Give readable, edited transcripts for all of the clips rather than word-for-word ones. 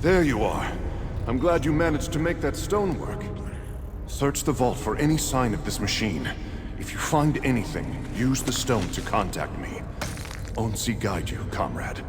There you are. I'm glad you managed to make that stone work. Search the vault for any sign of this machine. If you find anything, use the stone to contact me. Onsi guide you, comrade.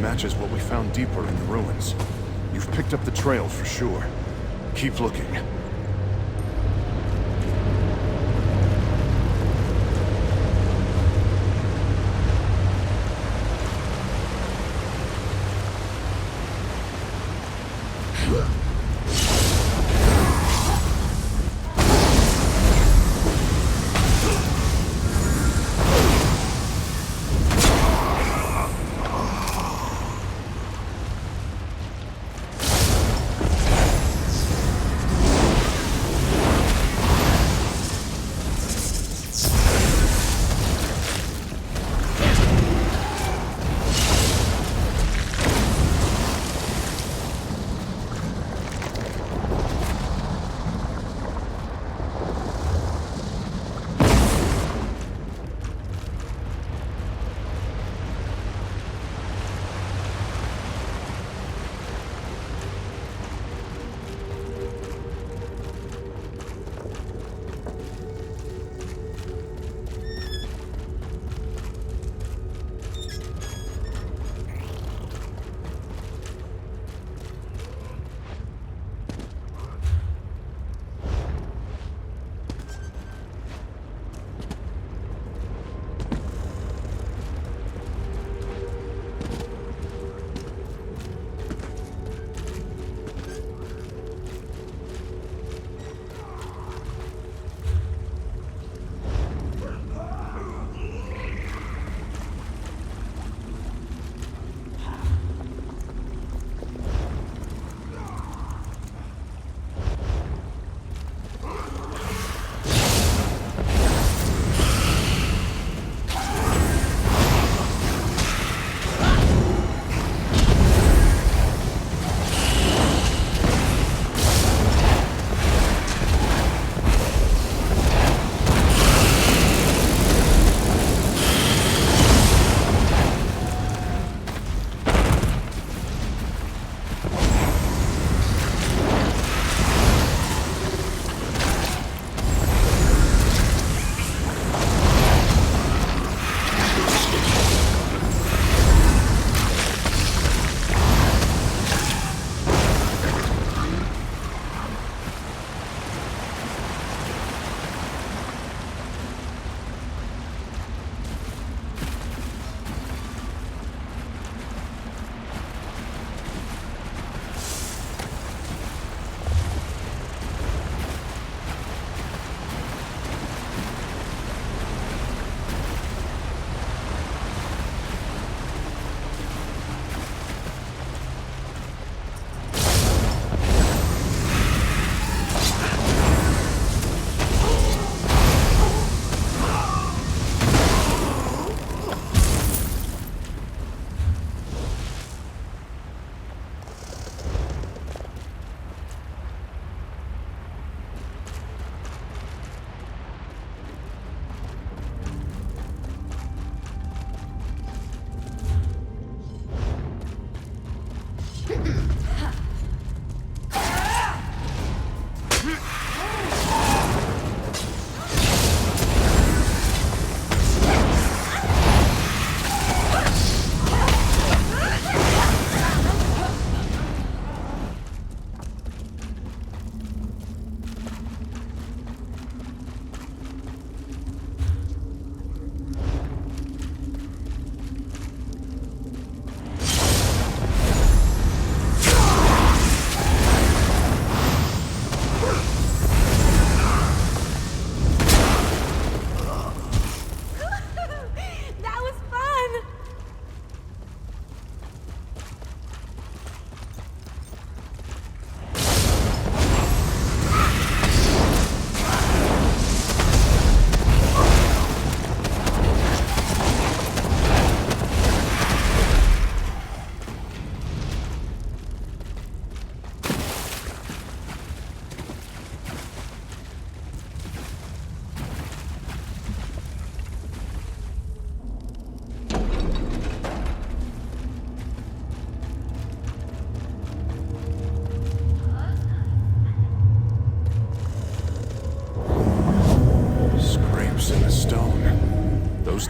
Matches what we found deeper in the ruins. You've picked up the trail for sure. Keep looking.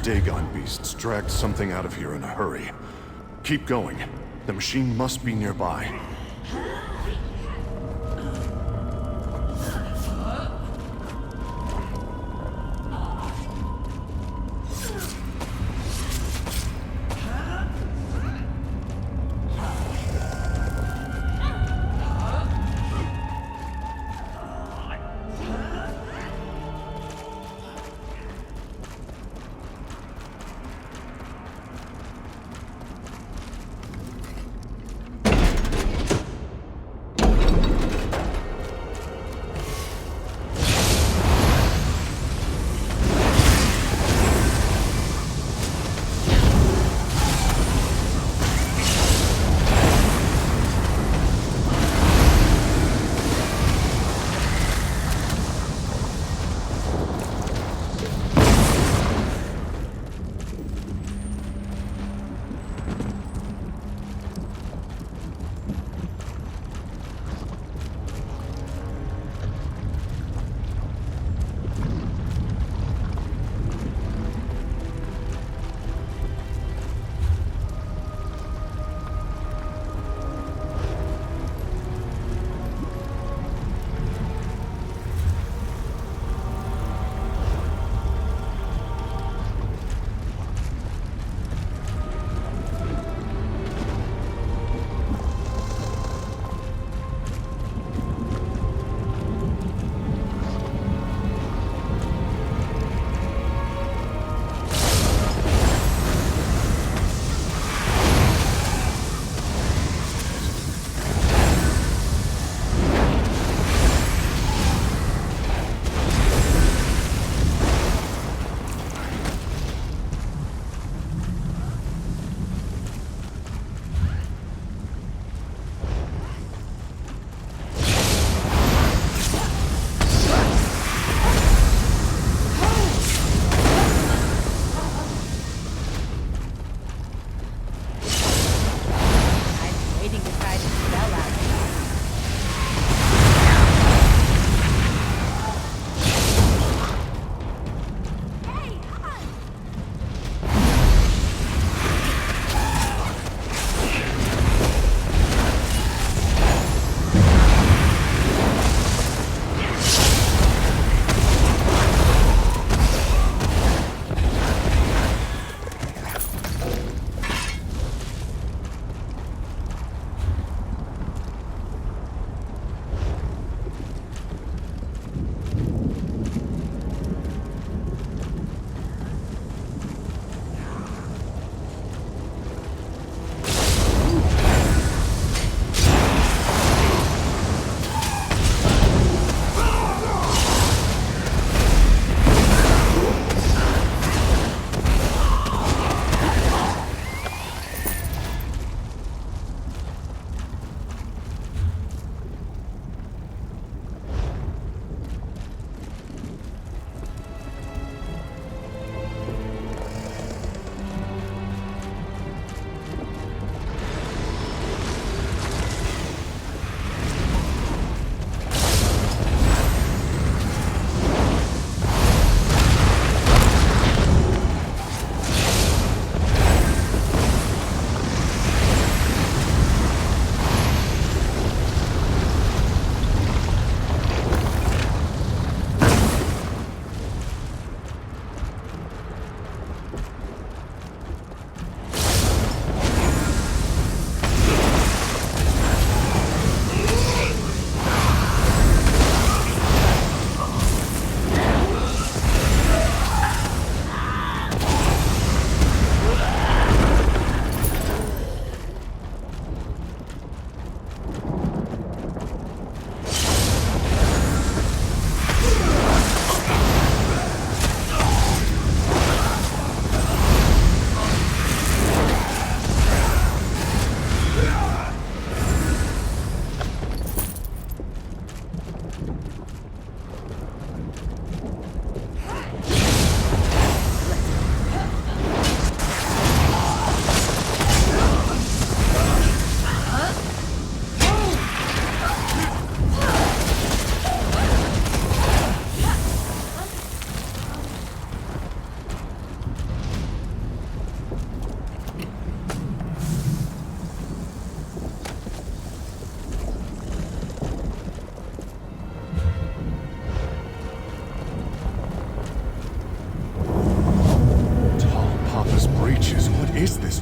Dagon beasts dragged something out of here in a hurry. Keep going. The machine must be nearby.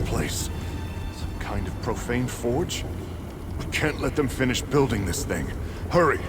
place? Some kind of profane forge? We can't let them finish building this thing. Hurry!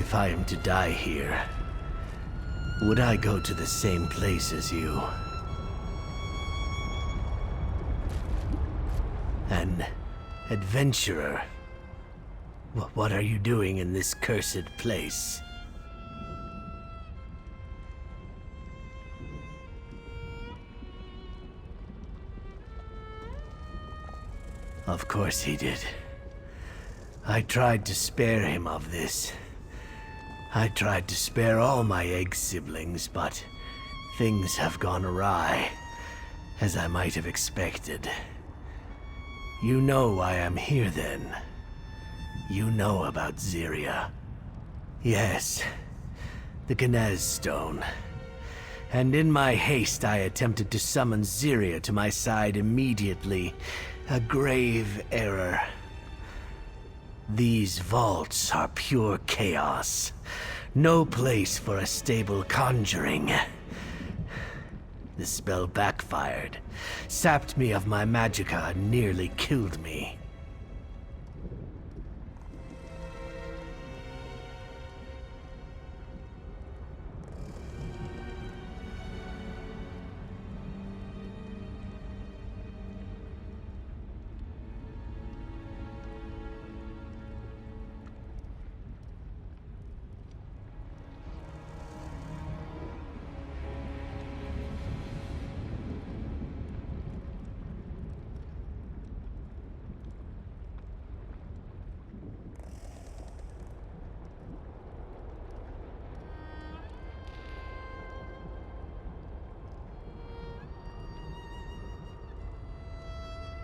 if I am to die here, would I go to the same place as you? An adventurer. What are you doing in this cursed place? Of course he did. I tried to spare him of this. I tried to spare all my egg siblings, but things have gone awry, as I might have expected. You know why I'm here then. You know about Zyria. Yes, the Kinez Stone. And in my haste I attempted to summon Zyria to my side immediately. A grave error. These vaults are pure chaos. No place for a stable conjuring. The spell backfired, sapped me of my magicka, and nearly killed me.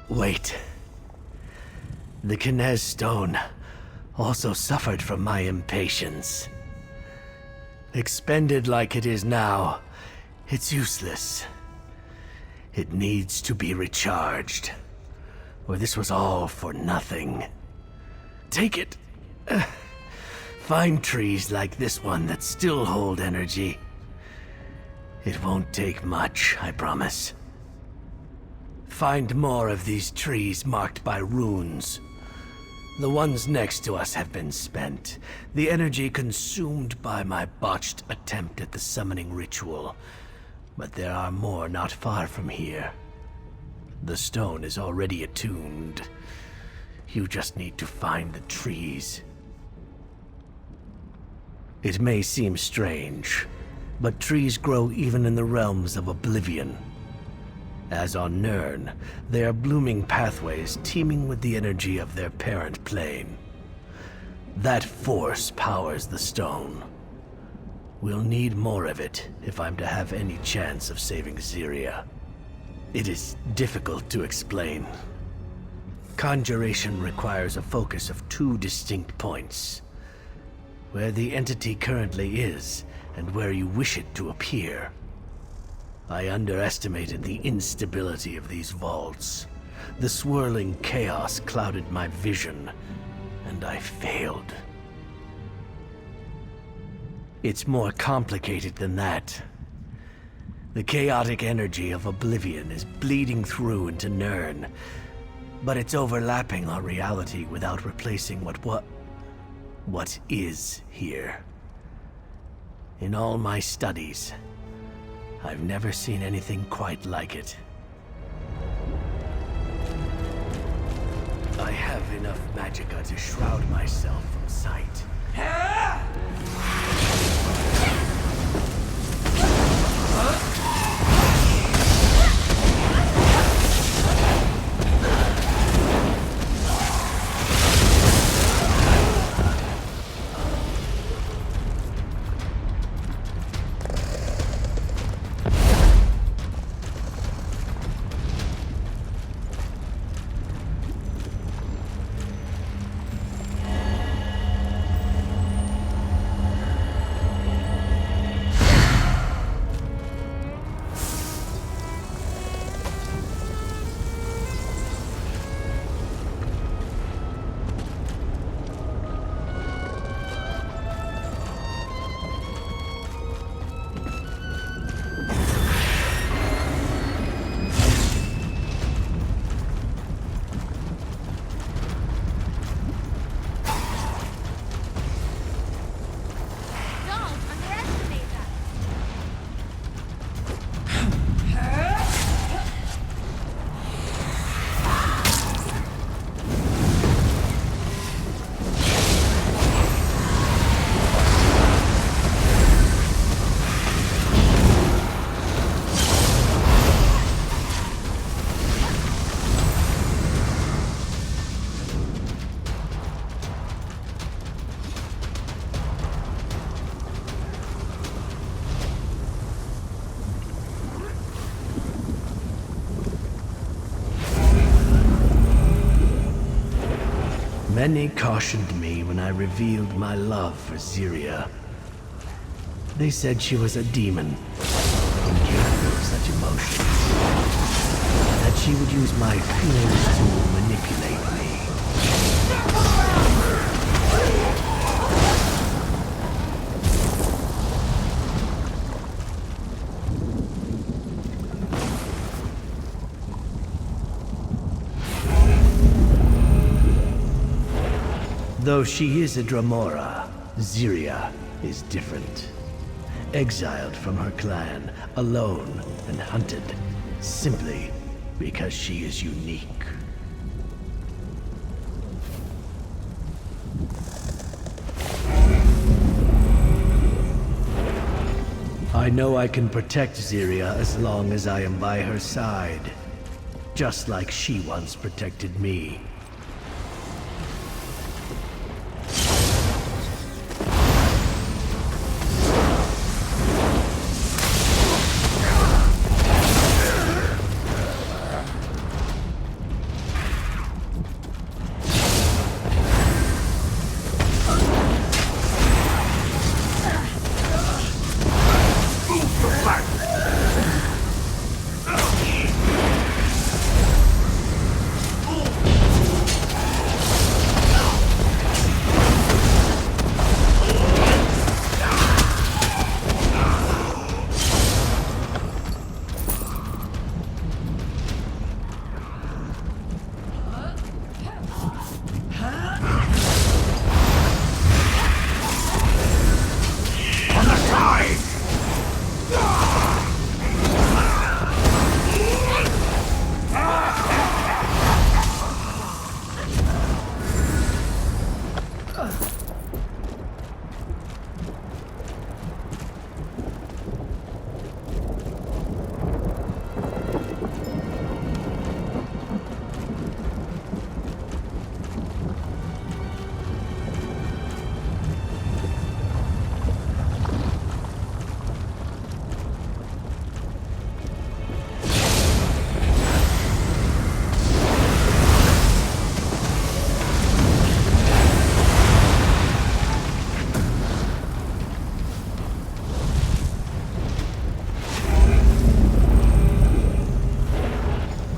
Wait. The Kinez Stone also suffered from my impatience. Expended like it is now, it's useless. It needs to be recharged, or this was all for nothing. Take it. Find trees like this one that still hold energy. It won't take much, I promise. Find more of these trees marked by runes. The ones next to us have been spent. The energy consumed by my botched attempt at the summoning ritual. But there are more not far from here. The stone is already attuned. You just need to find the trees. It may seem strange, but trees grow even in the realms of oblivion. As on Nirn, they are blooming pathways teeming with the energy of their parent plane. That force powers the stone. We'll need more of it if I'm to have any chance of saving Zyria. It is difficult to explain. Conjuration requires a focus of two distinct points. Where the entity currently is, and where you wish it to appear. I underestimated the instability of these vaults. The swirling chaos clouded my vision, and I failed. It's more complicated than that. The chaotic energy of Oblivion is bleeding through into Nirn, but it's overlapping our reality without replacing what is here. In all my studies, I've never seen anything quite like it. I have enough magicka to shroud myself from sight. Many cautioned me when I revealed my love for Syria. They said she was a demon, incapable of such emotions. That she would use my fears to manipulate me. Though she is a Dremora, Syria is different. Exiled from her clan, alone and hunted, simply because she is unique. I know I can protect Syria as long as I am by her side, just like she once protected me.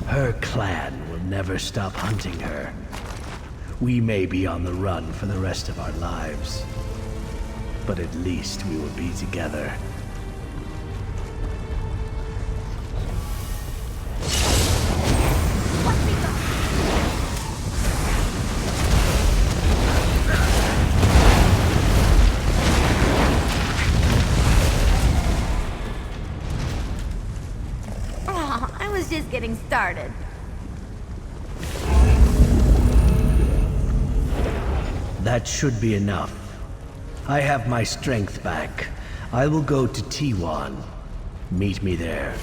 Her clan will never stop hunting her. We may be on the run for the rest of our lives, but at least we will be together. Oh, I was just getting started. That should be enough. I have my strength back. I will go to T1. Meet me there.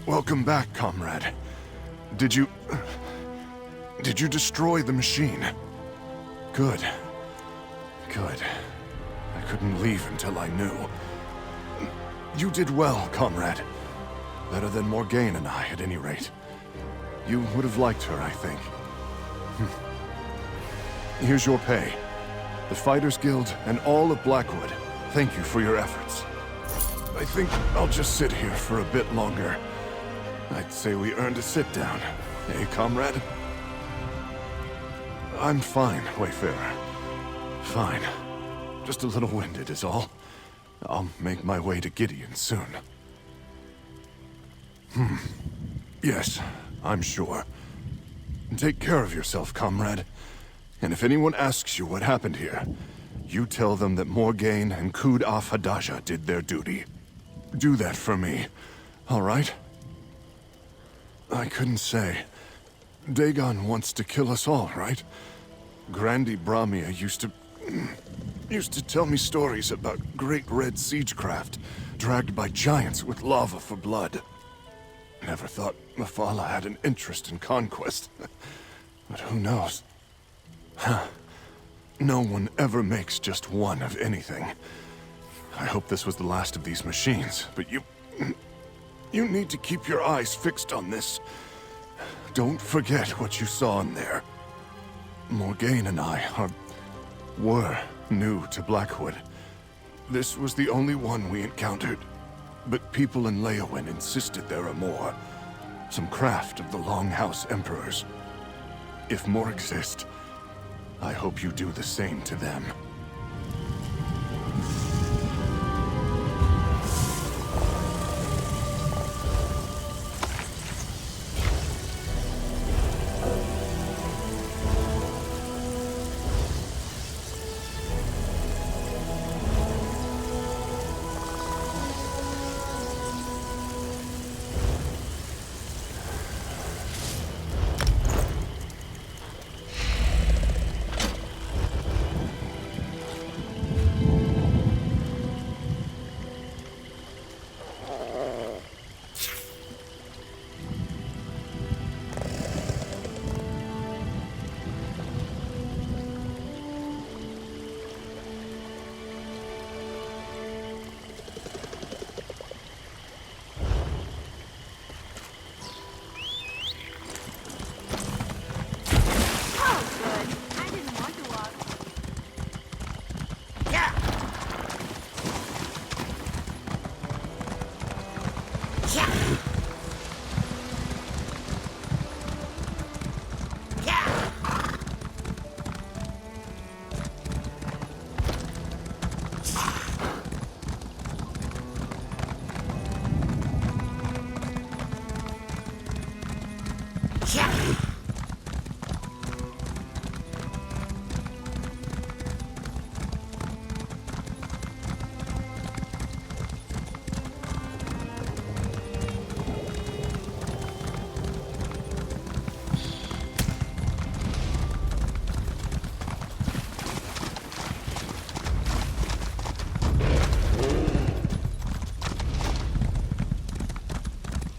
Welcome back, comrade. Did you destroy the machine? Good. Good. I couldn't leave until I knew. You did well, comrade. Better than Morgaine and I, at any rate. You would have liked her, I think. Here's your pay. The Fighters Guild and all of Blackwood, thank you for your efforts. I think I'll just sit here for a bit longer. I'd say we earned a sit-down. Eh, comrade? I'm fine, Wayfarer. Fine. Just a little winded is all. I'll make my way to Gideon soon. Yes, I'm sure. Take care of yourself, comrade. And if anyone asks you what happened here, you tell them that Morgaine and Kud Af Hadaja did their duty. Do that for me, all right? I couldn't say. Dagon wants to kill us all, right? Grandi Bramia used to tell me stories about great red siegecraft, dragged by giants with lava for blood. Never thought Mephala had an interest in conquest. But who knows? No one ever makes just one of anything. I hope this was the last of these machines, but you need to keep your eyes fixed on this. Don't forget what you saw in there. Morgaine and I were new to Blackwood. This was the only one we encountered. But people in Leowyn insisted there are more. Some craft of the Longhouse Emperors. If more exist, I hope you do the same to them.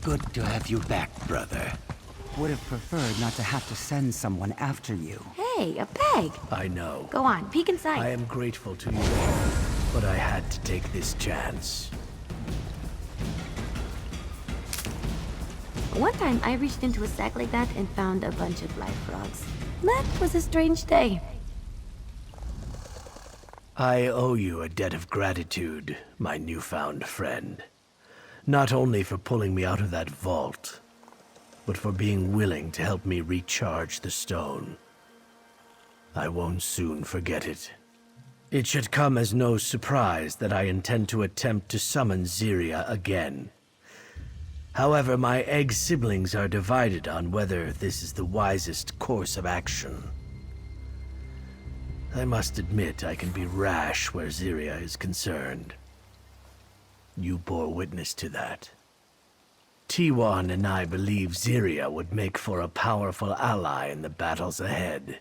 Good to have you back, brother. Would have preferred not to have to send someone after you. Hey, a peg. I know. Go on, peek inside. I am grateful to you, but I had to take this chance. One time, I reached into a sack like that and found a bunch of live frogs. That was a strange day. I owe you a debt of gratitude, my newfound friend. Not only for pulling me out of that vault, but for being willing to help me recharge the stone. I won't soon forget it. It should come as no surprise that I intend to attempt to summon Ziria again. However, my egg siblings are divided on whether this is the wisest course of action. I must admit I can be rash where Ziria is concerned. You bore witness to that. T1 and I believe Ziria would make for a powerful ally in the battles ahead.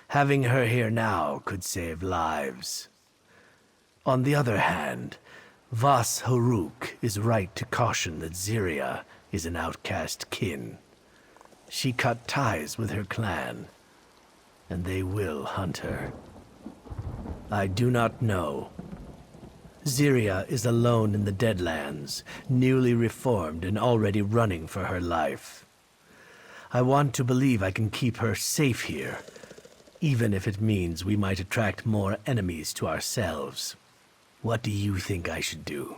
Having her here now could save lives. On the other hand, Vas Haruk is right to caution that Ziria is an outcast kin. She cut ties with her clan, and they will hunt her. I do not know. Ziria is alone in the Deadlands, newly reformed and already running for her life. I want to believe I can keep her safe here, even if it means we might attract more enemies to ourselves. What do you think I should do?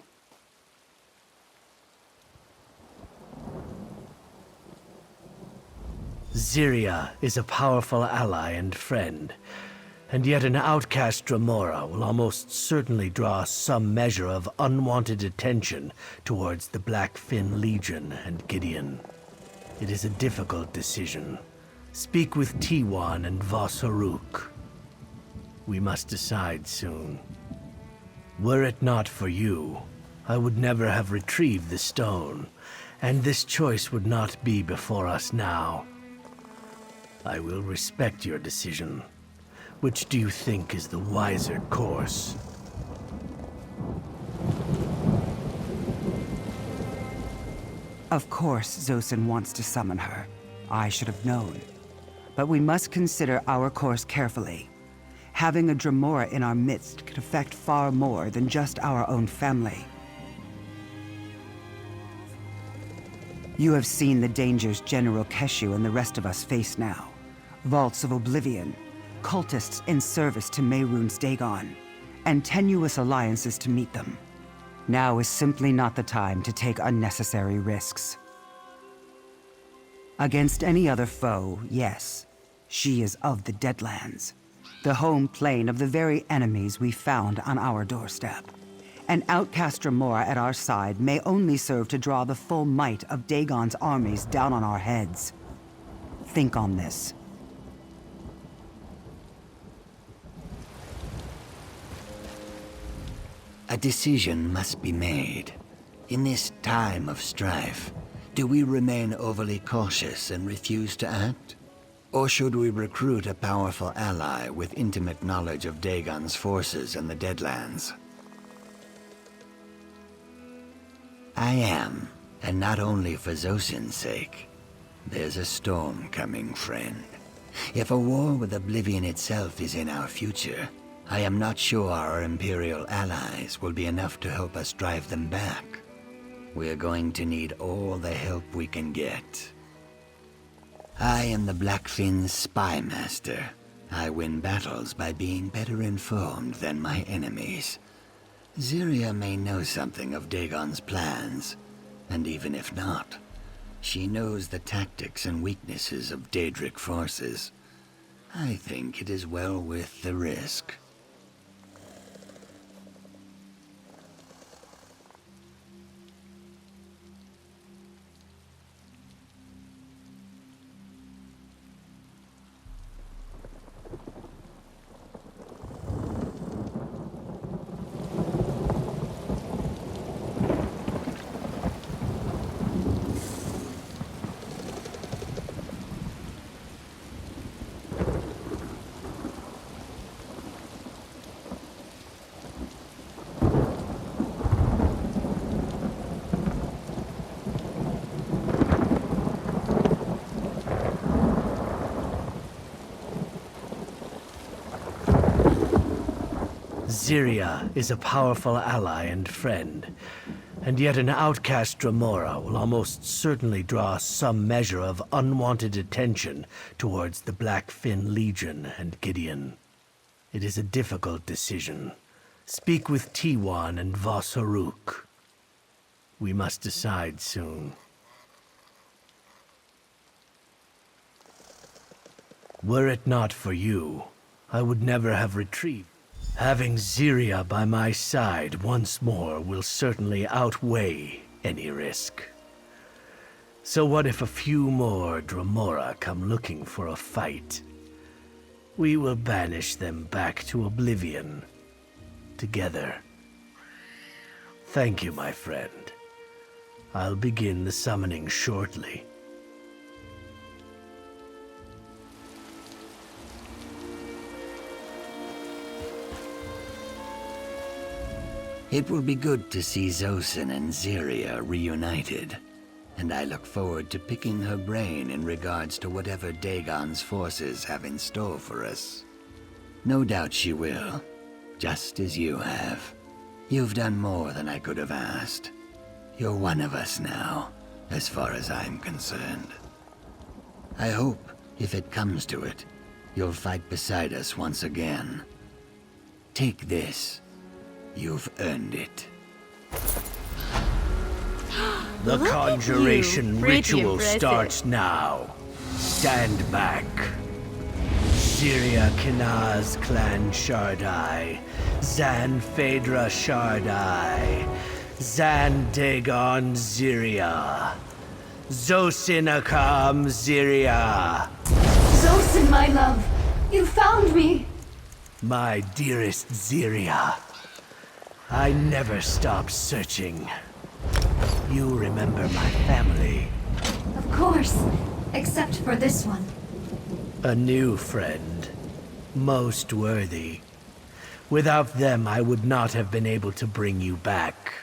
Ziria is a powerful ally and friend, and yet an outcast Dremora will almost certainly draw some measure of unwanted attention towards the Blackfin Legion and Gideon. It is a difficult decision. Speak with T1 and Vos Haruk. We must decide soon. Were it not for you, I would never have retrieved the stone, and this choice would not be before us now. I will respect your decision. Which do you think is the wiser course? Of course Zosin wants to summon her. I should have known. But we must consider our course carefully. Having a Dremora in our midst could affect far more than just our own family. You have seen the dangers General Keshu and the rest of us face now. Vaults of Oblivion, cultists in service to Mehrunes Dagon, and tenuous alliances to meet them. Now is simply not the time to take unnecessary risks. Against any other foe, yes, she is of the Deadlands, the home plane of the very enemies we found on our doorstep. An outcast Dremora at our side may only serve to draw the full might of Dagon's armies down on our heads. Think on this. A decision must be made. In this time of strife, do we remain overly cautious and refuse to act? Or should we recruit a powerful ally with intimate knowledge of Dagon's forces and the Deadlands? I am, and not only for Zosin's sake. There's a storm coming, friend. If a war with Oblivion itself is in our future, I am not sure our Imperial allies will be enough to help us drive them back. We're going to need all the help we can get. I am the Blackfin's spy master. I win battles by being better informed than my enemies. Ziria may know something of Dagon's plans, and even if not, she knows the tactics and weaknesses of Daedric forces. I think it is well worth the risk. Ziria is a powerful ally and friend, and yet an outcast Dremora will almost certainly draw some measure of unwanted attention towards the Blackfin Legion and Gideon. It is a difficult decision. Speak with T1 and Vos Haruk. We must decide soon. Were it not for you, I would never have retrieved. Having Ziria by my side once more will certainly outweigh any risk. So what if a few more Dremora come looking for a fight? We will banish them back to Oblivion, together. Thank you, my friend. I'll begin the summoning shortly. It will be good to see Zosin and Ziria reunited. and I look forward to picking her brain in regards to whatever Dagon's forces have in store for us. No doubt she will, just as you have. You've done more than I could have asked. You're one of us now, as far as I'm concerned. I hope, if it comes to it, you'll fight beside us once again. Take this. You've earned it. The Look at conjuration you. Pretty ritual impressive. starts now. Stand back. Syria Kenaz Clan Shardai, Zan Phaedra Shardai, Zan Dagon Ziria, Zosinakam Ziria. Zosin, my love, you found me! My dearest Ziria, I never stopped searching. You remember my family. Of course, except for this one. A new friend. Most worthy. Without them, I would not have been able to bring you back.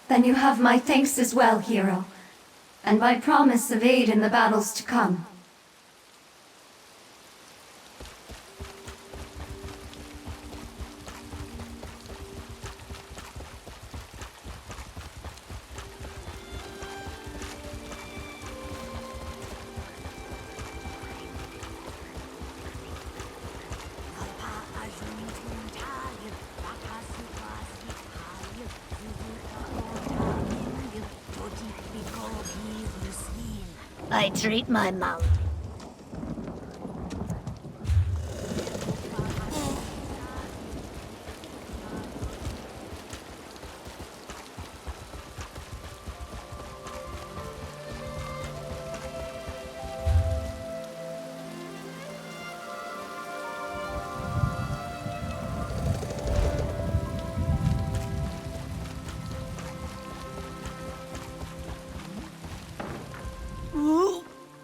Then you have my thanks as well, hero. And my promise of aid in the battles to come. I treat my mouth.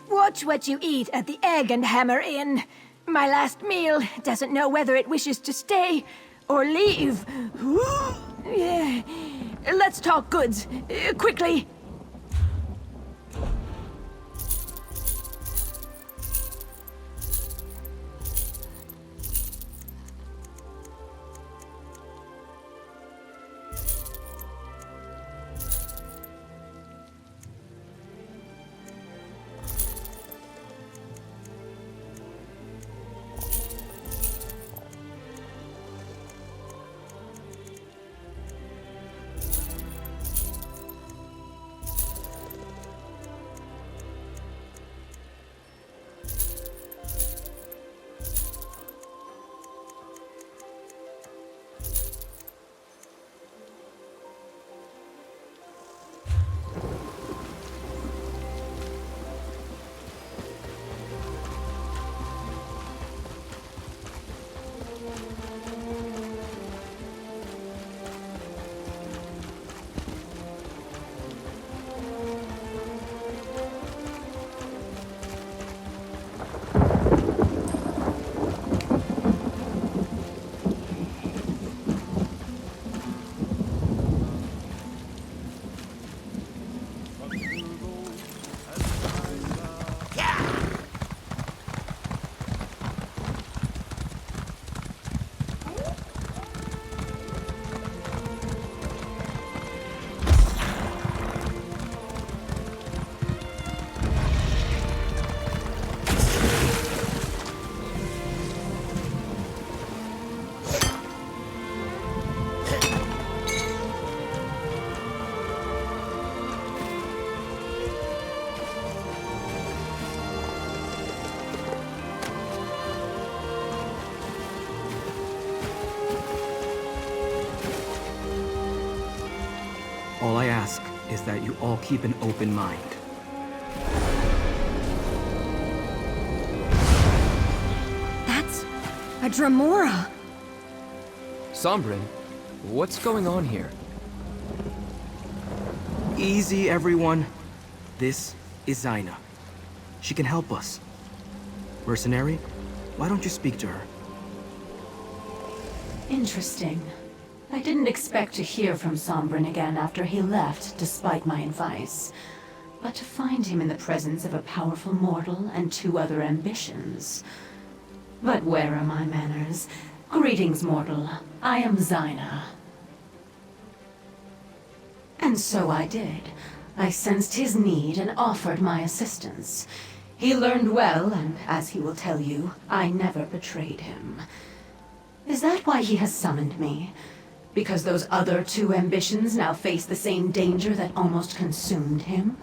Watch what you eat at the Egg and Hammer Inn. My last meal doesn't know whether it wishes to stay or leave. Yeah. Let's talk goods. Quickly. All I ask is that you all keep an open mind. That's a Dremora. Sombrin, what's going on here? Easy, everyone. This is Zaina. She can help us. Mercenary, why don't you speak to her? Interesting. I didn't expect to hear from Sombrin again after he left, despite my advice. but to find him in the presence of a powerful mortal and 2 other ambitions. But where are my manners? Greetings, mortal. I am Zyna. And so I did. I sensed his need and offered my assistance. He learned well, and as he will tell you, I never betrayed him. Is that why he has summoned me? Because those other 2 ambitions now face the same danger that almost consumed him?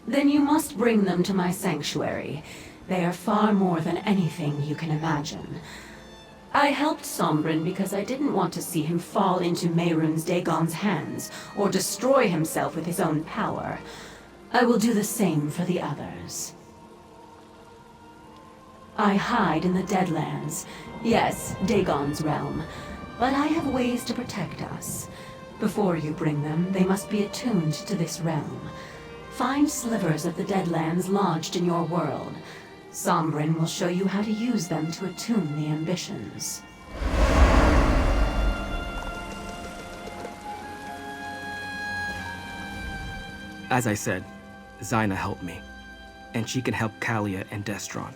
Then you must bring them to my sanctuary. They are far more than anything you can imagine. I helped Sombrin because I didn't want to see him fall into Mehrunes Dagon's hands, or destroy himself with his own power. I will do the same for the others. I hide in the Deadlands. Yes, Dagon's realm. But I have ways to protect us. Before you bring them, they must be attuned to this realm. Find slivers of the Deadlands lodged in your world. Sombrin will show you how to use them to attune the ambitions. As I said, Zyna helped me. And she can help Kalia and Destron.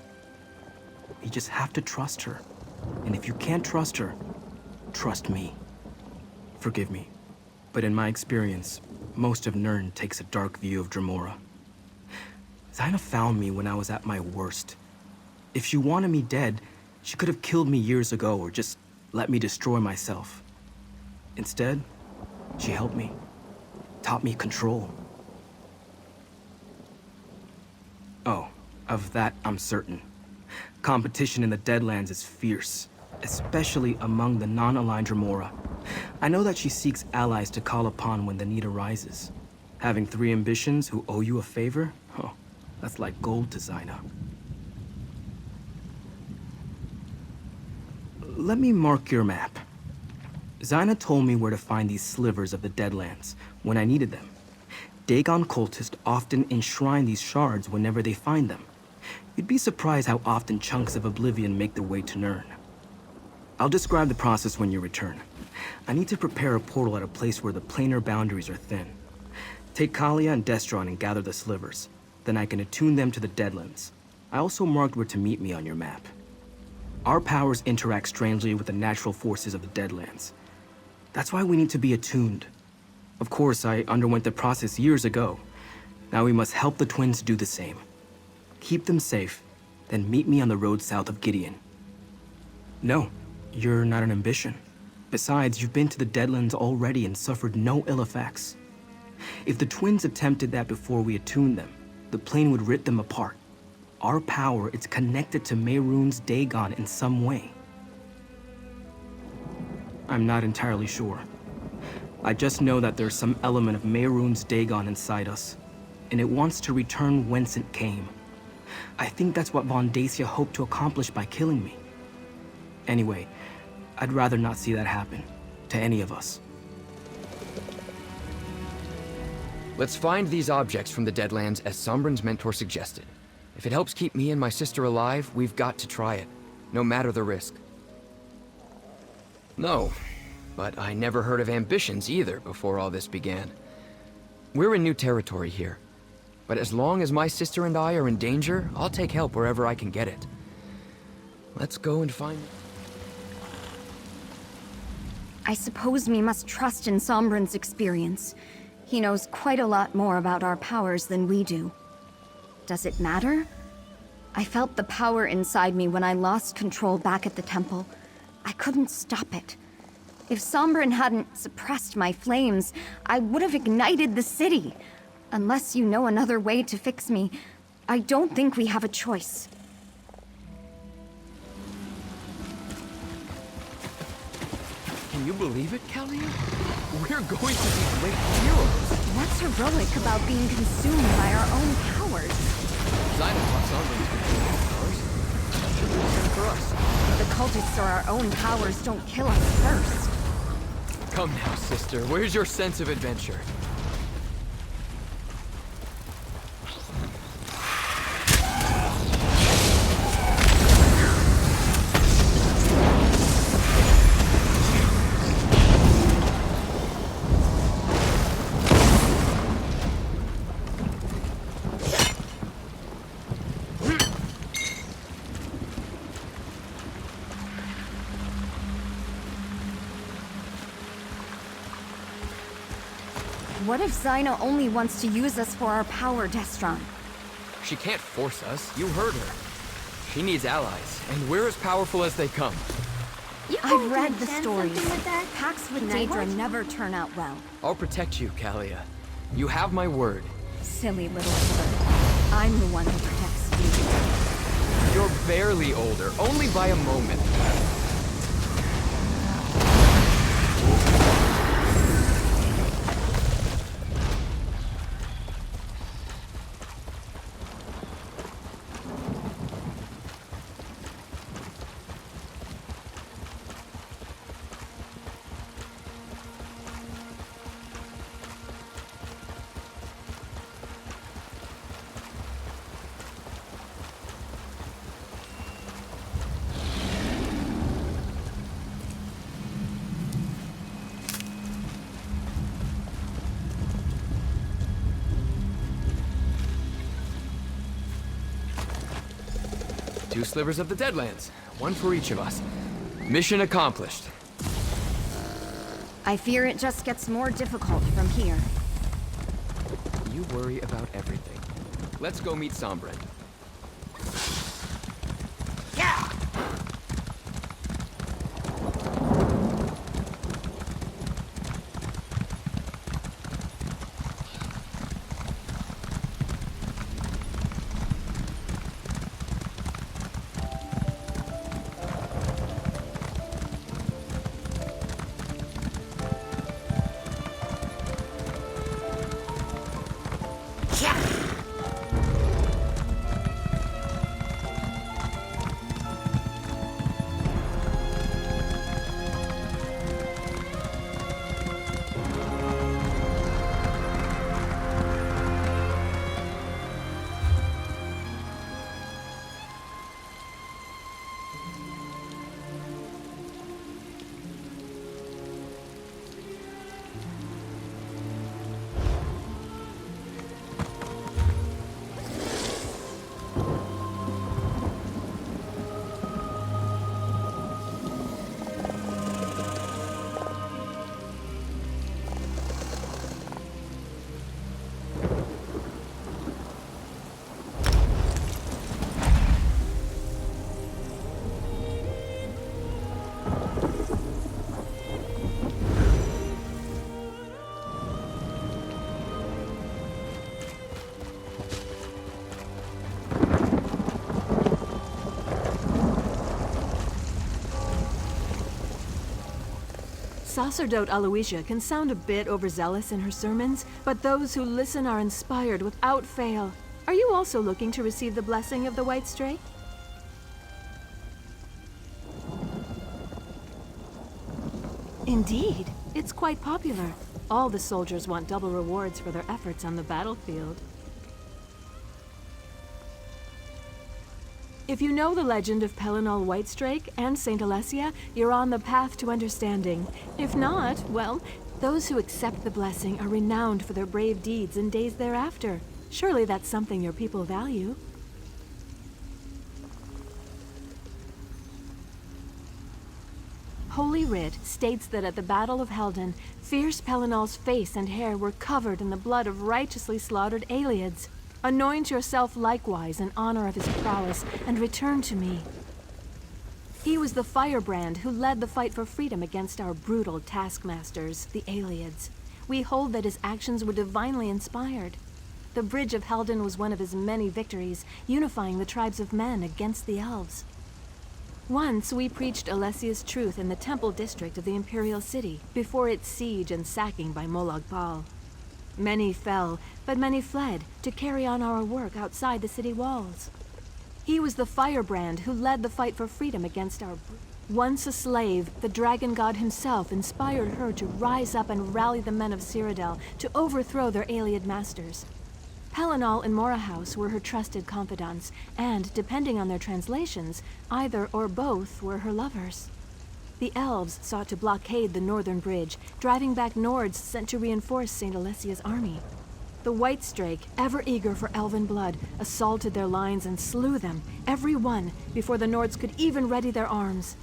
You just have to trust her. And if you can't trust her, trust me. Forgive me, but in my experience, most of Nirn takes a dark view of Dremora. Zyna found me when I was at my worst. If she wanted me dead, she could have killed me years ago or just let me destroy myself. Instead, she helped me, taught me control. Oh, of that I'm certain. Competition in the Deadlands is fierce, especially among the non-aligned Dremora. I know that she seeks allies to call upon when the need arises. Having 3 ambitions who owe you a favor? Oh, that's like gold to Zyna. Let me mark your map. Zyna told me where to find these slivers of the Deadlands when I needed them. Dagon cultists often enshrine these shards whenever they find them. You'd be surprised how often chunks of oblivion make their way to Nirn. I'll describe the process when you return. I need to prepare a portal at a place where the planar boundaries are thin. Take Kalia and Destron and gather the slivers. Then I can attune them to the Deadlands. I also marked where to meet me on your map. Our powers interact strangely with the natural forces of the Deadlands. That's why we need to be attuned. Of course, I underwent the process years ago. Now we must help the twins do the same. Keep them safe, then meet me on the road south of Gideon. No, you're not an ambition. Besides, you've been to the Deadlands already and suffered no ill effects. If the twins attempted that before we attuned them, the plane would rip them apart. Our power is connected to Mehrunes Dagon in some way. I'm not entirely sure. I just know that there's some element of Mehrunes Dagon inside us, and it wants to return whence it came. I think that's what Von Dacia hoped to accomplish by killing me. Anyway, I'd rather not see that happen to any of us. Let's find these objects from the Deadlands as Sombrin's mentor suggested. If it helps keep me and my sister alive, we've got to try it, no matter the risk. No, but I never heard of ambitions either before all this began. We're in new territory here, but as long as my sister and I are in danger, I'll take help wherever I can get it. Let's go and find... I suppose we must trust in Sombrin's experience. He knows quite a lot more about our powers than we do. Does it matter? I felt the power inside me when I lost control back at the temple. I couldn't stop it. If Sombrin hadn't suppressed my flames, I would have ignited the city. Unless you know another way to fix me, I don't think we have a choice. Can you believe it, Kalia? We're going to be great heroes. What's heroic about being consumed by our own powers? Zyna taught Sombrin to control powers. That should be the same for us. The cultists or our own powers don't kill us first. Come now, sister. Where's your sense of adventure? What if Zyna only wants to use us for our power, Destron? She can't force us. You heard her. She needs allies, and we're as powerful as they come. I've read the stories. With that? Pacts with Can I Daedra watch? never turn out well. I'll protect you, Kalia. You have my word. Silly little bird. I'm the one who protects you. You're barely older, only by a moment. Two slivers of the Deadlands, one for each of us. Mission accomplished. I fear it just gets more difficult from here. You worry about everything. Let's go meet Sombren. Sacerdote Aloysia can sound a bit overzealous in her sermons, but those who listen are inspired without fail. Are you also looking to receive the blessing of the White Stray? Indeed, it's quite popular. All the soldiers want double rewards for their efforts on the battlefield. If you know the legend of Pelinal Whitestrake and Saint Alessia, you're on the path to understanding. If not, well, those who accept the blessing are renowned for their brave deeds in days thereafter. Surely that's something your people value. Holy Writ states that at the Battle of Helden, fierce Pelinal's face and hair were covered in the blood of righteously slaughtered Aelids. Anoint yourself likewise in honor of his prowess, and return to me. He was the firebrand who led the fight for freedom against our brutal taskmasters, the Aelids. We hold that his actions were divinely inspired. The Bridge of Helden was one of his many victories, unifying the tribes of men against the elves. Once we preached Alessia's truth in the temple district of the Imperial City, before its siege and sacking by Molag Bal. Many fell, but many fled to carry on our work outside the city walls. He was the firebrand who led the fight for freedom against our... Once a slave, the dragon god himself inspired her to rise up and rally the men of Cyrodiil to overthrow their Aeliad masters. Pelinal and Morahouse were her trusted confidants, and, depending on their translations, either or both were her lovers. The elves sought to blockade the northern bridge, driving back Nords sent to reinforce Saint Alessia's army. The Whitestrake, ever eager for elven blood, assaulted their lines and slew them, every one, before the Nords could even ready their arms.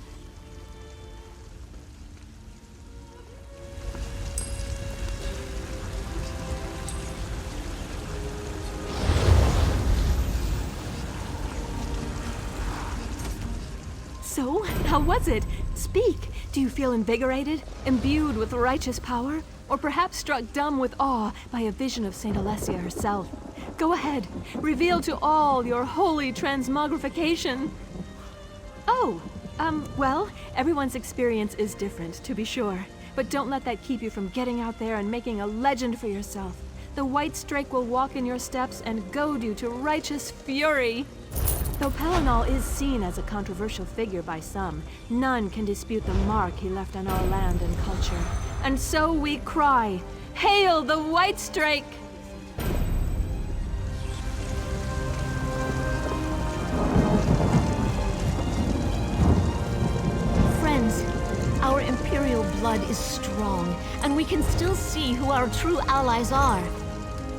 So, how was it? Speak. Do you feel invigorated, imbued with righteous power, or perhaps struck dumb with awe by a vision of Saint Alessia herself? Go ahead, reveal to all your holy transmogrification. Oh, well, everyone's experience is different, to be sure. But don't let that keep you from getting out there and making a legend for yourself. The White Strake will walk in your steps and goad you to righteous fury. Though Pelinal is seen as a controversial figure by some, none can dispute the mark he left on our land and culture. And so we cry, Hail the White Strake! Friends, our Imperial blood is strong, and we can still see who our true allies are.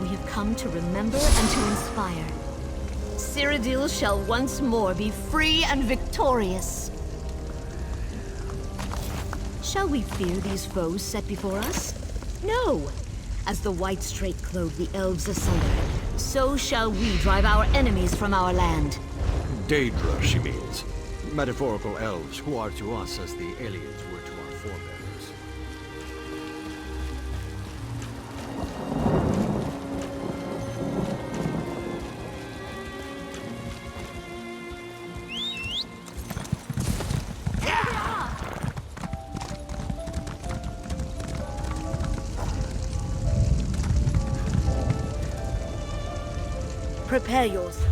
We have come to remember and to inspire. Cyrodiil shall once more be free and victorious. Shall we fear these foes set before us? No! As the White Strake clove the elves asunder, so shall we drive our enemies from our land. Daedra, she means. Metaphorical elves who are to us as the aliens were to our forebears. Prepare yourself.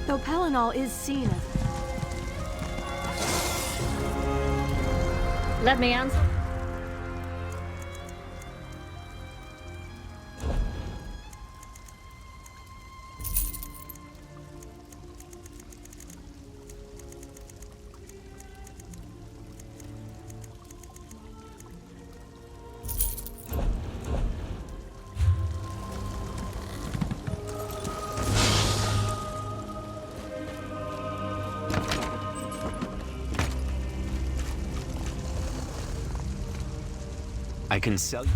Though Pelinal is seen as... Let me answer. I can sell you.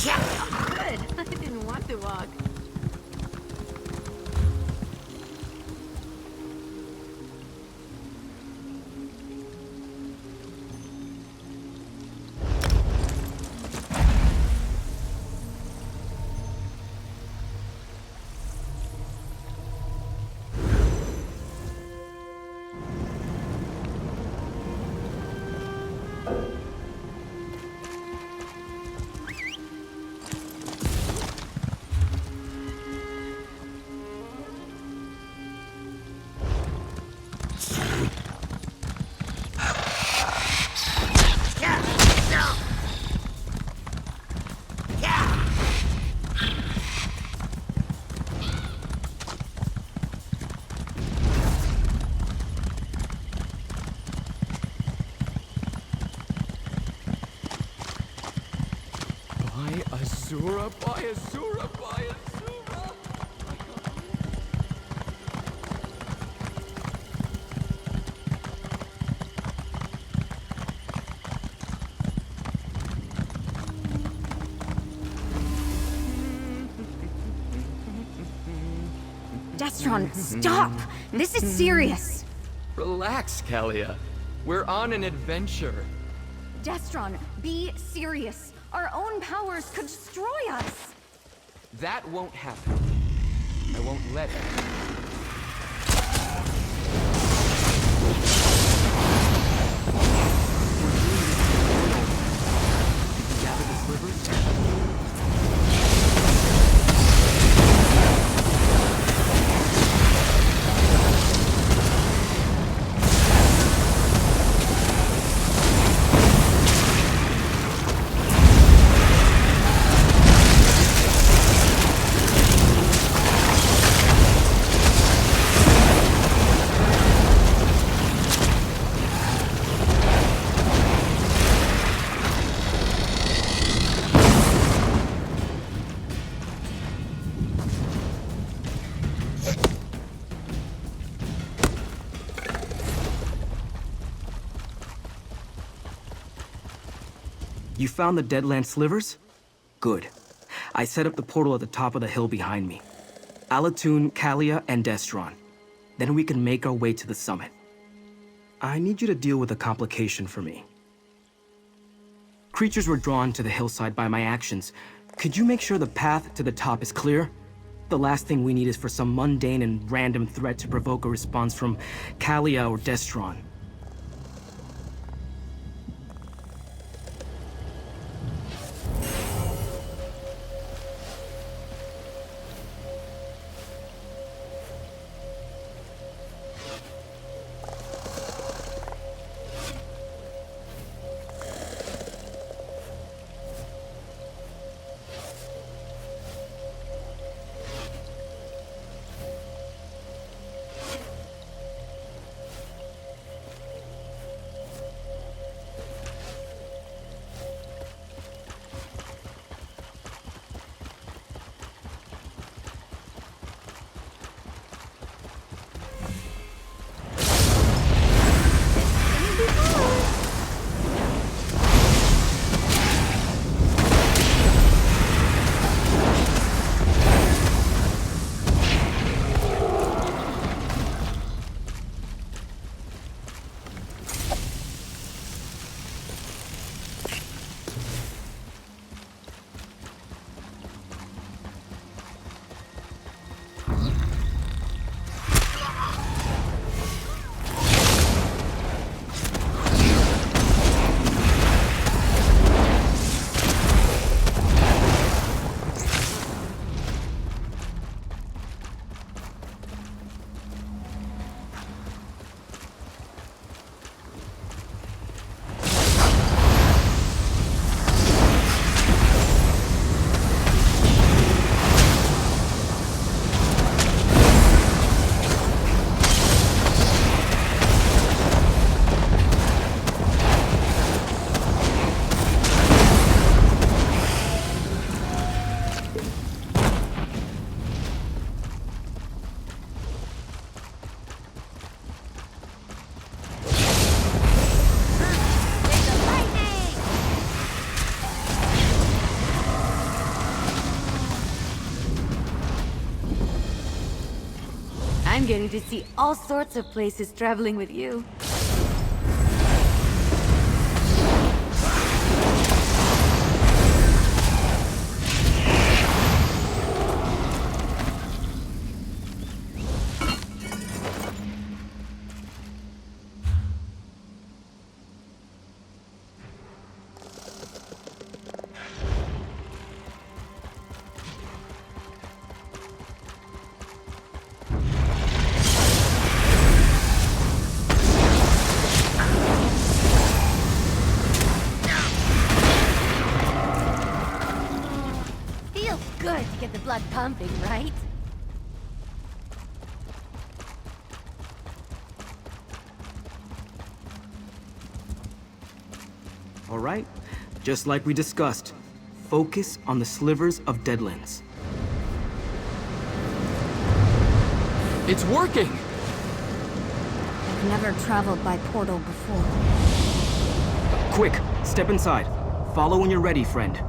Good. I didn't want to walk. Azura, by Azura, by Azura! Destron, stop! This is serious! Relax, Kalia. We're on an adventure. Destron, be serious. Our own powers could destroy us. That won't happen. I won't let it. Gather the slivers? You found the Deadland slivers? Good. I set up the portal at the top of the hill behind me. Alatun, Kalia, and Destron. Then we can make our way to the summit. I need you to deal with a complication for me. Creatures were drawn to the hillside by my actions. Could you make sure the path to the top is clear? The last thing we need is for some mundane and random threat to provoke a response from Kalia or Destron. I'm getting to see all sorts of places traveling with you. Good to get the blood pumping, right? All right, just like we discussed, focus on the slivers of Deadlands. It's working! I've never traveled by portal before. Quick, step inside. Follow when you're ready, friend.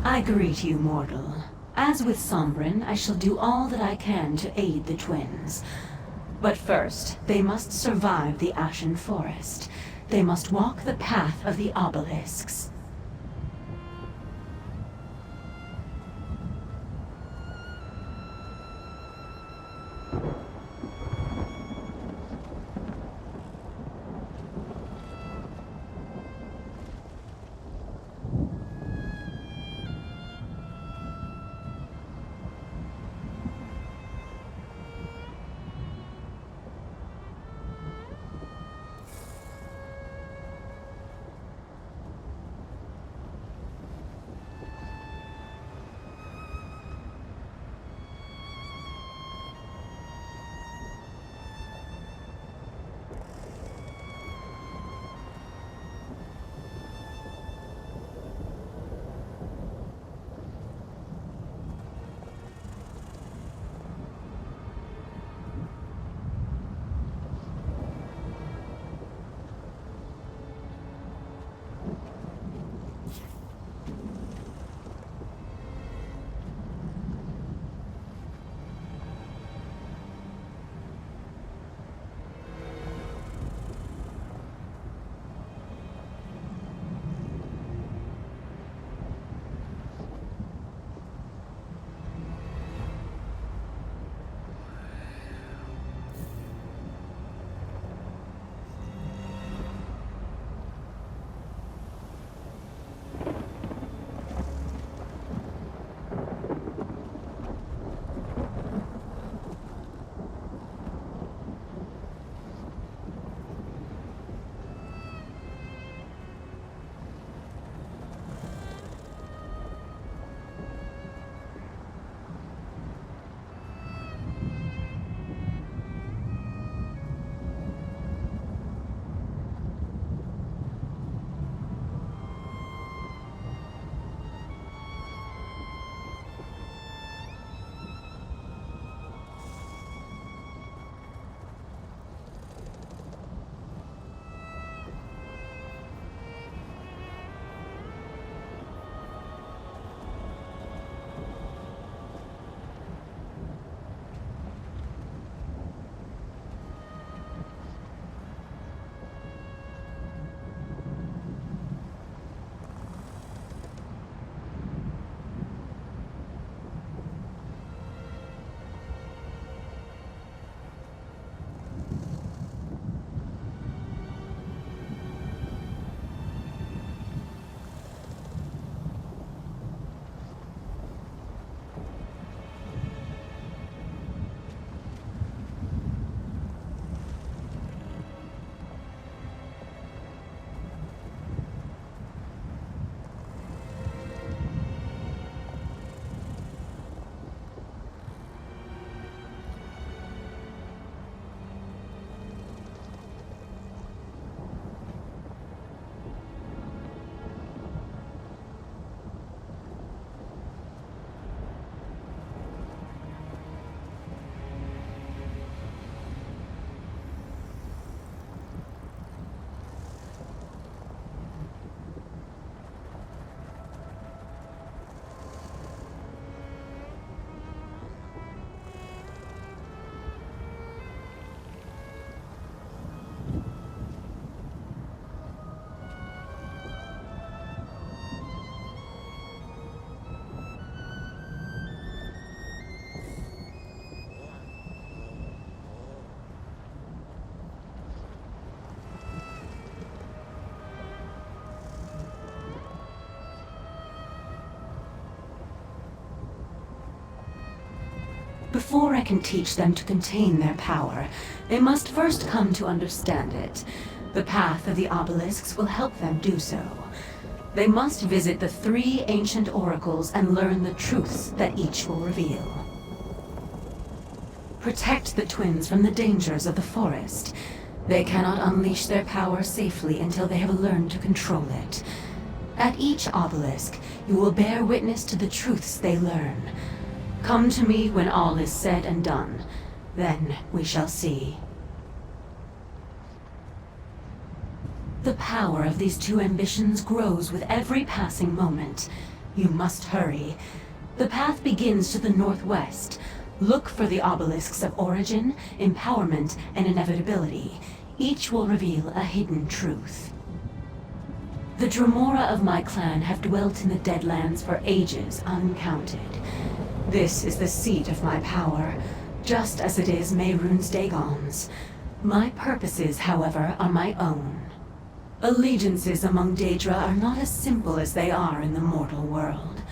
I greet you, mortal. As with Sombrin, I shall do all that I can to aid the twins. But first, they must survive the Ashen Forest. They must walk the path of the obelisks. Before I can teach them to contain their power, they must first come to understand it. The path of the obelisks will help them do so. They must visit the 3 ancient oracles and learn the truths that each will reveal. Protect the twins from the dangers of the forest. They cannot unleash their power safely until they have learned to control it. At each obelisk, you will bear witness to the truths they learn. Come to me when all is said and done. Then we shall see. The power of these 2 ambitions grows with every passing moment. You must hurry. The path begins to the northwest. Look for the obelisks of origin, empowerment, and inevitability. Each will reveal a hidden truth. The Dremora of my clan have dwelt in the Deadlands for ages uncounted. This is the seat of my power, just as it is Mehrunes Dagon's. My purposes, however, are my own. Allegiances among Daedra are not as simple as they are in the mortal world.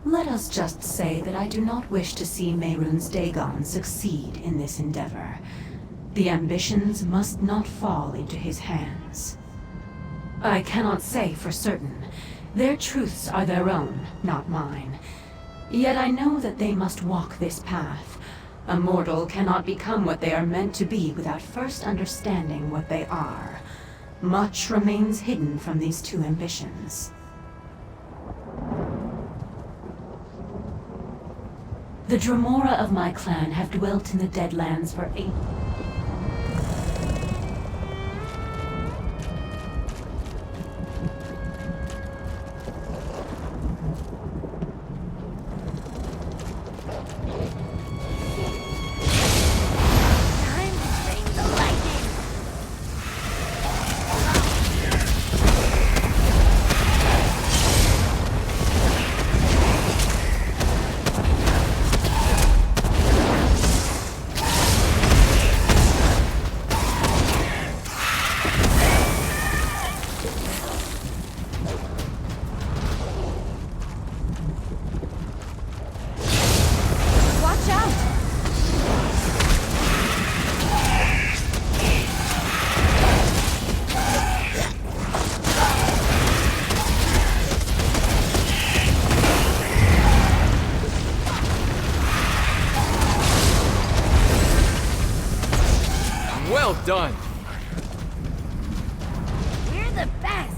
Let us just say that I do not wish to see Mehrunes Dagon succeed in this endeavor. The ambitions must not fall into his hands. I cannot say for certain. Their truths are their own, not mine. Yet I know that they must walk this path. A mortal cannot become what they are meant to be without first understanding what they are. Much remains hidden from these two ambitions. The Dremora of my clan have dwelt in the Deadlands for Well done! You're the best!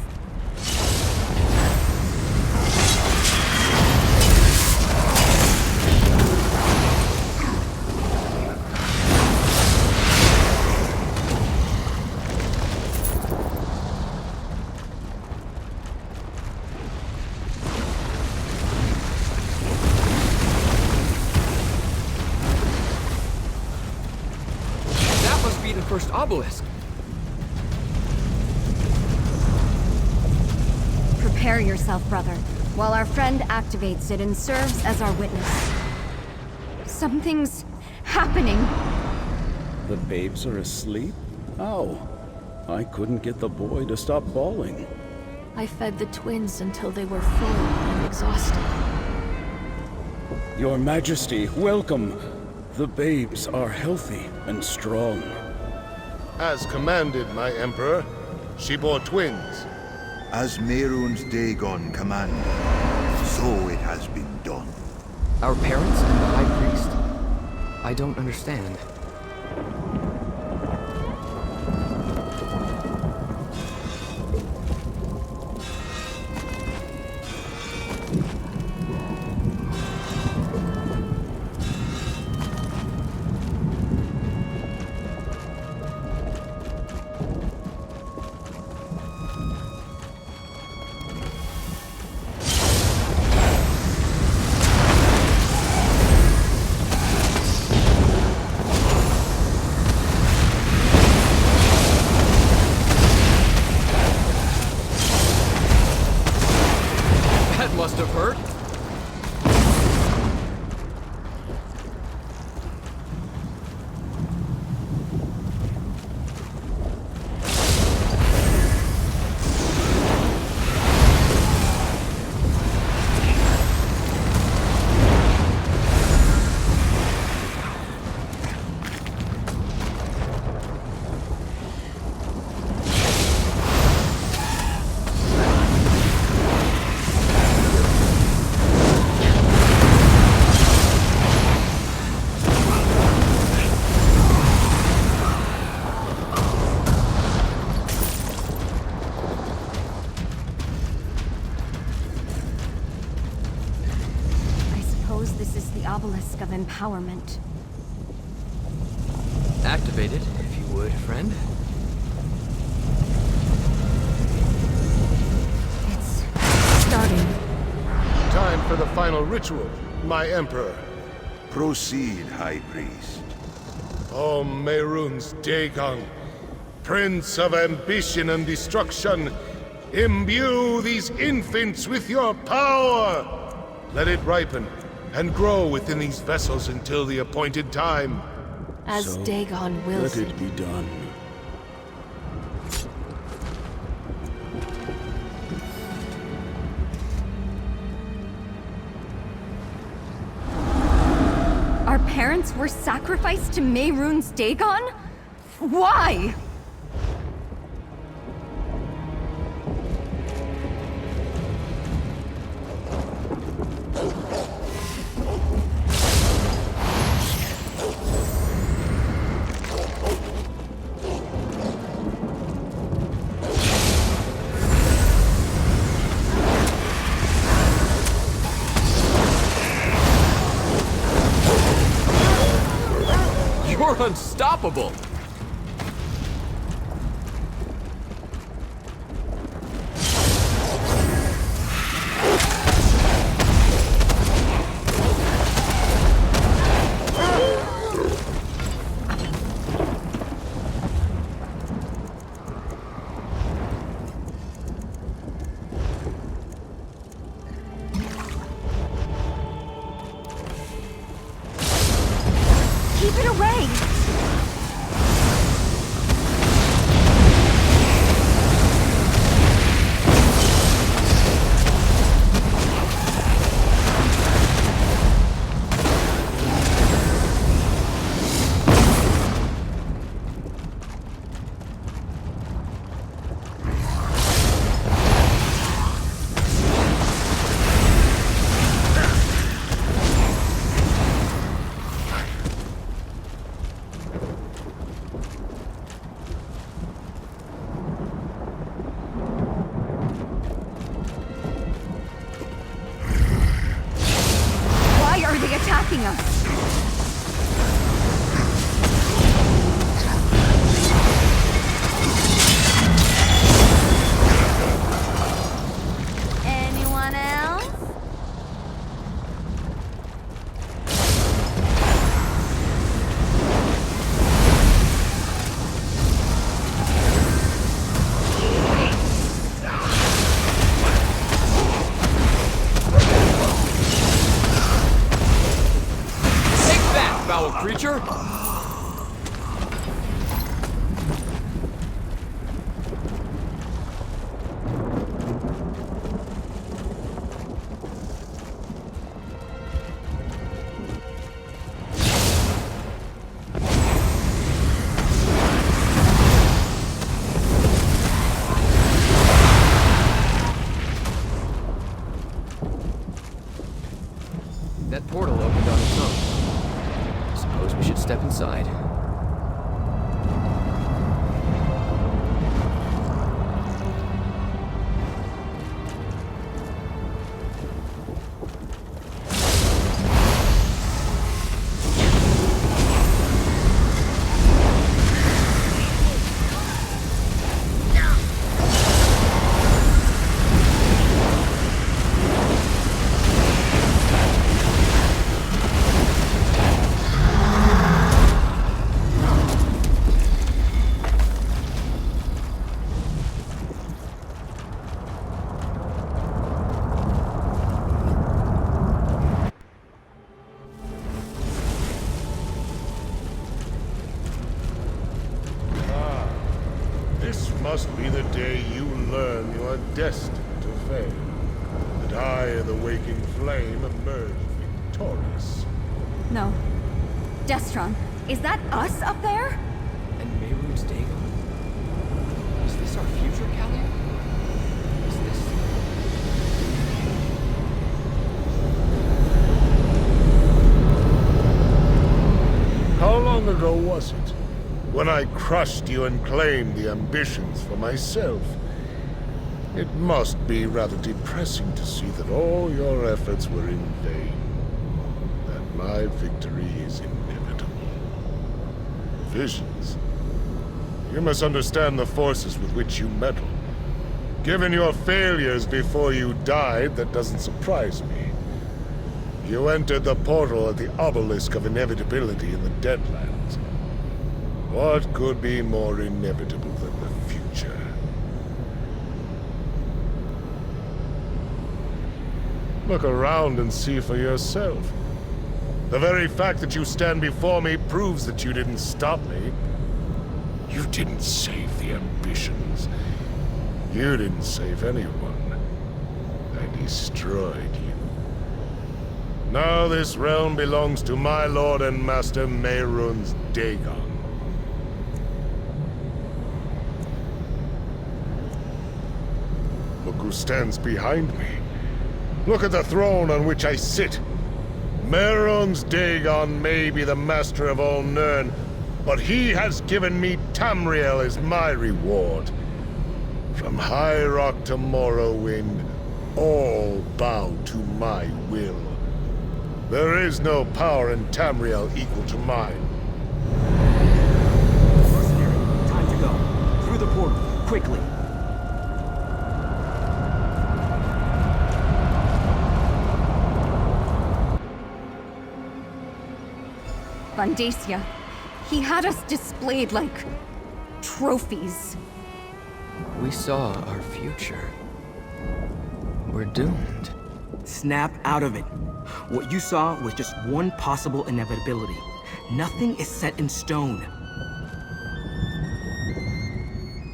Be the first obelisk. Prepare yourself, brother, while our friend activates it and serves as our witness. Something's happening. The babes are asleep? How? I couldn't get the boy to stop bawling. I fed the twins until they were full and exhausted. Your Majesty, welcome. The babes are healthy and strong. As commanded, my Emperor. She bore twins. As Mehrunes Dagon commanded, so it has been done. Our parents and the High Priest? I don't understand. That must have hurt. This is the obelisk of empowerment. Activate it, if you would, friend. It's starting. for the final ritual, my Emperor. Proceed, High Priest. O Mehrunes Dagon, Prince of ambition and destruction, imbue these infants with your power! Let it ripen and grow within these vessels until the appointed time. As Dagon wills Let it be done. Our parents were sacrificed to Mehrunes Dagon? Why? You're unstoppable! Keep it away! Why are they attacking us? Anyone else? Take that, foul creature! That portal opened on its own. Suppose we should step inside. This must be the day you learn you are destined to fail. That I, the waking flame, emerge victorious. No. Destron, is that us up there? And Mehrunes Dagon? Is this our future, Callie? Is this... How long ago was it? When I crushed you and claimed the ambitions for myself. It must be rather depressing to see that all your efforts were in vain. That my victory is inevitable. Visions. You must understand the forces with which you meddle. Given your failures before you died, that doesn't surprise me. You entered the portal at the obelisk of inevitability in the Deadlands. What could be more inevitable than the future? Look around and see for yourself. The very fact that you stand before me proves that you didn't stop me. You didn't save the ambitions. You didn't save anyone. I destroyed you. Now this realm belongs to my lord and master Mehrunes Dagon. Look who stands behind me. Look at the throne on which I sit. Mehrunes Dagon may be the master of all Nirn, but he has given me Tamriel as my reward. From High Rock to Morrowind, all bow to my will. There is no power in Tamriel equal to mine. Time to go. Through the portal, quickly. Vandacia, he had us displayed like trophies. We saw our future. We're doomed. Snap out of it. What you saw was just one possible inevitability. Nothing is set in stone.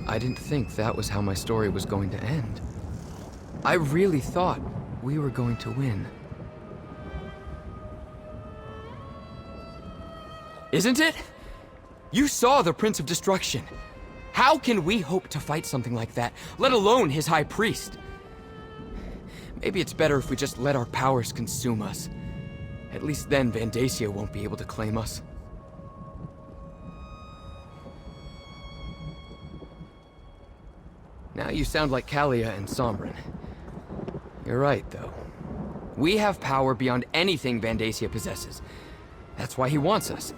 I didn't think that was how my story was going to end. I really thought we were going to win. Isn't it? You saw the Prince of Destruction. How can we hope to fight something like that, let alone his High Priest? Maybe it's better if we just let our powers consume us. At least then Vandacia won't be able to claim us. Now you sound like Kalia and Sombrin. You're right, though. We have power beyond anything Vandacia possesses. That's why he wants us.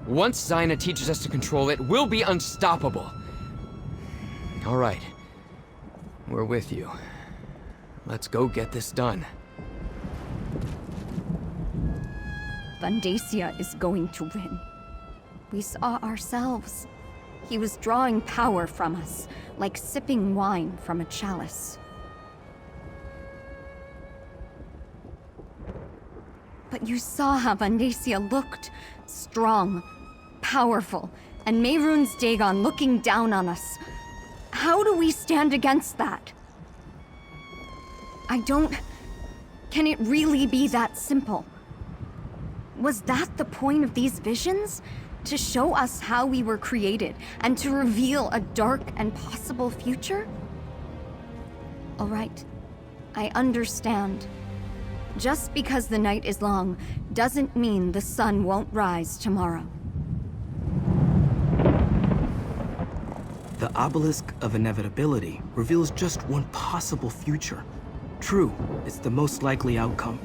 Once Zaina teaches us to control it, we'll be unstoppable. All right. We're with you. Let's go get this done. Vandacia is going to win. We saw ourselves. He was drawing power from us, like sipping wine from a chalice. But you saw how Vandacia looked. Strong, powerful, and Mehrunes Dagon looking down on us. How do we stand against that? Can it really be that simple? Was that the point of these visions? To show us how we were created, and to reveal a dark and possible future? All right, I understand. Just because the night is long, doesn't mean the sun won't rise tomorrow. The obelisk of inevitability reveals just one possible future. True, it's the most likely outcome,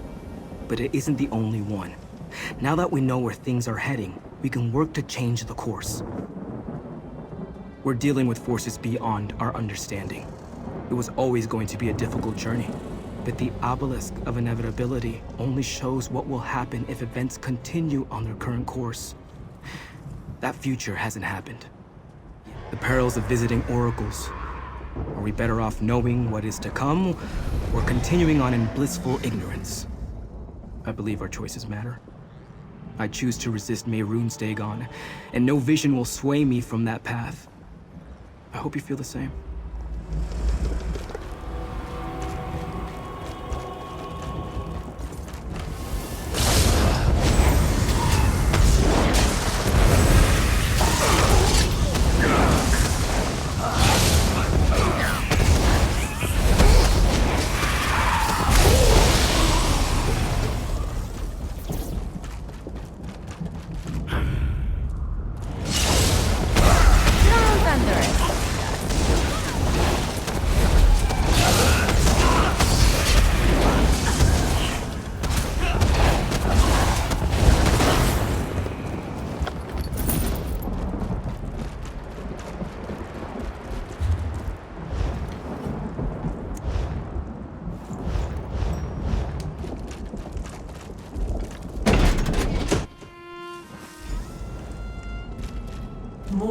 but it isn't the only one. Now that we know where things are heading, we can work to change the course. We're dealing with forces beyond our understanding. It was always going to be a difficult journey, but the obelisk of inevitability only shows what will happen if events continue on their current course. That future hasn't happened. The perils of visiting oracles. Are we better off knowing what is to come, or continuing on in blissful ignorance? I believe our choices matter. I choose to resist Mehrunes Dagon, and no vision will sway me from that path. I hope you feel the same.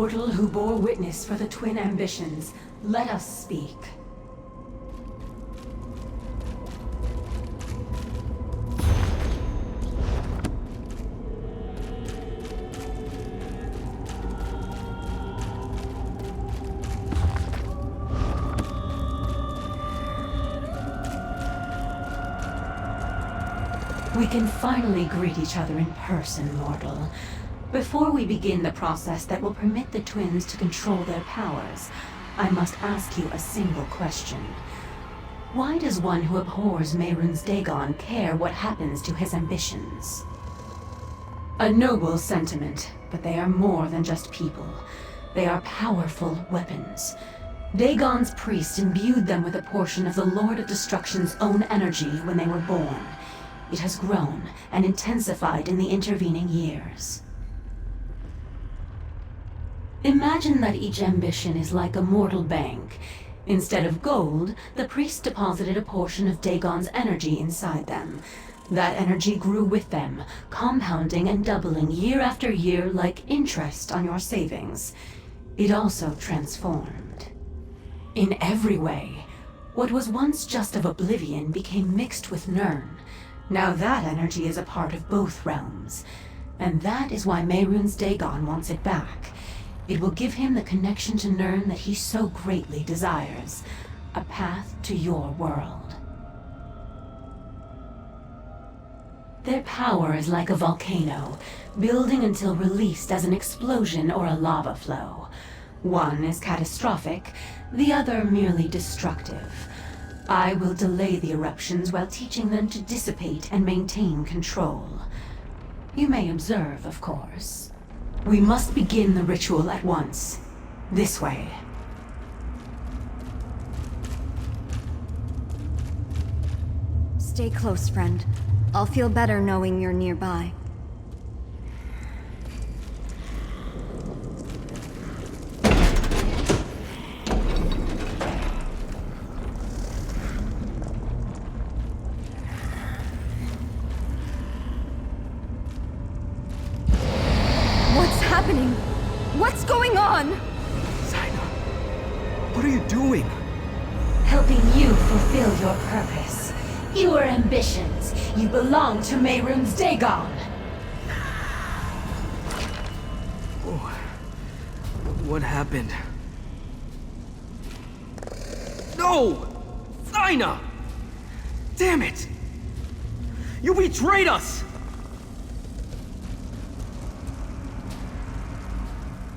mortal who bore witness for the twin ambitions, let us speak. We can finally greet each other in person, mortal. Before we begin the process that will permit the twins to control their powers, I must ask you a single question. Why does one who abhors Mehrunes Dagon care what happens to his ambitions? A noble sentiment, but they are more than just people. They are powerful weapons. Dagon's priest imbued them with a portion of the Lord of Destruction's own energy when they were born. It has grown and intensified in the intervening years. Imagine that each ambition is like a mortal bank. Instead of gold, the priest deposited a portion of Dagon's energy inside them. That energy grew with them, compounding and doubling year after year like interest on your savings. It also transformed. In every way, what was once just of Oblivion became mixed with Nirn. Now that energy is a part of both realms. And that is why Mehrunes Dagon wants it back. It will give him the connection to Nirn that he so greatly desires. A path to your world. Their power is like a volcano, building until released as an explosion or a lava flow. One is catastrophic, the other merely destructive. I will delay the eruptions while teaching them to dissipate and maintain control. You may observe, of course. We must begin the ritual at once. This way. Stay close, friend. I'll feel better knowing you're nearby. What's going on? Zaina, what are you doing? Helping you fulfill your purpose. Your ambitions. You belong to Mehrunes Dagon. Oh, what happened? No! Zaina! Damn it! You betrayed us!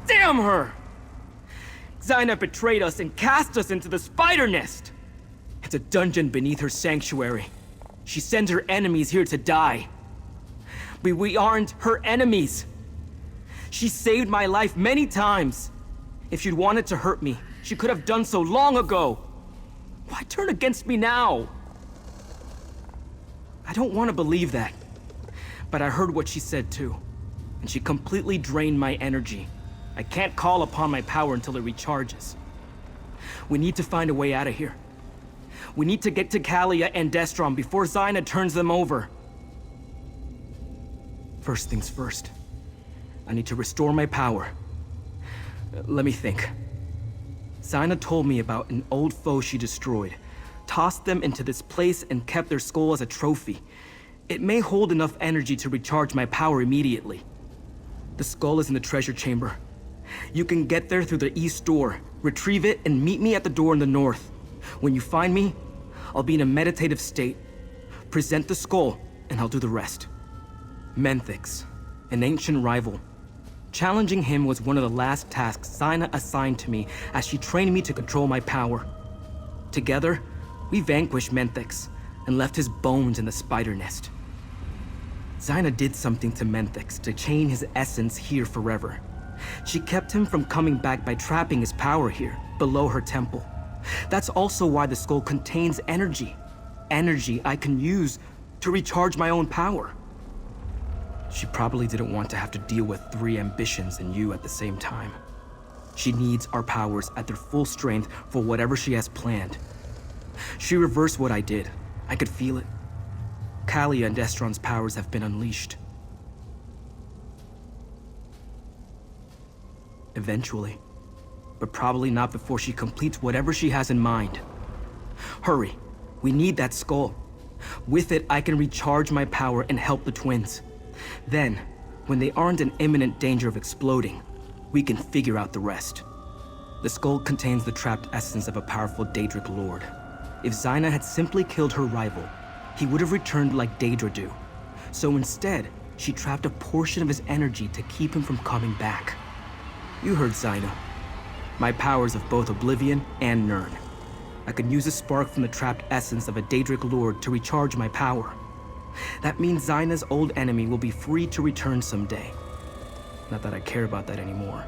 Damn her! Zaina betrayed us and cast us into the spider nest! It's a dungeon beneath her sanctuary. She sends her enemies here to die. But we aren't her enemies. She saved my life many times. If she'd wanted to hurt me, she could have done so long ago. Why turn against me now? I don't want to believe that. But I heard what she said too. And she completely drained my energy. I can't call upon my power until it recharges. We need to find a way out of here. We need to get to Kalia and Destron before Zaina turns them over. First things first. I need to restore my power. Let me think. Zaina told me about an old foe she destroyed, tossed them into this place and kept their skull as a trophy. It may hold enough energy to recharge my power immediately. The skull is in the treasure chamber. You can get there through the east door, retrieve it, and meet me at the door in the north. When you find me, I'll be in a meditative state. Present the skull, and I'll do the rest. Menthix, an ancient rival. Challenging him was one of the last tasks Zaina assigned to me as she trained me to control my power. Together, we vanquished Menthix and left his bones in the spider nest. Zaina did something to Menthix to chain his essence here forever. She kept him from coming back by trapping his power here, below her temple. That's also why the skull contains energy. Energy I can use to recharge my own power. She probably didn't want to have to deal with 3 ambitions and you at the same time. She needs our powers at their full strength for whatever she has planned. She reversed what I did. I could feel it. Kalia and Destron's powers have been unleashed. Eventually. But probably not before she completes whatever she has in mind. Hurry. We need that skull. With it, I can recharge my power and help the twins. Then, when they aren't in imminent danger of exploding, we can figure out the rest. The skull contains the trapped essence of a powerful Daedric lord. If Xayna had simply killed her rival, he would have returned like Daedra do. So instead, she trapped a portion of his energy to keep him from coming back. You heard Xayna. My powers of both Oblivion and Nirn. I could use a spark from the trapped essence of a Daedric lord to recharge my power. That means Xayna's old enemy will be free to return someday. Not that I care about that anymore.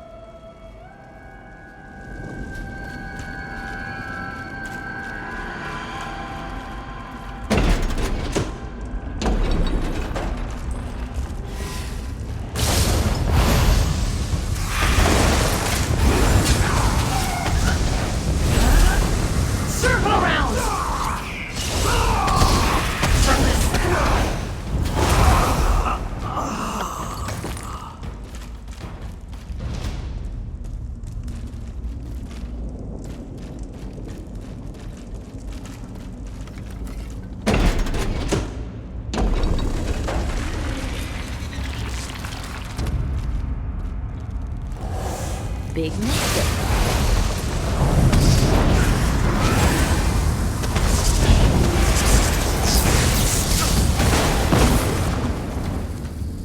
Big mistake.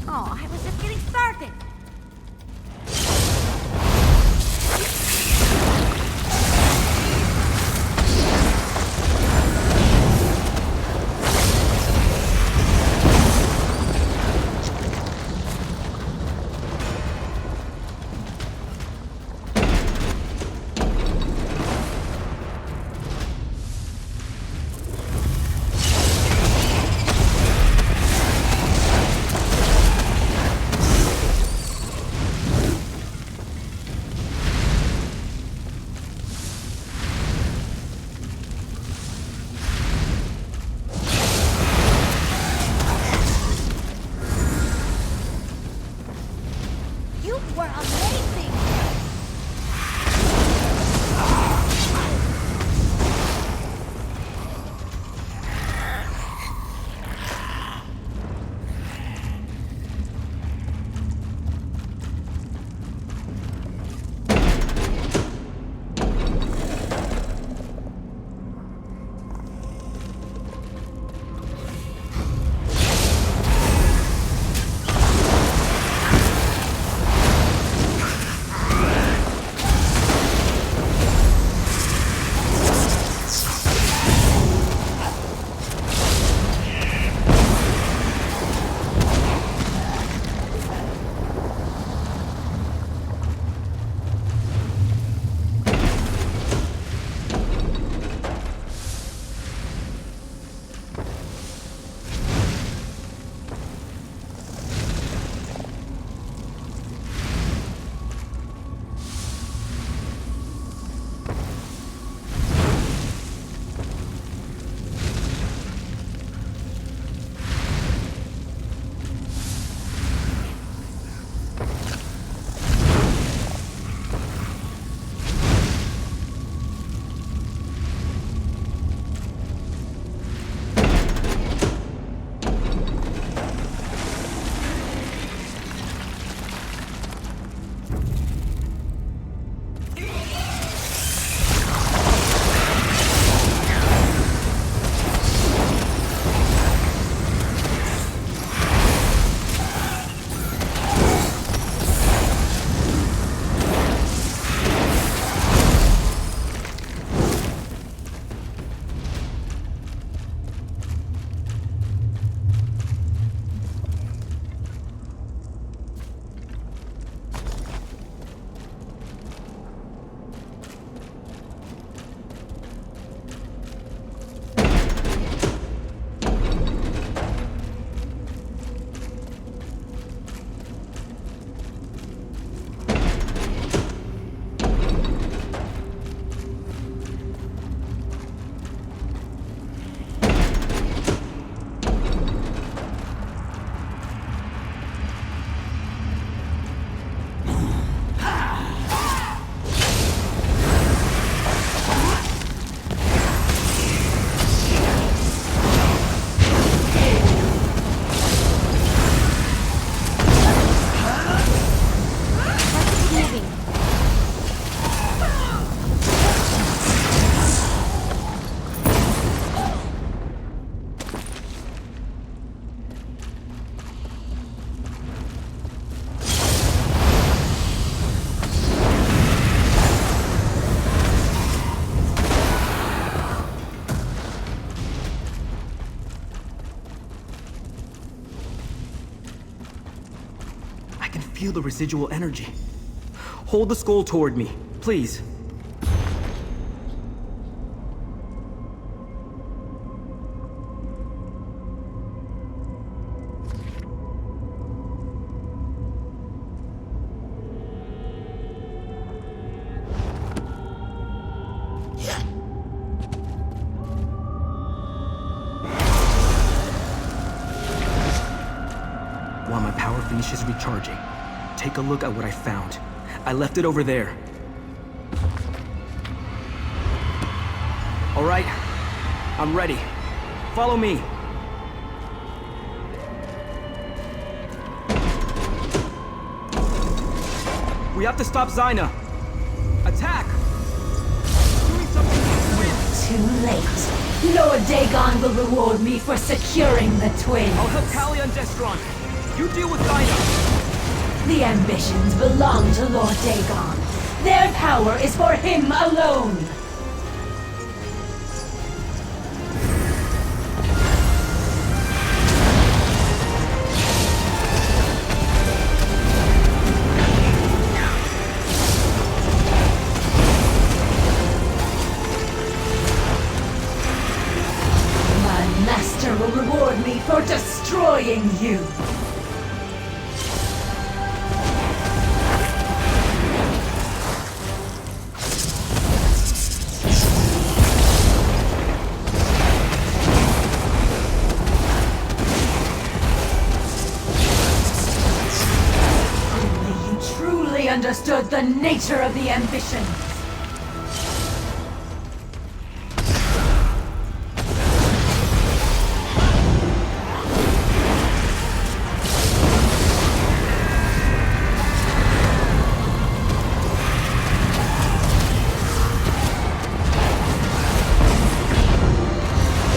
Oh, I was just getting started. feel the residual energy. Hold the skull toward me, please. While my power finishes recharging, take a look at what I found. I left it over there. All right, I'm ready. Follow me. We have to stop Zyna. Attack! Doing something. Too late. Lord Dagon will reward me for securing the twins. I'll help Callia and Destron. You deal with Zyna. The ambitions belong to Lord Dagon. Their power is for him alone. My master will reward me for destroying you. Understood the nature of the ambition.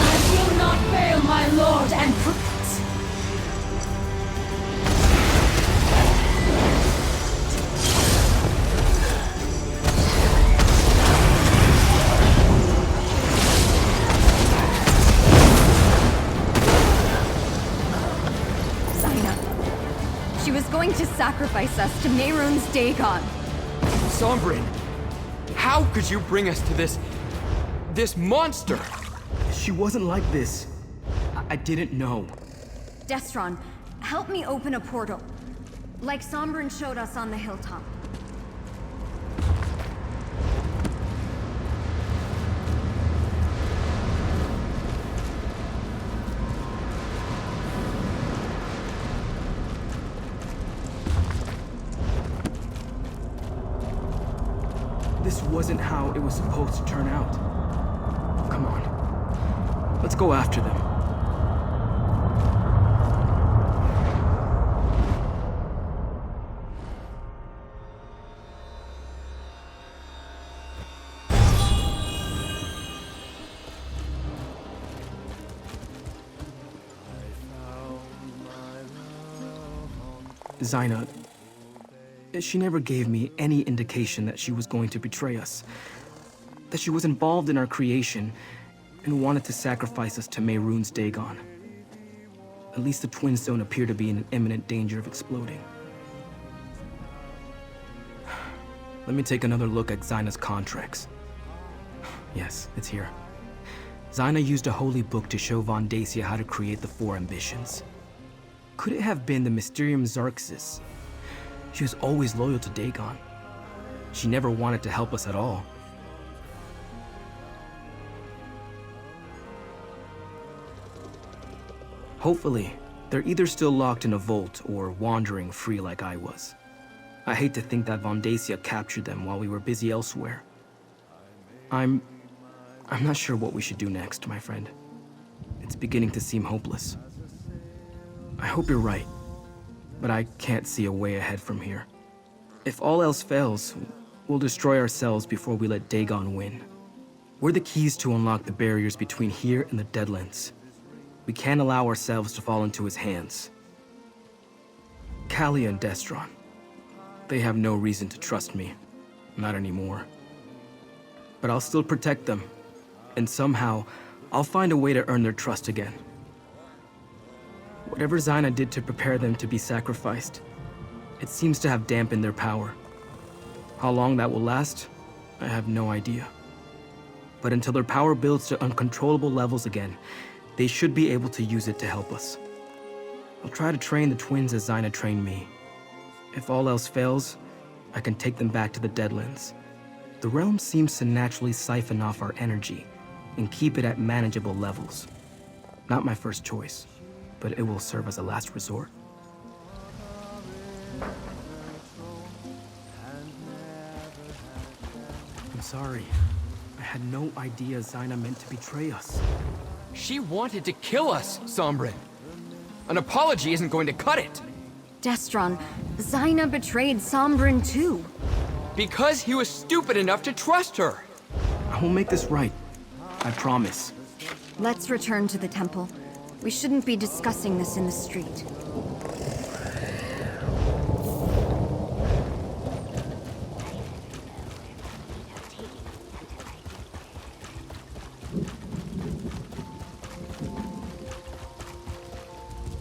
I will not fail my lord and To sacrifice us to Mehrunes Dagon. Sombrin, how could you bring us to this monster? She wasn't like this. I didn't know. Destron, help me open a portal. Like Sombrin showed us on the hilltop. This wasn't how it was supposed to turn out. Come on. Let's go after them. Zyna, she never gave me any indication that she was going to betray us. That she was involved in our creation and wanted to sacrifice us to Mehrunes Dagon. At least the Twin Stone appeared to be in imminent danger of exploding. Let me take another look at Zyna's contracts. Yes, it's here. Zyna used a holy book to show Von Dacia how to create the four ambitions. Could it have been the Mysterium Xarxis? She was always loyal to Dagon. She never wanted to help us at all. Hopefully, they're either still locked in a vault or wandering free like I was. I hate to think that Von Dacia captured them while we were busy elsewhere. I'm not sure what we should do next, my friend. It's beginning to seem hopeless. I hope you're right, but I can't see a way ahead from here. If all else fails, we'll destroy ourselves before we let Dagon win. We're the keys to unlock the barriers between here and the Deadlands. We can't allow ourselves to fall into his hands. Callia and Destron, they have no reason to trust me. Not anymore. But I'll still protect them, and somehow, I'll find a way to earn their trust again. Whatever Zyna did to prepare them to be sacrificed, It seems to have dampened their power. How long that will last, I have no idea. But until their power builds to uncontrollable levels again, they should be able to use it to help us. I'll try to train the twins as Zyna trained me. If all else fails, I can take them back to the Deadlands. The realm seems to naturally siphon off our energy and keep it at manageable levels. Not my first choice, but it will serve as a last resort. I'm sorry. I had no idea Zyna meant to betray us. She wanted to kill us, Sombrin. An apology isn't going to cut it. Destron, Zyna betrayed Sombrin too. Because he was stupid enough to trust her. I will make this right. I promise. Let's return to the temple. We shouldn't be discussing this in the street.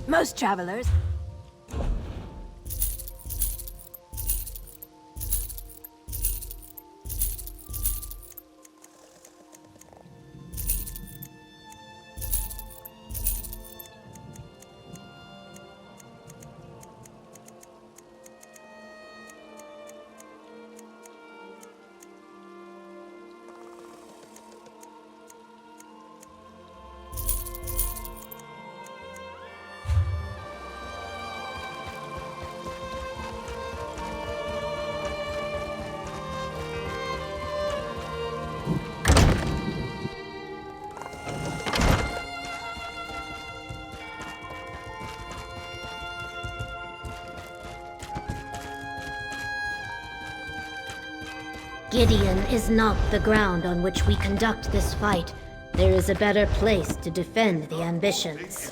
Most travelers... Gideon is not the ground on which we conduct this fight. There is a better place to defend the ambitions.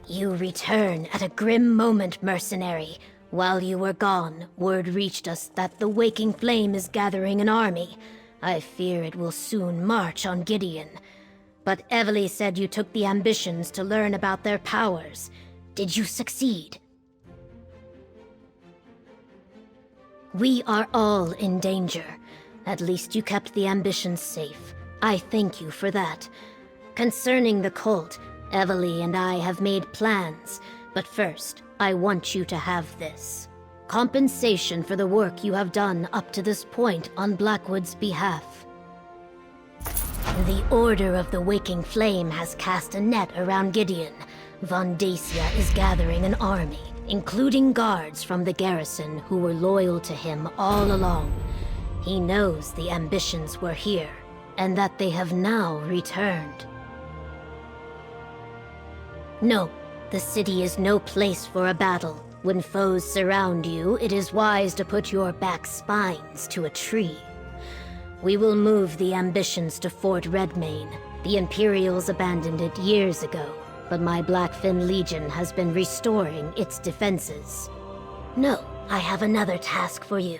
You return at a grim moment, mercenary. While you were gone, word reached us that the Waking Flame is gathering an army. I fear it will soon march on Gideon. But Evely said you took the ambitions to learn about their powers. Did you succeed? We are all in danger. At least you kept the ambitions safe. I thank you for that. Concerning the cult, Evely and I have made plans, but first, I want you to have this. Compensation for the work you have done up to this point on Blackwood's behalf. The Order of the Waking Flame has cast a net around Gideon. Von Dacia is gathering an army, including guards from the garrison who were loyal to him all along. He knows the ambitions were here, and that they have now returned. No, the city is no place for a battle. When foes surround you, it is wise to put your back spines to a tree. We will move the ambitions to Fort Redmane. The Imperials abandoned it years ago, but my Blackfin Legion has been restoring its defenses. No, I have another task for you.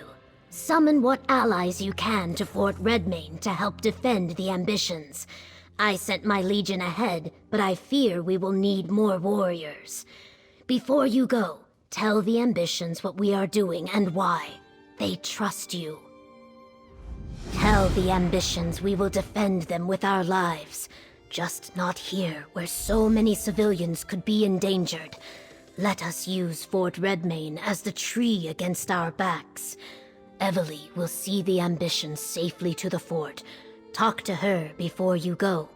Summon what allies you can to Fort Redmane to help defend the ambitions. I sent my legion ahead, but I fear we will need more warriors. Before you go, tell the ambitions what we are doing and why. They trust you. Tell the ambitions we will defend them with our lives. Just not here, where so many civilians could be endangered. Let us use Fort Redmane as the tree against our backs. Evely will see the ambitions safely to the fort. Talk to her before you go.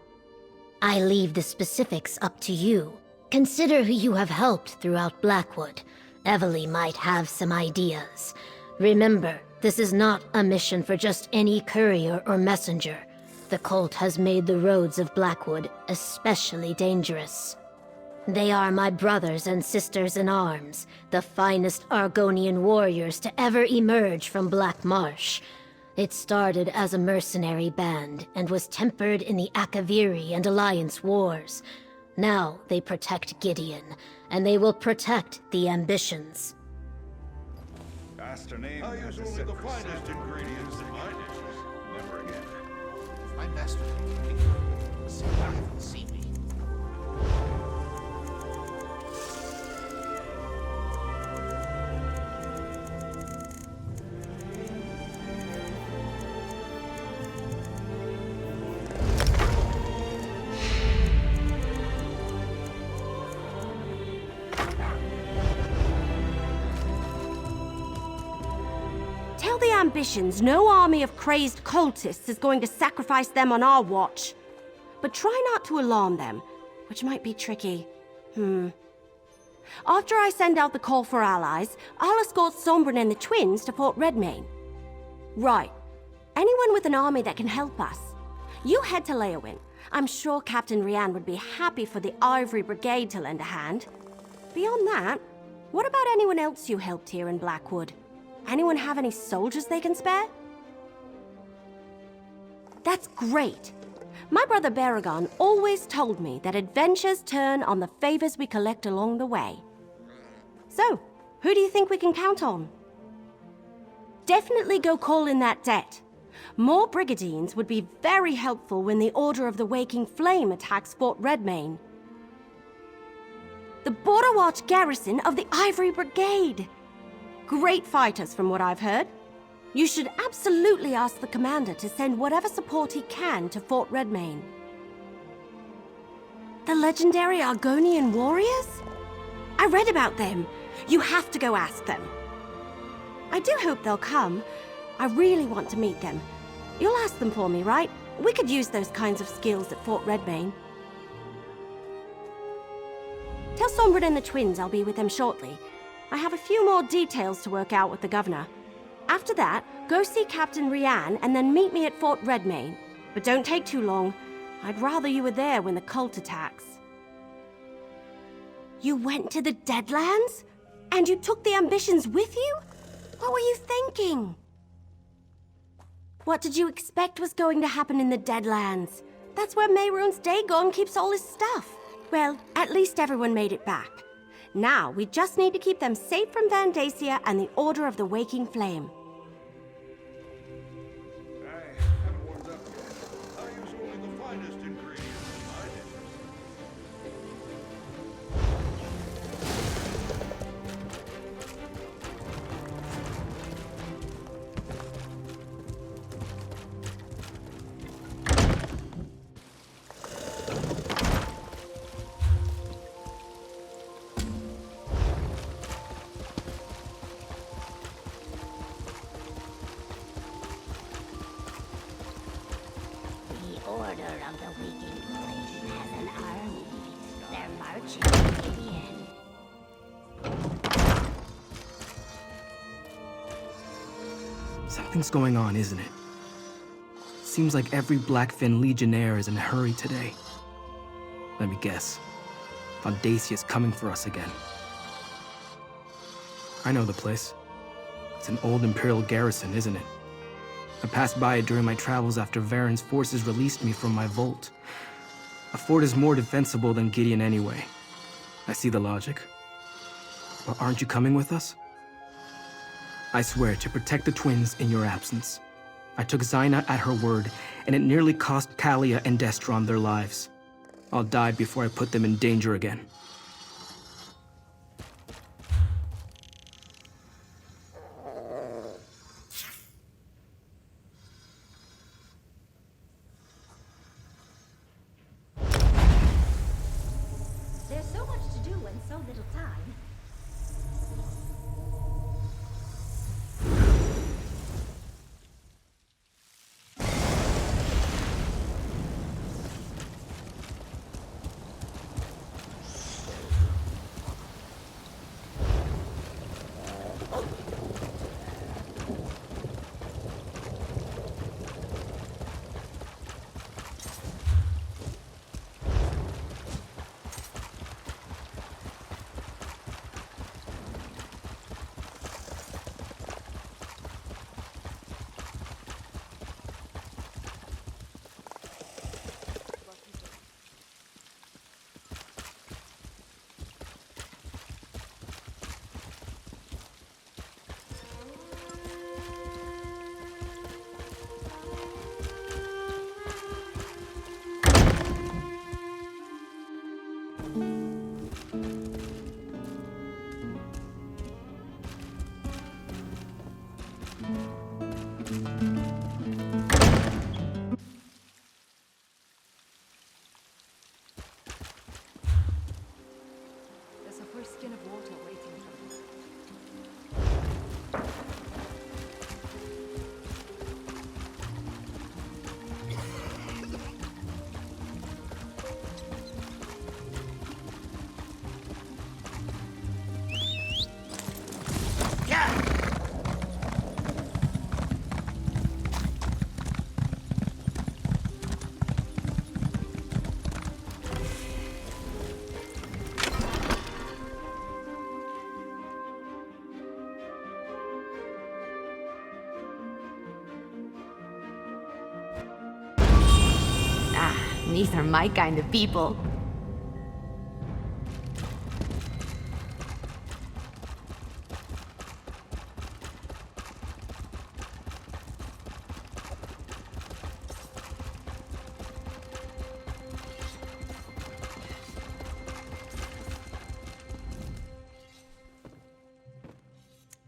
I leave the specifics up to you. Consider who you have helped throughout Blackwood. Evely might have some ideas. Remember, this is not a mission for just any courier or messenger. The cult has made the roads of Blackwood especially dangerous. They are my brothers and sisters in arms, the finest Argonian warriors to ever emerge from Black Marsh. It started as a mercenary band and was tempered in the Akaviri and Alliance wars. Now they protect Gideon, and they will protect the ambitions. How you doing with the finest ingredients in my dishes? Never again. My master see me. ambitions, no army of crazed cultists is going to sacrifice them on our watch. But try not to alarm them, which might be tricky. After I send out the call for allies, I'll escort Sombrin and the twins to Fort Redmayne. Right. Anyone with an army that can help us. You head to Leowin. I'm sure Captain Rian would be happy for the Ivory Brigade to lend a hand. Beyond that, what about anyone else you helped here in Blackwood? Anyone have any soldiers they can spare? That's great. My brother Baragon always told me that adventures turn on the favors we collect along the way. So, who do you think we can count on? Definitely go call in that debt. More brigadines would be very helpful when the Order of the Waking Flame attacks Fort Redmayne. The Border Watch garrison of the Ivory Brigade! Great fighters from what I've heard. You should absolutely ask the commander to send whatever support he can to Fort Redmayne. The legendary Argonian warriors? I read about them. You have to go ask them. I do hope they'll come. I really want to meet them. You'll ask them for me, right? We could use those kinds of skills at Fort Redmayne. Tell Sombrin and the twins I'll be with them shortly. I have a few more details to work out with the governor. After that, go see Captain Rian and then meet me at Fort Redmayne. But don't take too long. I'd rather you were there when the cult attacks. You went to the Deadlands? And you took the ambitions with you? What were you thinking? What did you expect was going to happen in the Deadlands? That's where Mehrunes Dagon keeps all his stuff. Well, at least everyone made it back. Now, we just need to keep them safe from Vandacia and the Order of the Waking Flame. Order of the Waking Flame has an army. They're marching to Gideon. Something's going on, isn't it? Seems like every Blackfin Legionnaire is in a hurry today. Let me guess. Vandacia's coming for us again. I know the place. It's an old Imperial garrison, isn't it? I passed by it during my travels after Varen's forces released me from my vault. A fort is more defensible than Gideon anyway. I see the logic. But aren't you coming with us? I swear to protect the twins in your absence. I took Zaina at her word, and it nearly cost Kalia and Destron their lives. I'll die before I put them in danger again. There's so much to do in so little time. These are my kind of people.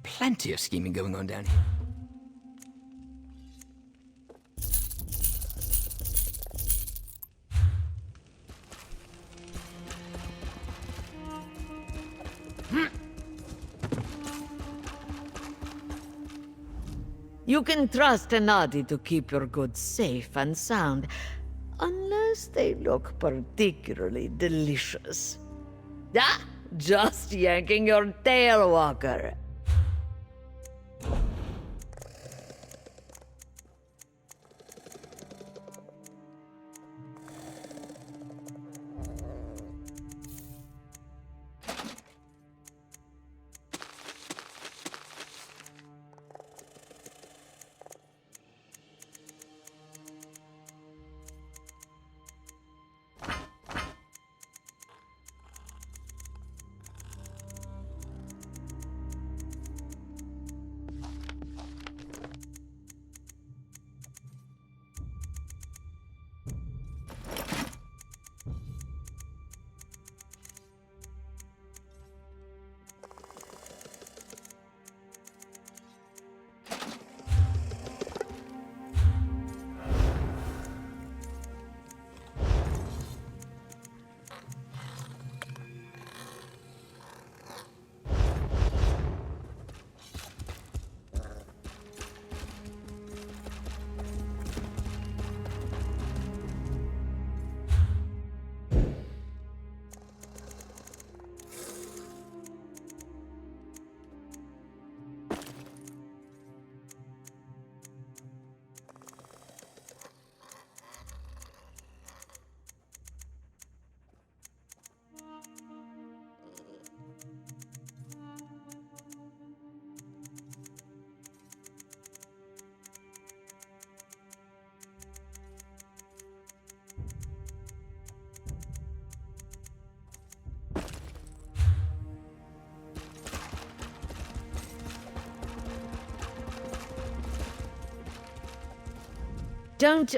Plenty of scheming going on down here. You can trust Anadi to keep your goods safe and sound, unless they look particularly delicious. Ah, just yanking your tail, Walker. Don't,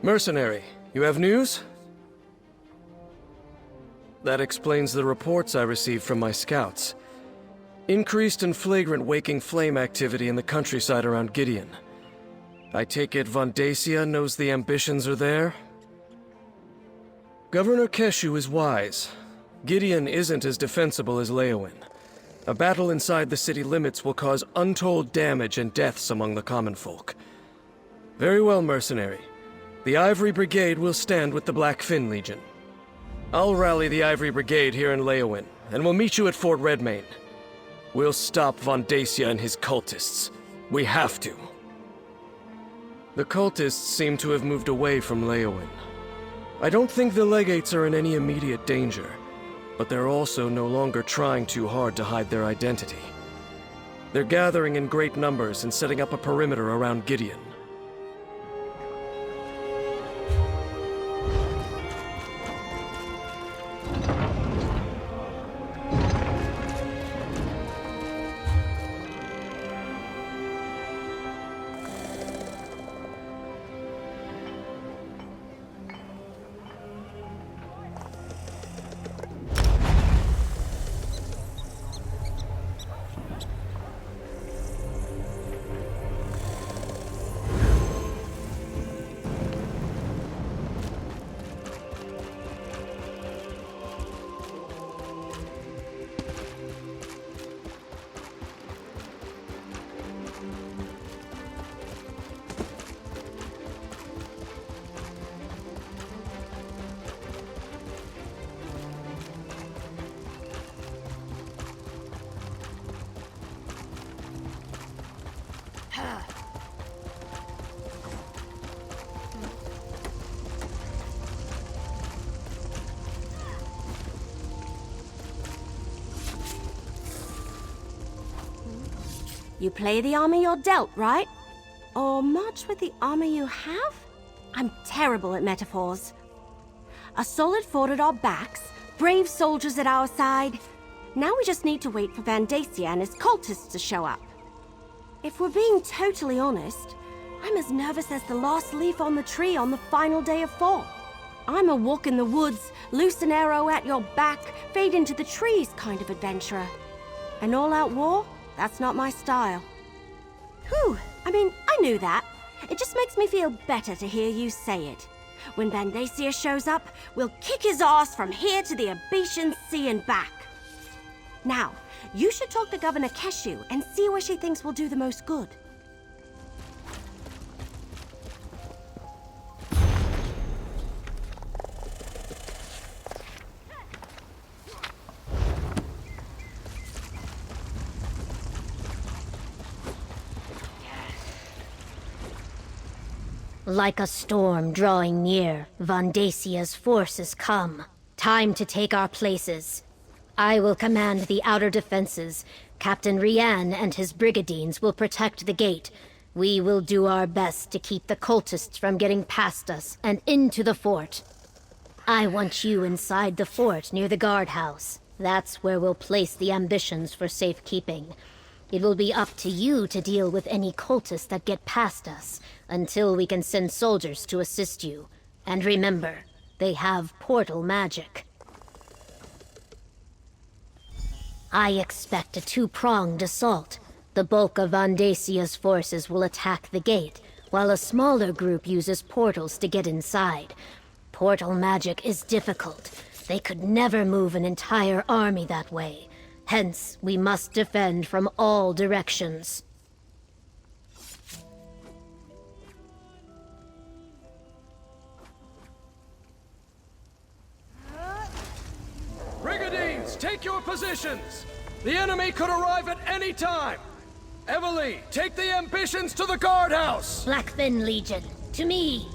Mercenary, you have news? That explains the reports I received from my scouts. Increased and flagrant waking flame activity in the countryside around Gideon. I take it Von Dacia knows the ambitions are there? Governor Keshu is wise. Gideon isn't as defensible as Leowin. A battle inside the city limits will cause untold damage and deaths among the common folk. Very well, mercenary. The Ivory Brigade will stand with the Blackfin Legion. I'll rally the Ivory Brigade here in Leowin, and we'll meet you at Fort Redmayne. We'll stop Von Dacia and his cultists. We have to. The cultists seem to have moved away from Leowin. I don't think the legates are in any immediate danger, but they're also no longer trying too hard to hide their identity. They're gathering in great numbers and setting up a perimeter around Gideon. You play the army you're dealt, right? Or march with the army you have? I'm terrible at metaphors. A solid fort at our backs, brave soldiers at our side. Now we just need to wait for Van Dacia and his cultists to show up. If we're being totally honest, I'm as nervous as the last leaf on the tree on the final day of fall. I'm a walk in the woods, loose an arrow at your back, fade into the trees kind of adventurer. An all-out war? That's not my style. Whew, I mean, I knew that. It just makes me feel better to hear you say it. When Van Dacia shows up, we'll kick his ass from here to the Abetian Sea and back. Now, you should talk to Governor Keshu and see where she thinks will do the most good. Like a storm drawing near, Von Dacia's forces come. Time to take our places. I will command the outer defenses. Captain Rian and his brigadines will protect the gate. We will do our best to keep the cultists from getting past us and into the fort. I want you inside the fort near the guardhouse. That's where we'll place the ambitions for safekeeping. It will be up to you to deal with any cultists that get past us, until we can send soldiers to assist you. And remember, they have portal magic. I expect a two-pronged assault. The bulk of Von Dacia's forces will attack the gate, while a smaller group uses portals to get inside. Portal magic is difficult. They could never move an entire army that way. Hence, we must defend from all directions. Brigadines, take your positions! The enemy could arrive at any time! Evely, take the ambitions to the guardhouse! Blackfin Legion, to me!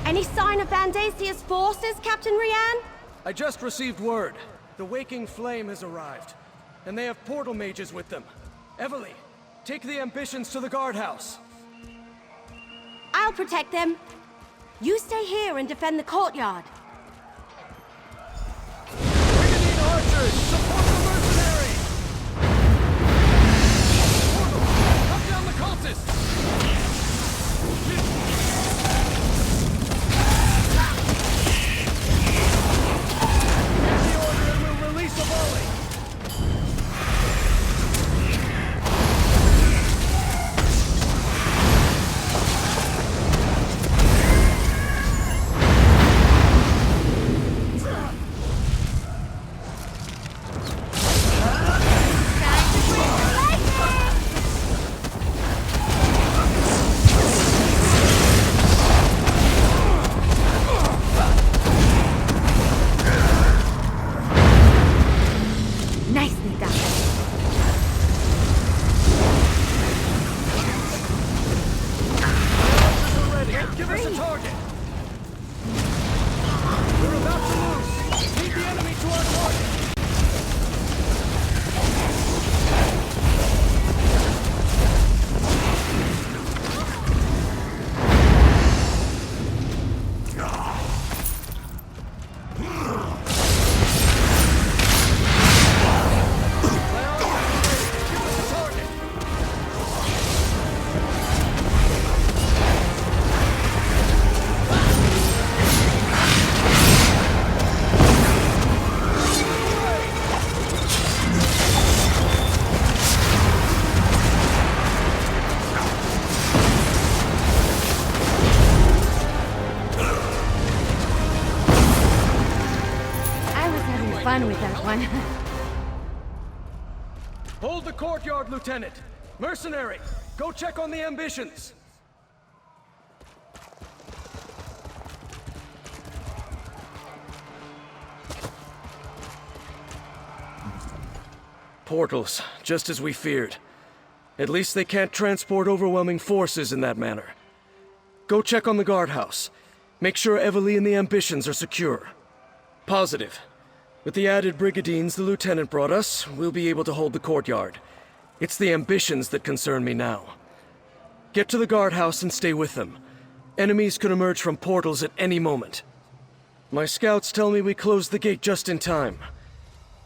Any sign of Van Dacia's forces, Captain Rian? I just received word. The Waking Flame has arrived, and they have portal mages with them. Evely, take the ambitions to the guardhouse. I'll protect them. You stay here and defend the courtyard. Brigandine archers, support the mercenary! Portal, cut down the cultists! Give the order and we'll release a volley! Nicely done. Give us a target! We're about to lose! Lead the enemy to our target! I was having fun with that one. Hold the courtyard, Lieutenant! Mercenary, go check on the ambitions! Portals, just as we feared. At least they can't transport overwhelming forces in that manner. Go check on the guardhouse. Make sure Evely and the ambitions are secure. Positive. With the added brigadines the lieutenant brought us, we'll be able to hold the courtyard. It's the ambitions that concern me now. Get to the guardhouse and stay with them. Enemies could emerge from portals at any moment. My scouts tell me we closed the gate just in time.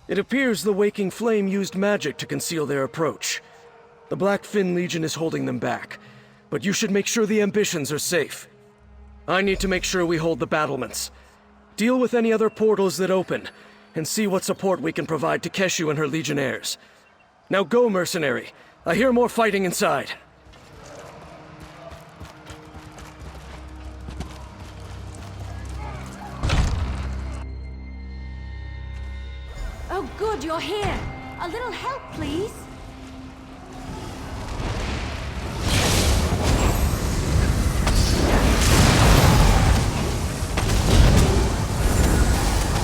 It appears the Waking Flame used magic to conceal their approach. The Blackfin Legion is holding them back, but you should make sure the ambitions are safe. I need to make sure we hold the battlements. Deal with any other portals that open, and see what support we can provide to Keshu and her legionnaires. Now go, mercenary. I hear more fighting inside. Oh, good, you're here. A little help, please.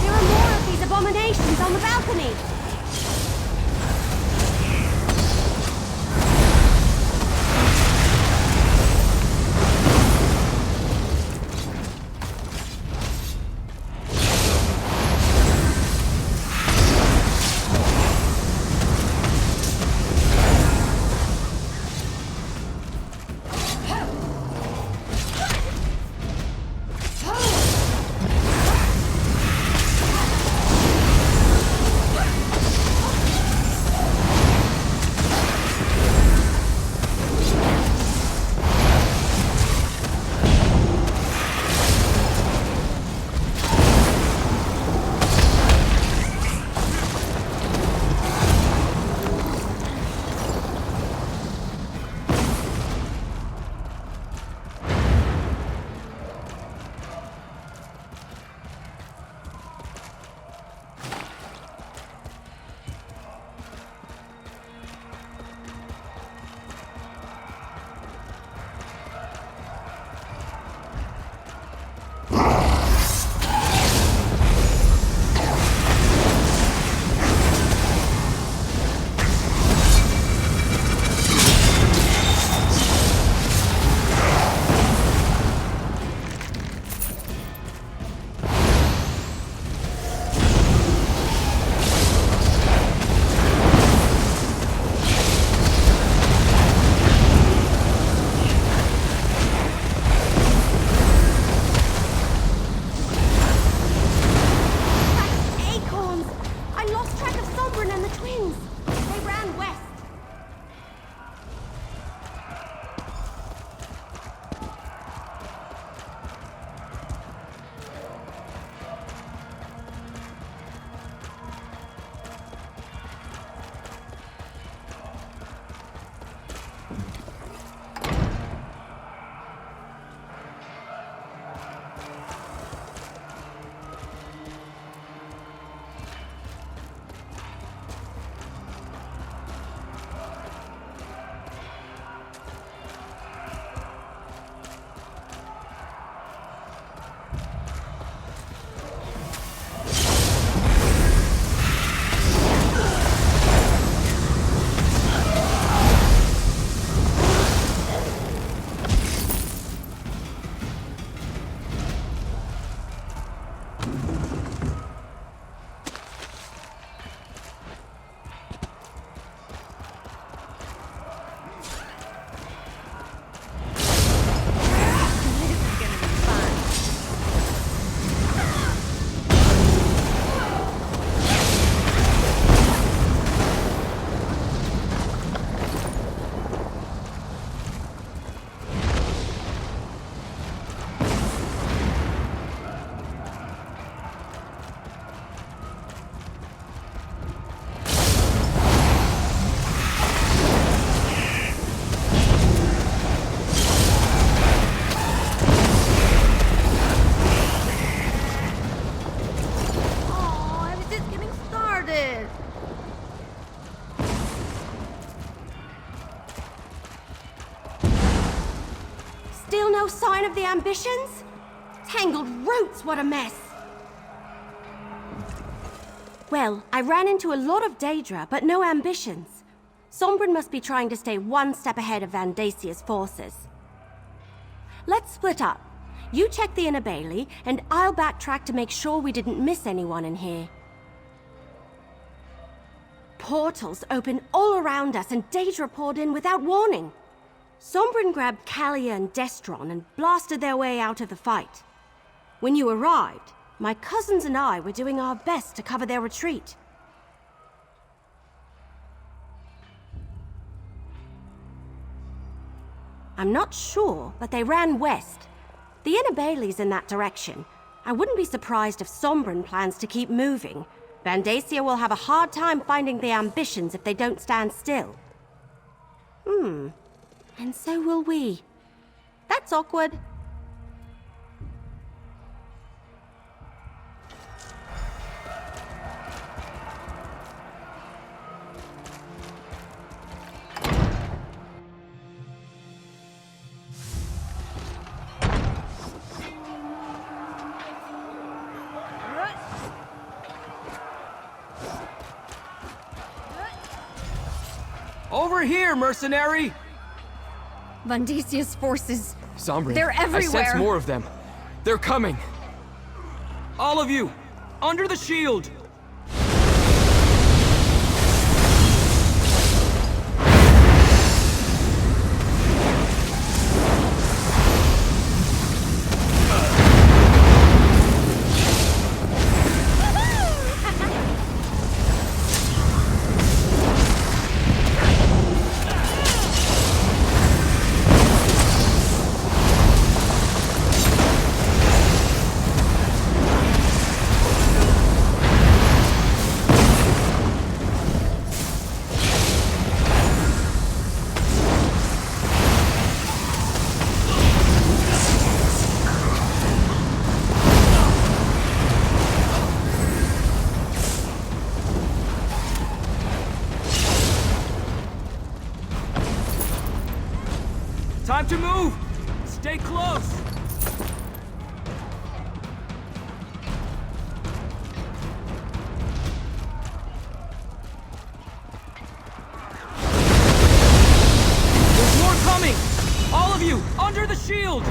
There are more of these abominations on the balcony. Still no sign of the ambitions? Tangled roots, what a mess! Well, I ran into a lot of Daedra, but no ambitions. Sombren must be trying to stay one step ahead of Vandasia's forces. Let's split up. You check the inner bailey, and I'll backtrack to make sure we didn't miss anyone in here. Portals open all around us, and Daedra poured in without warning. Sombren grabbed Kalia and Destron and blasted their way out of the fight. When you arrived, my cousins and I were doing our best to cover their retreat. I'm not sure, but they ran west. The inner bailey's in that direction. I wouldn't be surprised if Sombren plans to keep moving. Vandacia will have a hard time finding the ambitions if they don't stand still. And so will we. That's awkward. Over here, mercenary! Vandasia's forces. Sombren, They're everywhere. I sense more of them. They're coming. All of you, under the shield! Time to move! Stay close! There's more coming! All of you, under the shield!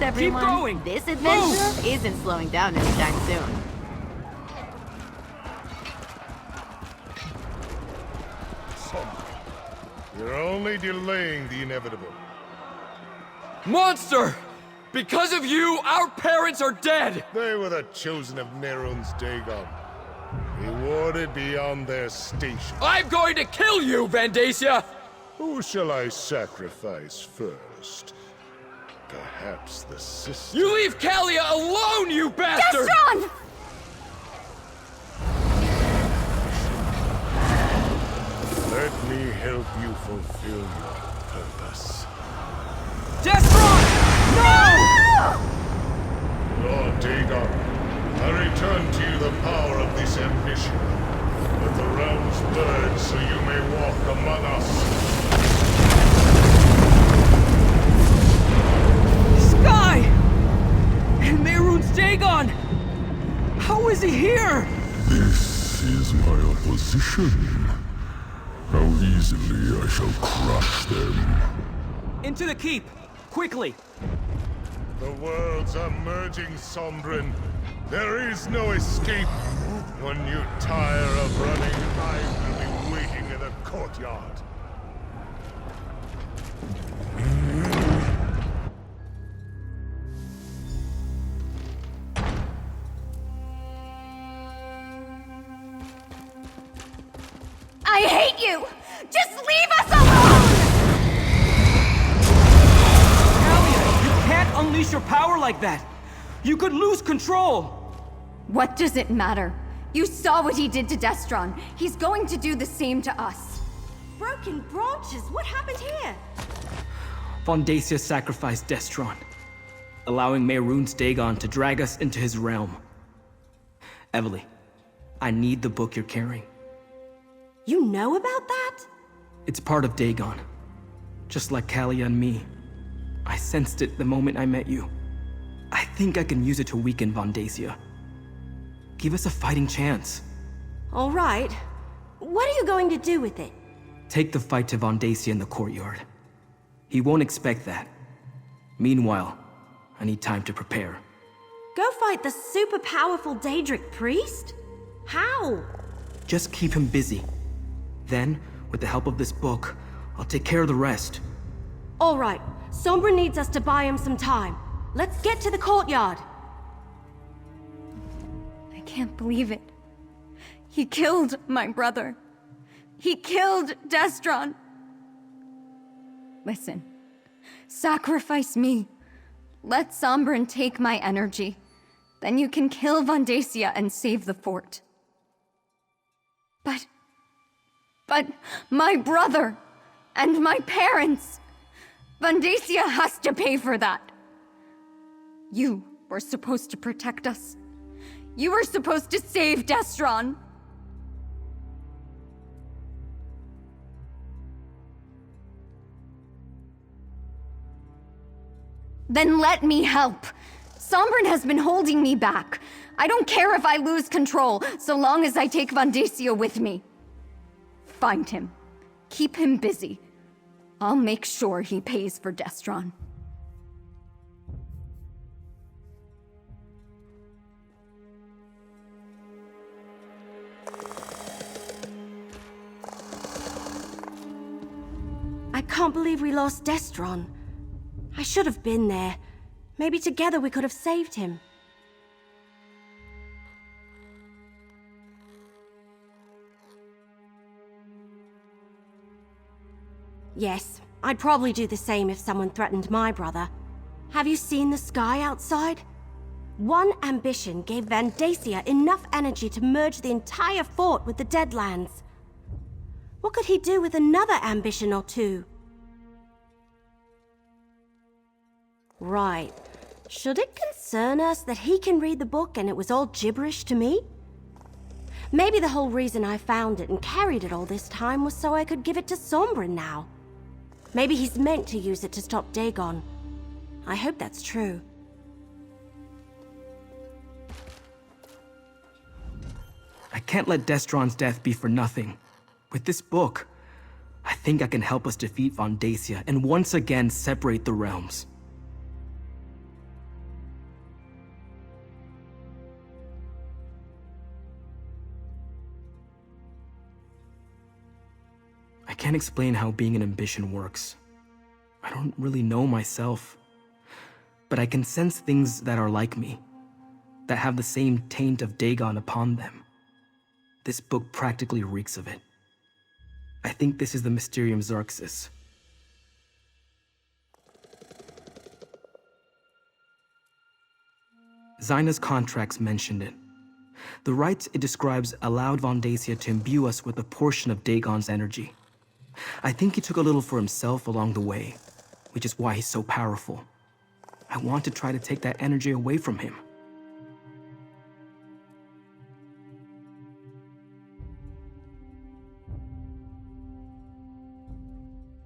Everyone. Keep going! This adventure Move! isn't slowing down anytime soon. You're only delaying the inevitable. Monster! Because of you, our parents are dead! They were the chosen of Nerun's Dagon. Rewarded beyond their station. I'm going to kill you, Vandacia! Who shall I sacrifice first? Perhaps the sister. You leave Kalia alone, you bastard! Destron! Let me help you fulfill your purpose. Destron! No! Lord Dagon, I return to you the power of this ambition. Let the realms burn so you may walk among us. Sky! And Mehrunes Dagon! How is he here? This is my opposition. How easily I shall crush them. Into the keep! Quickly! The worlds are merging, Sombren. There is no escape. When you tire of running, I will be waiting in the courtyard. unleash your power like that. You could lose control. What does it matter? You saw what he did to Destron. He's going to do the same to us. Broken branches? What happened here? Vondacia sacrificed Destron, allowing Mehrunes Dagon to drag us into his realm. Evely, I need the book you're carrying. You know about that? It's part of Dagon. Just like Kalia and me. I sensed it the moment I met you. I think I can use it to weaken Vondacia. Give us a fighting chance. All right. What are you going to do with it? Take the fight to Vondacia in the courtyard. He won't expect that. Meanwhile, I need time to prepare. Go fight the super powerful Daedric priest? How? Just keep him busy. Then, with the help of this book, I'll take care of the rest. All right. Sombra needs us to buy him some time. Let's get to the courtyard. I can't believe it. He killed my brother. He killed Destron. Listen, sacrifice me. Let Sombrin take my energy. Then you can kill Vondacia and save the fort. But my brother and my parents. Vondacia has to pay for that. You were supposed to protect us. You were supposed to save Destron. Then let me help. Sombrin has been holding me back. I don't care if I lose control, so long as I take Vondacia with me. Find him. Keep him busy. I'll make sure he pays for Destron. I can't believe we lost Destron. I should have been there. Maybe together we could have saved him. Yes, I'd probably do the same if someone threatened my brother. Have you seen the sky outside? One ambition gave Vondacia enough energy to merge the entire fort with the Deadlands. What could he do with another ambition or two? Right. Should it concern us that he can read the book and it was all gibberish to me? Maybe the whole reason I found it and carried it all this time was so I could give it to Sombrin now. Maybe he's meant to use it to stop Dagon. I hope that's true. I can't let Destron's death be for nothing. With this book, I think I can help us defeat Vondacia and once again separate the realms. I can't explain how being an ambition works. I don't really know myself. But I can sense things that are like me, that have the same taint of Dagon upon them. This book practically reeks of it. I think this is the Mysterium Xerxes. Zaina's contracts mentioned it. The rites it describes allowed Vondacia to imbue us with a portion of Dagon's energy. I think he took a little for himself along the way, which is why he's so powerful. I want to try to take that energy away from him.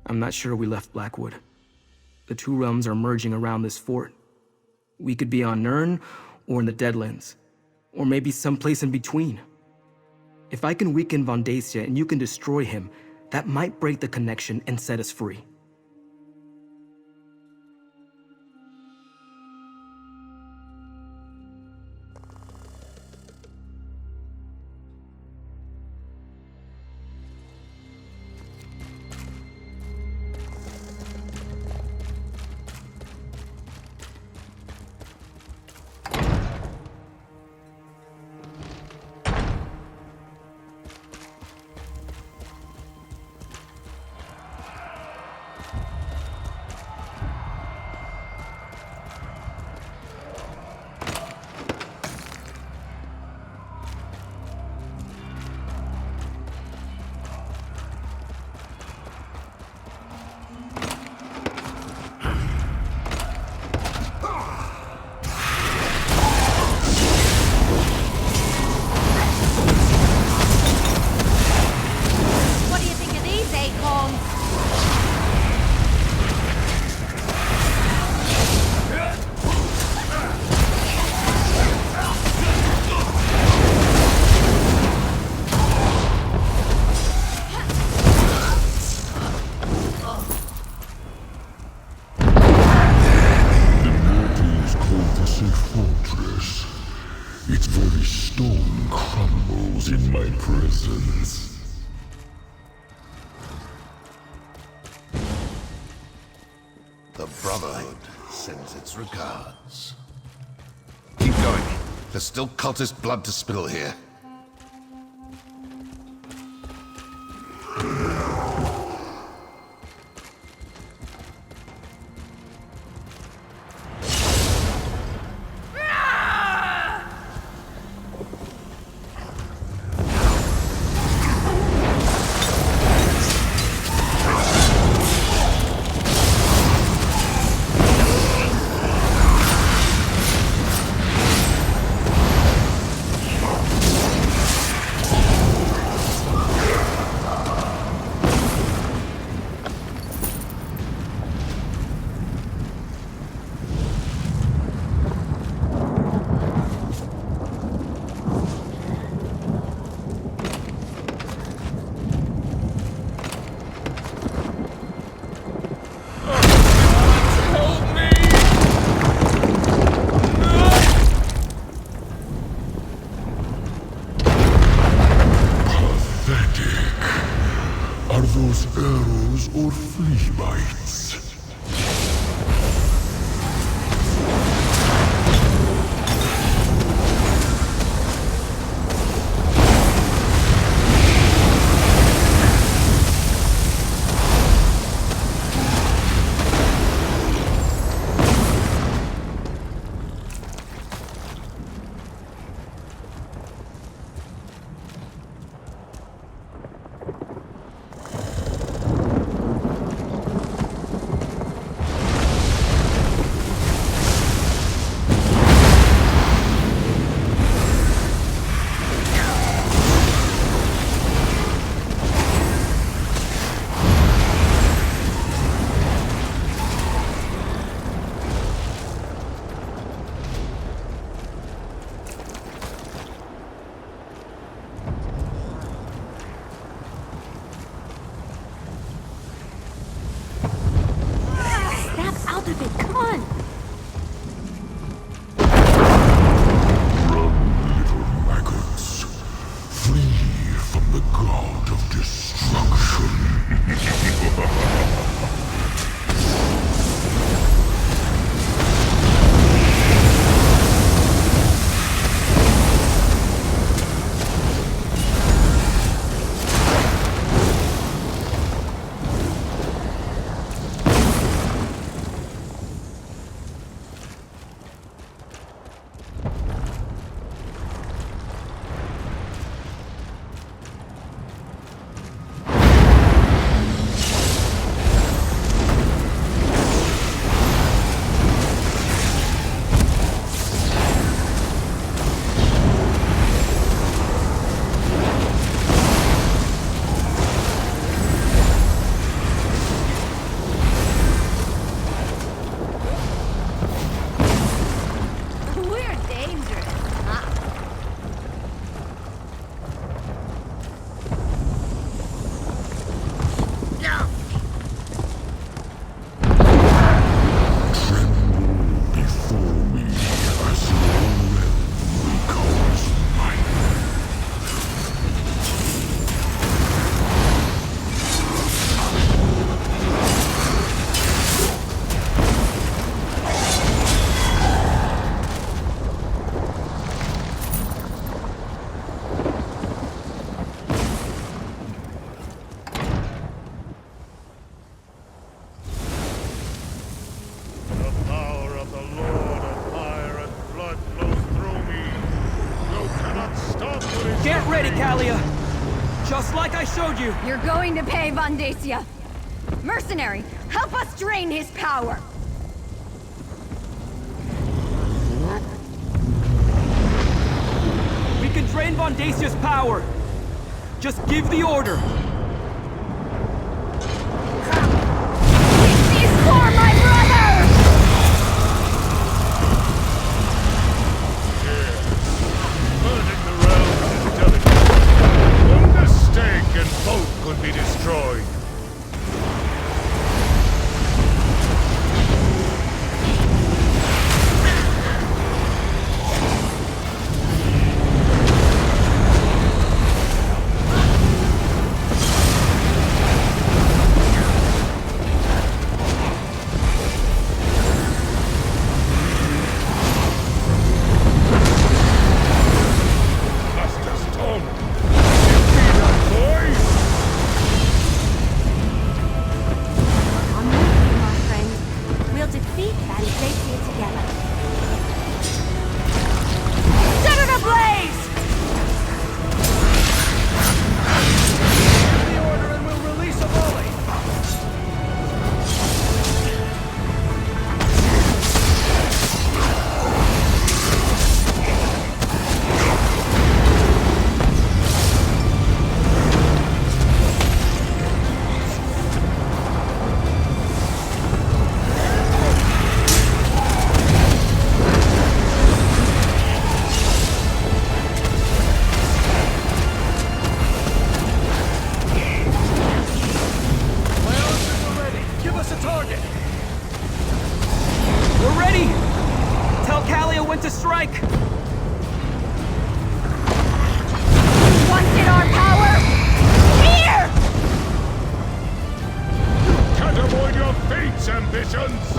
I'm not sure we left Blackwood. The two realms are merging around this fort. We could be on Nirn, or in the Deadlands, or maybe someplace in between. If I can weaken Vondacia and you can destroy him, that might break the connection and set us free. Its very stone crumbles in my presence. The Brotherhood sends its regards. Keep going. There's still cultist blood to spill here. Are those arrows or flea bites? You're going to pay, Vandacia! Mercenary, help us drain his power! We can drain Vandacia's power! Just give the order! He's for my brother! Burning the realm is delicate. One mistake and both could be destroyed. time to strike! Wanted our power? Here! Can't avoid your fate's ambitions!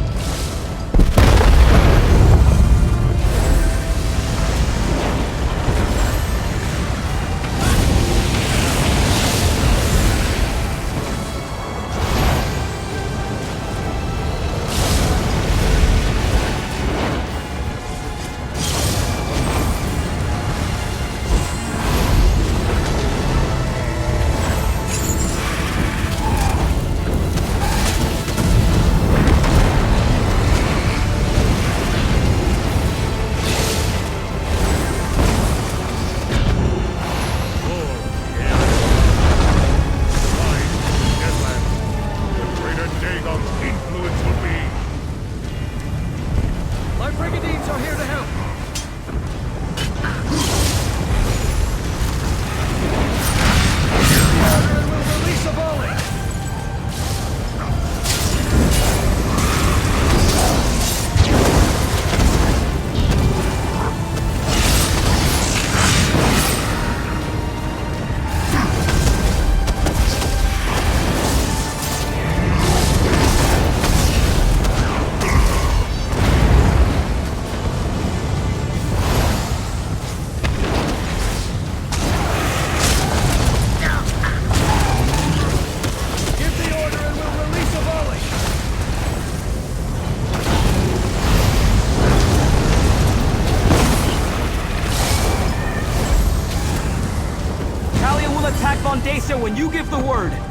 When you give the word. You're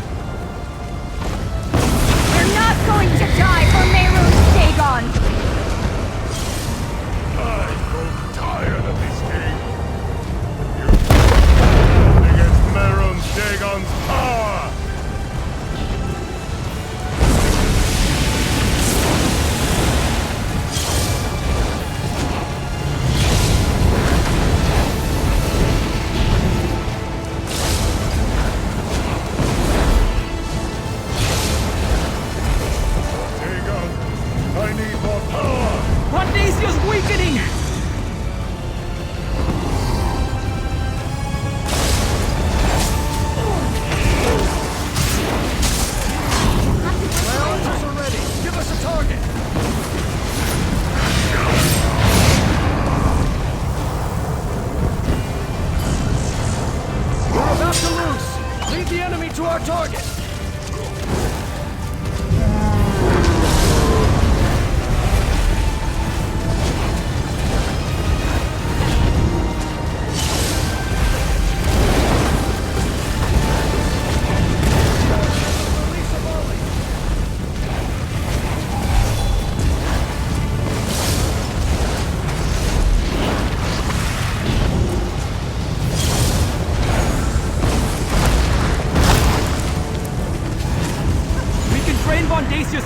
not going to die for Mehrunes Dagon! I grow tired of this game. You stand against Mehrunes Dagon's power!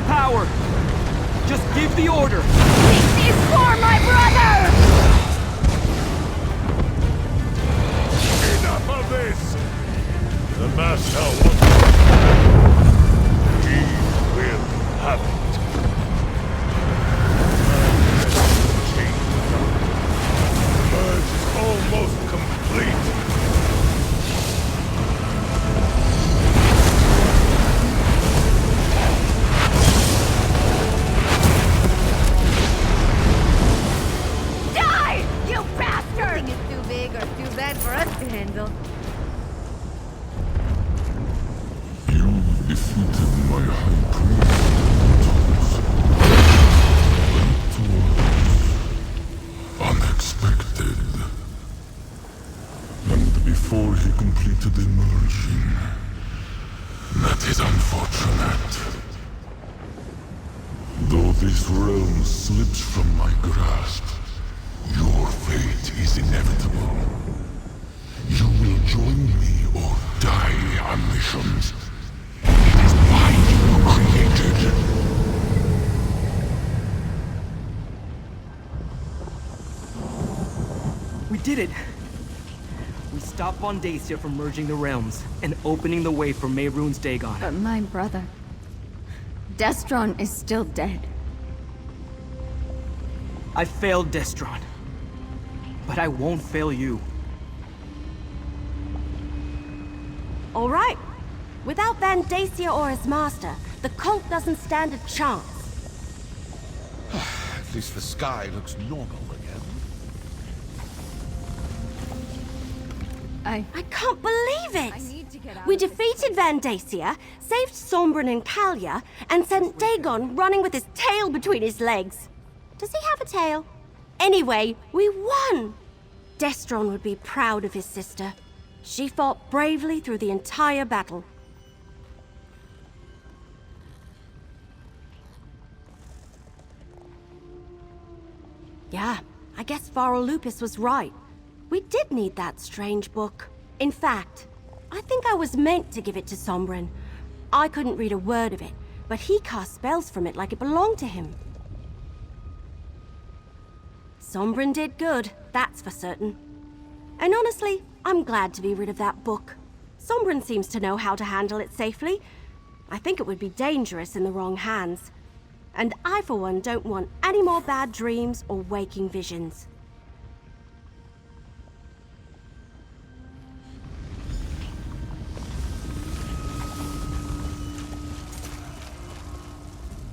Power. Just give the order. This is for my brother! Enough of this! The Master wants it. He will have it. The merge is almost complete. For us to handle. You defeated my high priest. It was unexpected. And before he completed the merging, that is unfortunate. Though this realm slips from my grasp, your fate is inevitable. You will join me or die on missions. It is mine you created. We did it! We stopped Vondacia from merging the realms and opening the way for Mehrunes Dagon. But my brother... Destron is still dead. I failed Destron. but I won't fail you. All right. Without Vandacia or his master, the cult doesn't stand a chance. At least the sky looks normal again. I can't believe it! We defeated Vandacia, saved Sombren and Kalia, and sent Dagon running with his tail between his legs. Does he have a tail? Anyway, we won! Destron would be proud of his sister. She fought bravely through the entire battle. Yeah, I guess Varl Lupus was right. We did need that strange book. In fact, I think I was meant to give it to Sombren. I couldn't read a word of it, but he cast spells from it like it belonged to him. Sombren did good, that's for certain. And honestly, I'm glad to be rid of that book. Sombren seems to know how to handle it safely. I think it would be dangerous in the wrong hands. And I, for one, don't want any more bad dreams or waking visions.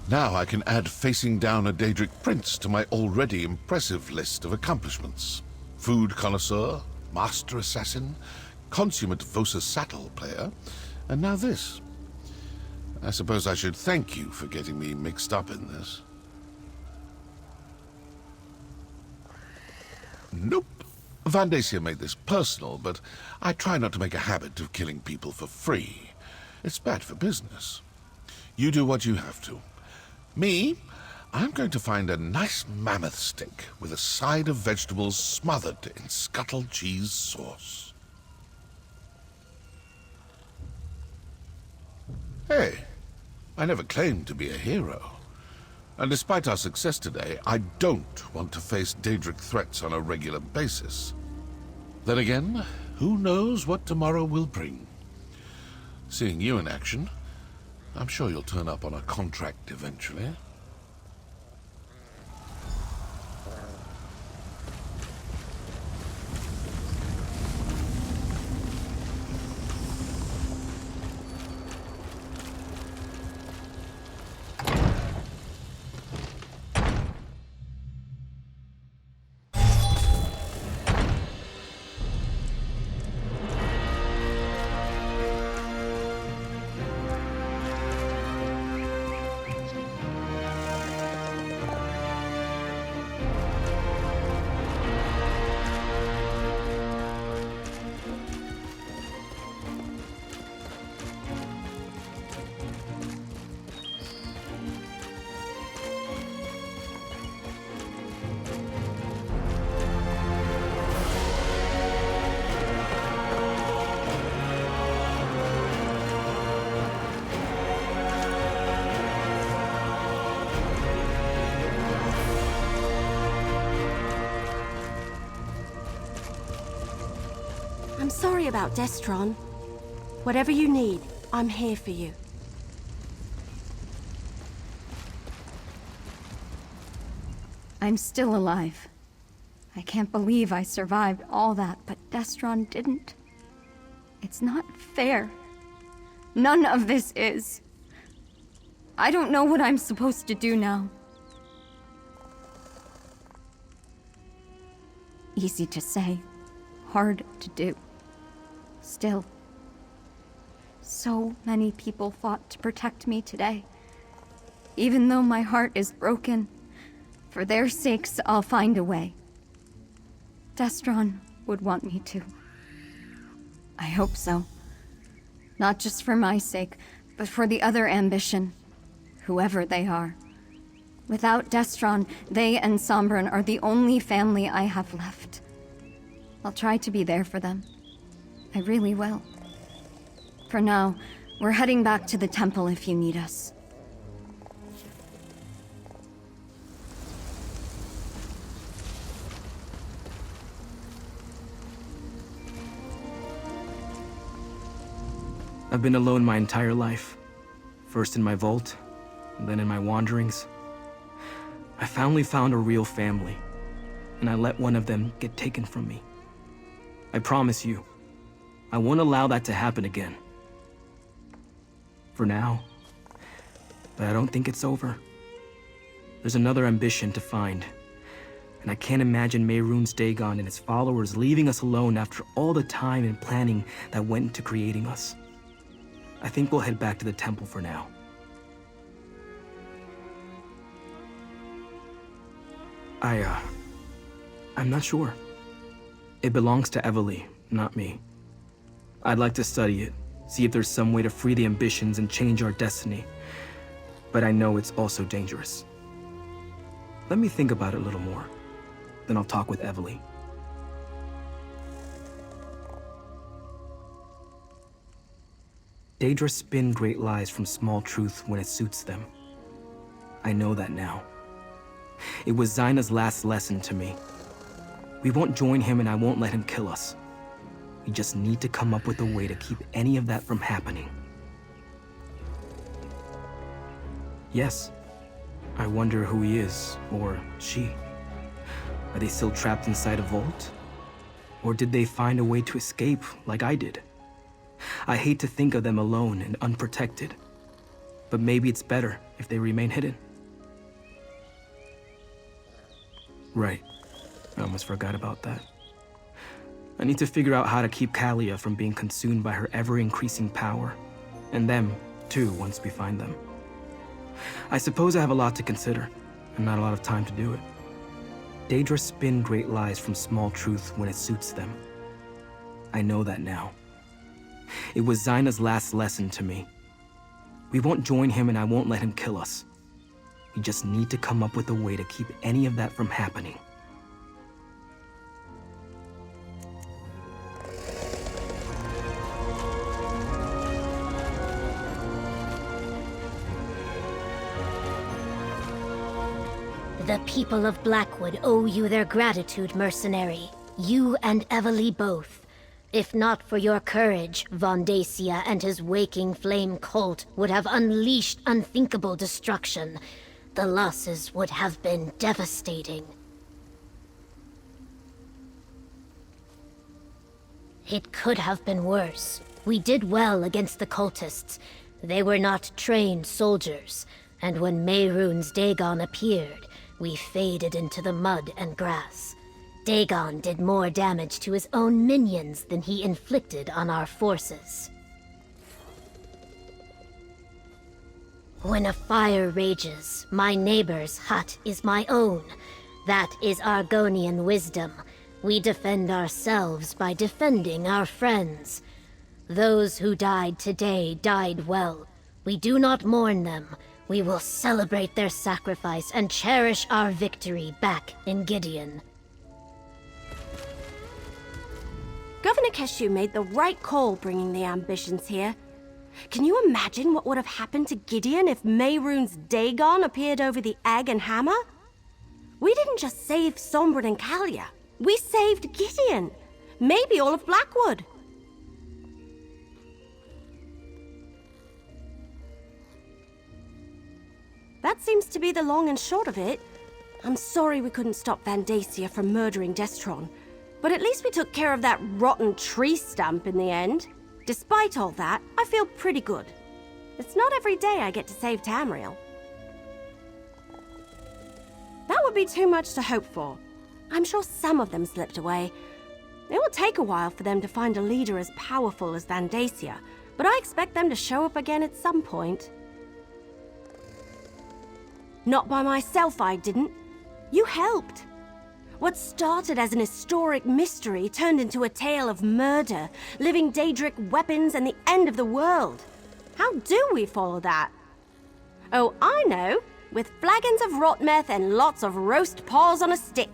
Now I can add facing down a Daedric prince to my already impressive list of accomplishments. Food connoisseur, master assassin, consummate Vosa Saddle player, and now this. I suppose I should thank you for getting me mixed up in this. Nope. Vandacia made this personal, but I try not to make a habit of killing people for free. It's bad for business. You do what you have to. Me, I'm going to find a nice mammoth steak with a side of vegetables smothered in scuttle cheese sauce. Hey, I never claimed to be a hero. And despite our success today, I don't want to face Daedric threats on a regular basis. Then again, who knows what tomorrow will bring? Seeing you in action, I'm sure you'll turn up on a contract eventually. I'm sorry about Destron. Whatever you need, I'm here for you. I'm still alive. I can't believe I survived all that, but Destron didn't. It's not fair. None of this is. I don't know what I'm supposed to do now. Easy to say, hard to do. Still, so many people fought to protect me today. Even though my heart is broken, for their sakes, I'll find a way. Destron would want me to. I hope so. Not just for my sake, but for the other ambition, whoever they are. Without Destron, they and Sombren are the only family I have left. I'll try to be there for them. I really will. For now, we're heading back to the temple if you need us. I've been alone my entire life. First in my vault, and then in my wanderings. I finally found a real family. and I let one of them get taken from me. I promise you, I won't allow that to happen again. For now. But I don't think it's over. There's another ambition to find. And I can't imagine Mehrunes Dagon and his followers leaving us alone after all the time and planning that went into creating us. I think we'll head back to the temple for now. I'm not sure. It belongs to Evely, not me. I'd like to study it, see if there's some way to free the ambitions and change our destiny. But I know it's also dangerous. Let me think about it a little more. Then I'll talk with Evely. Daedra spin great lies from small truth when it suits them. I know that now. It was Zaina's last lesson to me. We won't join him and I won't let him kill us. We just need to come up with a way to keep any of that from happening. Yes, I wonder who he is, or she. Are they still trapped inside a vault? Or did they find a way to escape like I did? I hate to think of them alone and unprotected, but maybe it's better if they remain hidden. Right. I almost forgot about that. I need to figure out how to keep Kalia from being consumed by her ever-increasing power. And them, too, once we find them. I suppose I have a lot to consider, and not a lot of time to do it. Daedra spin great lies from small truth when it suits them. I know that now. It was Zaina's last lesson to me. We won't join him and I won't let him kill us. We just need to come up with a way to keep any of that from happening. The people of Blackwood owe you their gratitude, mercenary. You and Evely both. If not for your courage, Von Dacia and his waking flame cult would have unleashed unthinkable destruction. The losses would have been devastating. It could have been worse. We did well against the cultists. They were not trained soldiers, and when Mehrunes Dagon appeared, we faded into the mud and grass. Dagon did more damage to his own minions than he inflicted on our forces. When a fire rages, my neighbor's hut is my own. That is Argonian wisdom. We defend ourselves by defending our friends. Those who died today died well. We do not mourn them. We will celebrate their sacrifice and cherish our victory back in Gideon. Governor Keshu made the right call bringing the ambitions here. Can you imagine what would have happened to Gideon if Mehrunes Dagon appeared over the egg and hammer? We didn't just save Sombren and Kalia. We saved Gideon. Maybe all of Blackwood. That seems to be the long and short of it. I'm sorry we couldn't stop Van Dacia from murdering Destron, but at least we took care of that rotten tree stump in the end. Despite all that, I feel pretty good. It's not every day I get to save Tamriel. That would be too much to hope for. I'm sure some of them slipped away. It will take a while for them to find a leader as powerful as Van Dacia, but I expect them to show up again at some point. Not by myself, I didn't. You helped. What started as an historic mystery turned into a tale of murder, living Daedric weapons, and the end of the world. How do we follow that? Oh, I know. With flagons of rot meth and lots of roast paws on a stick.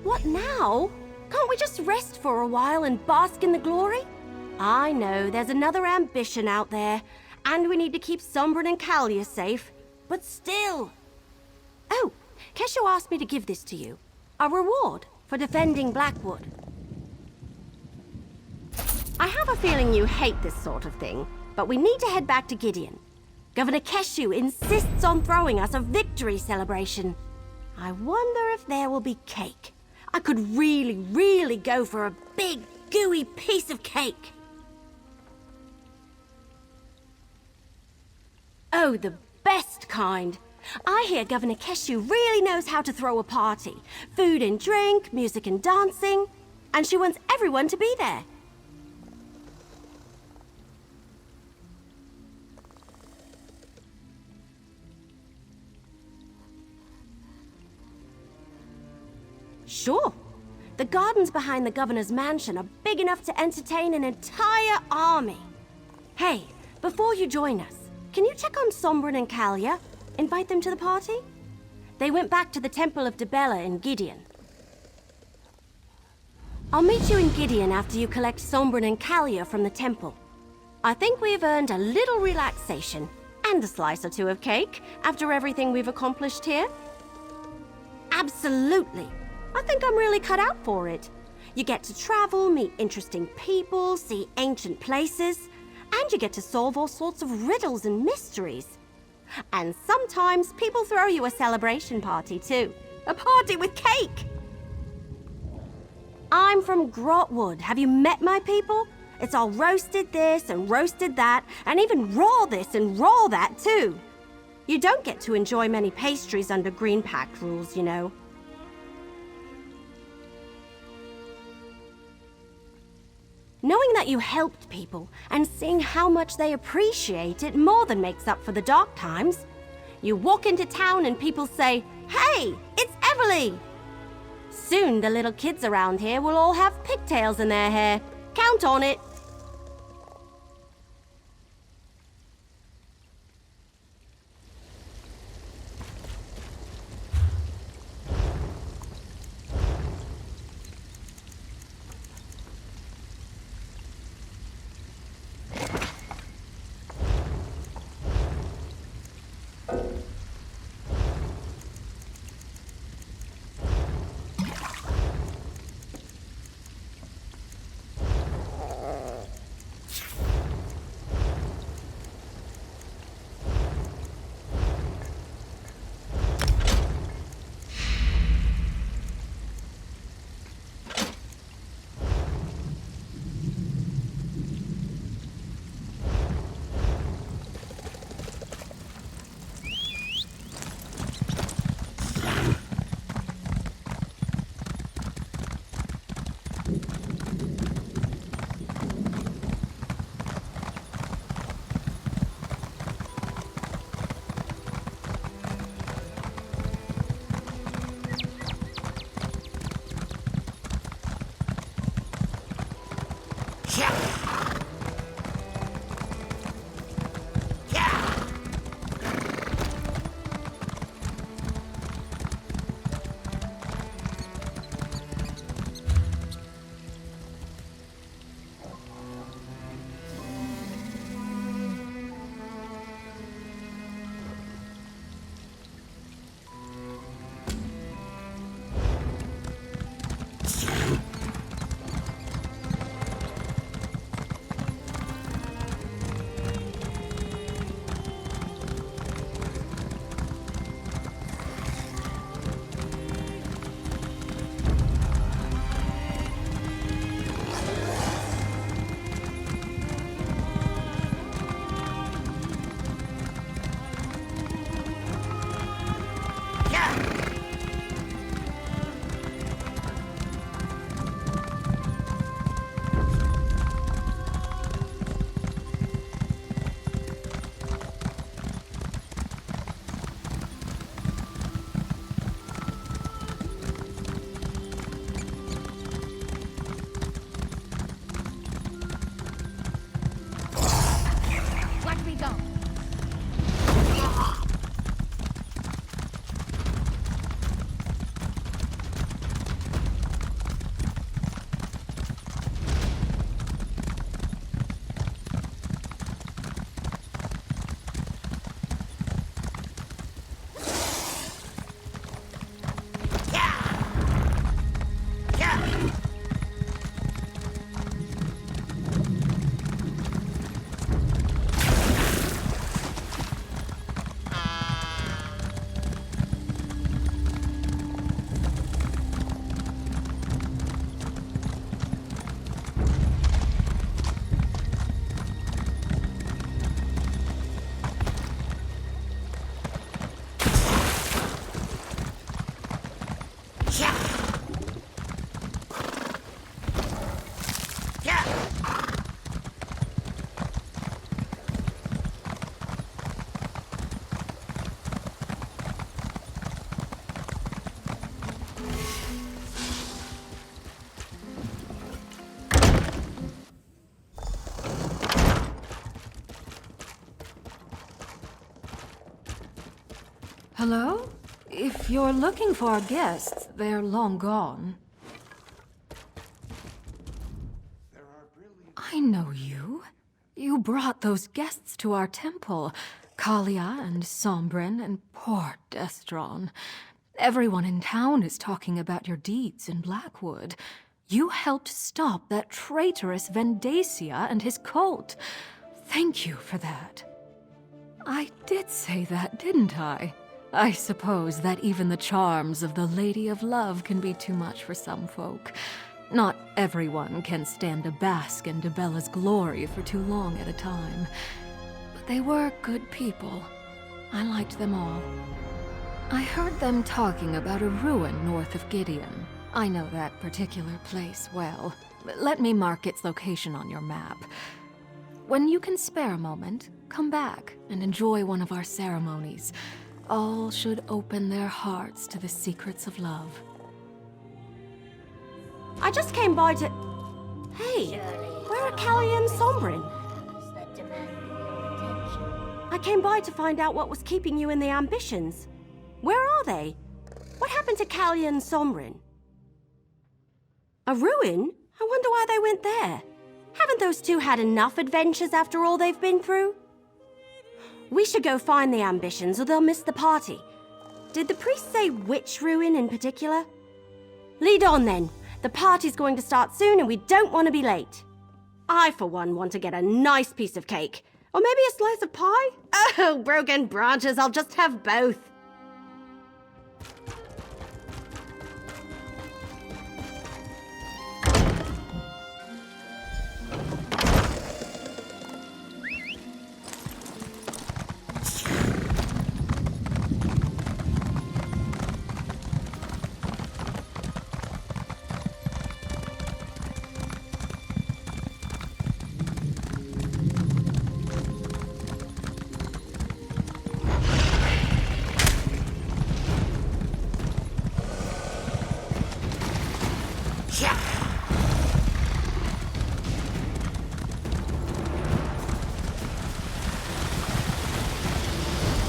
What now? Can't we just rest for a while and bask in the glory? I know there's another ambition out there, and we need to keep Sombren and Kalia safe, but still. Oh, Kesho asked me to give this to you. A reward for defending Blackwood. I have a feeling you hate this sort of thing, but we need to head back to Gideon. Governor Keshu insists on throwing us a victory celebration. I wonder if there will be cake. I could really go for a big, gooey piece of cake. Oh, the best kind. I hear Governor Keshu really knows how to throw a party. Food and drink, music and dancing. And she wants everyone to be there. Sure. The gardens behind the governor's mansion are big enough to entertain an entire army. Hey, before you join us, can you check on Sombrin and Kalia? Invite them to the party? They went back to the Temple of Debella in Gideon. I'll meet you in Gideon after you collect Sombrin and Kalia from the temple. I think we've earned a little relaxation and a slice or two of cake after everything we've accomplished here. Absolutely. I think I'm really cut out for it. You get to travel, meet interesting people, see ancient places, and you get to solve all sorts of riddles and mysteries. And sometimes people throw you a celebration party too. A party with cake! I'm from Grotwood. Have you met my people? It's all roasted this and roasted that, and even raw this and raw that too. You don't get to enjoy many pastries under Green Pact rules, you know. Knowing that you helped people and seeing how much they appreciate it more than makes up for the dark times. You walk into town and people say, "Hey, it's Everly!" Soon the little kids around here will all have pigtails in their hair. Count on it. Hello? If you're looking for our guests, they're long gone. I know you. You brought those guests to our temple. Kalia and Sombrin and poor Destron. Everyone in town is talking about your deeds in Blackwood. You helped stop that traitorous Vendacia and his cult. Thank you for that. I did say that, didn't I? I suppose that even the charms of the Lady of Love can be too much for some folk. Not everyone can stand to bask in Debella's glory for too long at a time. But they were good people. I liked them all. I heard them talking about a ruin north of Gideon. I know that particular place well. Let me mark its location on your map. When you can spare a moment, come back and enjoy one of our ceremonies. All should open their hearts to the secrets of love. I just came by to... Hey, where are Callie and Sombrin? I came by to find out what was keeping you in the ambitions. Where are they? What happened to Callie and Sombrin? A ruin? I wonder why they went there. Haven't those two had enough adventures after all they've been through? We should go find the ambitions or they'll miss the party. Did the priest say which ruin in particular? Lead on then. The party's going to start soon and we don't want to be late. I, for one, want to get a nice piece of cake. Or maybe a slice of pie? Oh, broken branches, I'll just have both.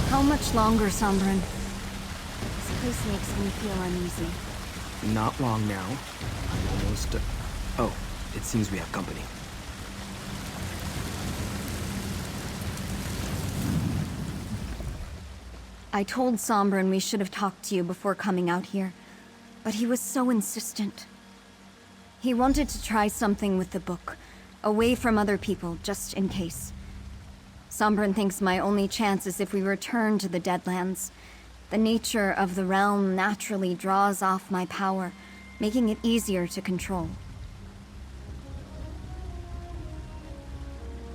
How much longer, Sombrin? This place makes me feel uneasy. Not long now. I'm almost... Oh, it seems we have company. I told Sombrin we should have talked to you before coming out here, but he was so insistent. He wanted to try something with the book, away from other people, just in case. Sombrin thinks my only chance is if we return to the Deadlands. The nature of the realm naturally draws off my power, making it easier to control.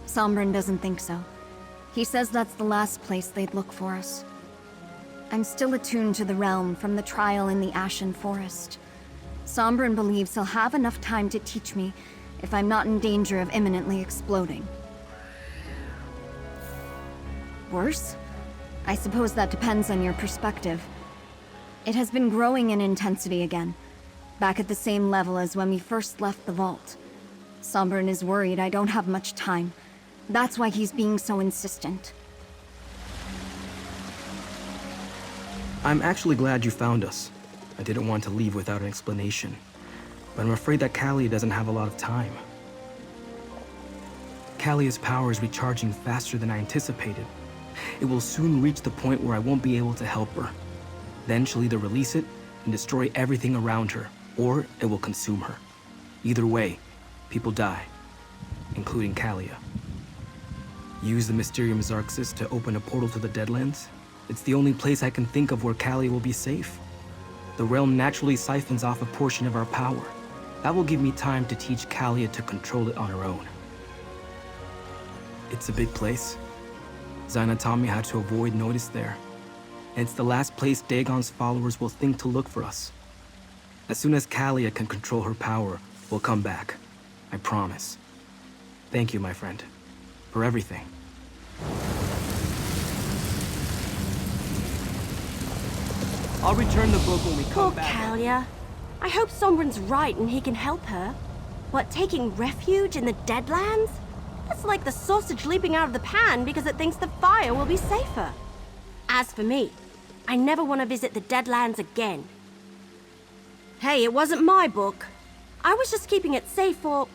Sombrin doesn't think so. He says that's the last place they'd look for us. I'm still attuned to the realm from the trial in the Ashen Forest. Sombrin believes he'll have enough time to teach me if I'm not in danger of imminently exploding. Worse? I suppose that depends on your perspective. It has been growing in intensity again, back at the same level as when we first left the vault. Sombrin is worried I don't have much time. That's why he's being so insistent. I'm actually glad you found us. I didn't want to leave without an explanation, but I'm afraid that Callie doesn't have a lot of time. Callie's power is recharging faster than I anticipated. It will soon reach the point where I won't be able to help her. Then she'll either release it and destroy everything around her, or it will consume her. Either way, people die, including Kalia. Use the Mysterium Xarxis to open a portal to the Deadlands? It's the only place I can think of where Kalia will be safe. The realm naturally siphons off a portion of our power. That will give me time to teach Kalia to control it on her own. It's a big place. Zaina taught me how to avoid notice there. And it's the last place Dagon's followers will think to look for us. As soon as Kalia can control her power, we'll come back. I promise. Thank you, my friend, for everything. I'll return the book when we come back. Poor Kalia. I hope Sombrin's right and he can help her. What, taking refuge in the Deadlands? That's like the sausage leaping out of the pan because it thinks the fire will be safer. As for me, I never want to visit the Deadlands again. Hey, it wasn't my book. I was just keeping it safe for...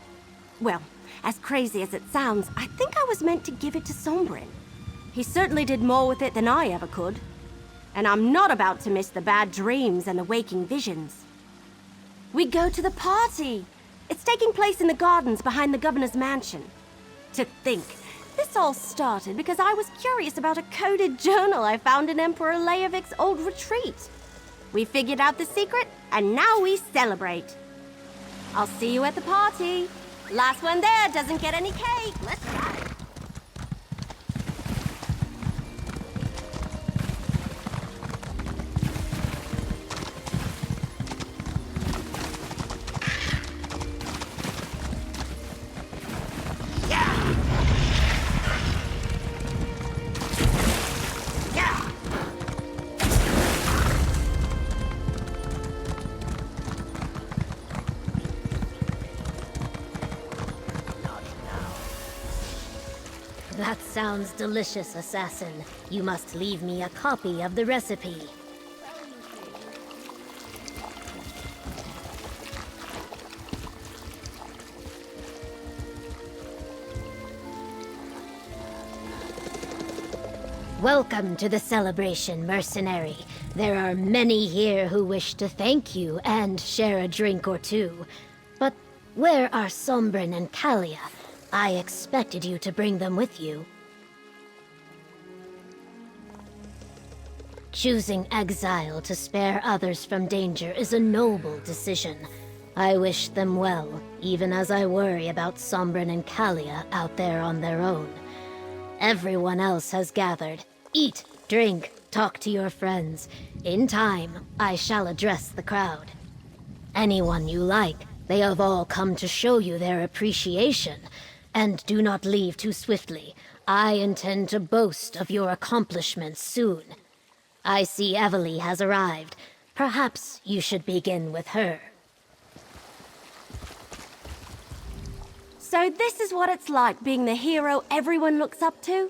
Well, as crazy as it sounds, I think I was meant to give it to Sombrin. He certainly did more with it than I ever could. And I'm not about to miss the bad dreams and the waking visions. We go to the party! It's taking place in the gardens behind the governor's mansion. To think, this all started because I was curious about a coded journal I found in Emperor Leovik's old retreat. We figured out the secret, and now we celebrate. I'll see you at the party. Last one there doesn't get any cake. Let's go. That sounds delicious, assassin. You must leave me a copy of the recipe. Welcome to the celebration, mercenary. There are many here who wish to thank you and share a drink or two. But where are Sombrin and Kalia? I expected you to bring them with you. Choosing exile to spare others from danger is a noble decision. I wish them well, even as I worry about Sombrin and Kalia out there on their own. Everyone else has gathered. Eat, drink, talk to your friends. In time, I shall address the crowd. Anyone you like, they have all come to show you their appreciation. And do not leave too swiftly. I intend to boast of your accomplishments soon. I see Evely has arrived. Perhaps you should begin with her. So this is what it's like being the hero everyone looks up to?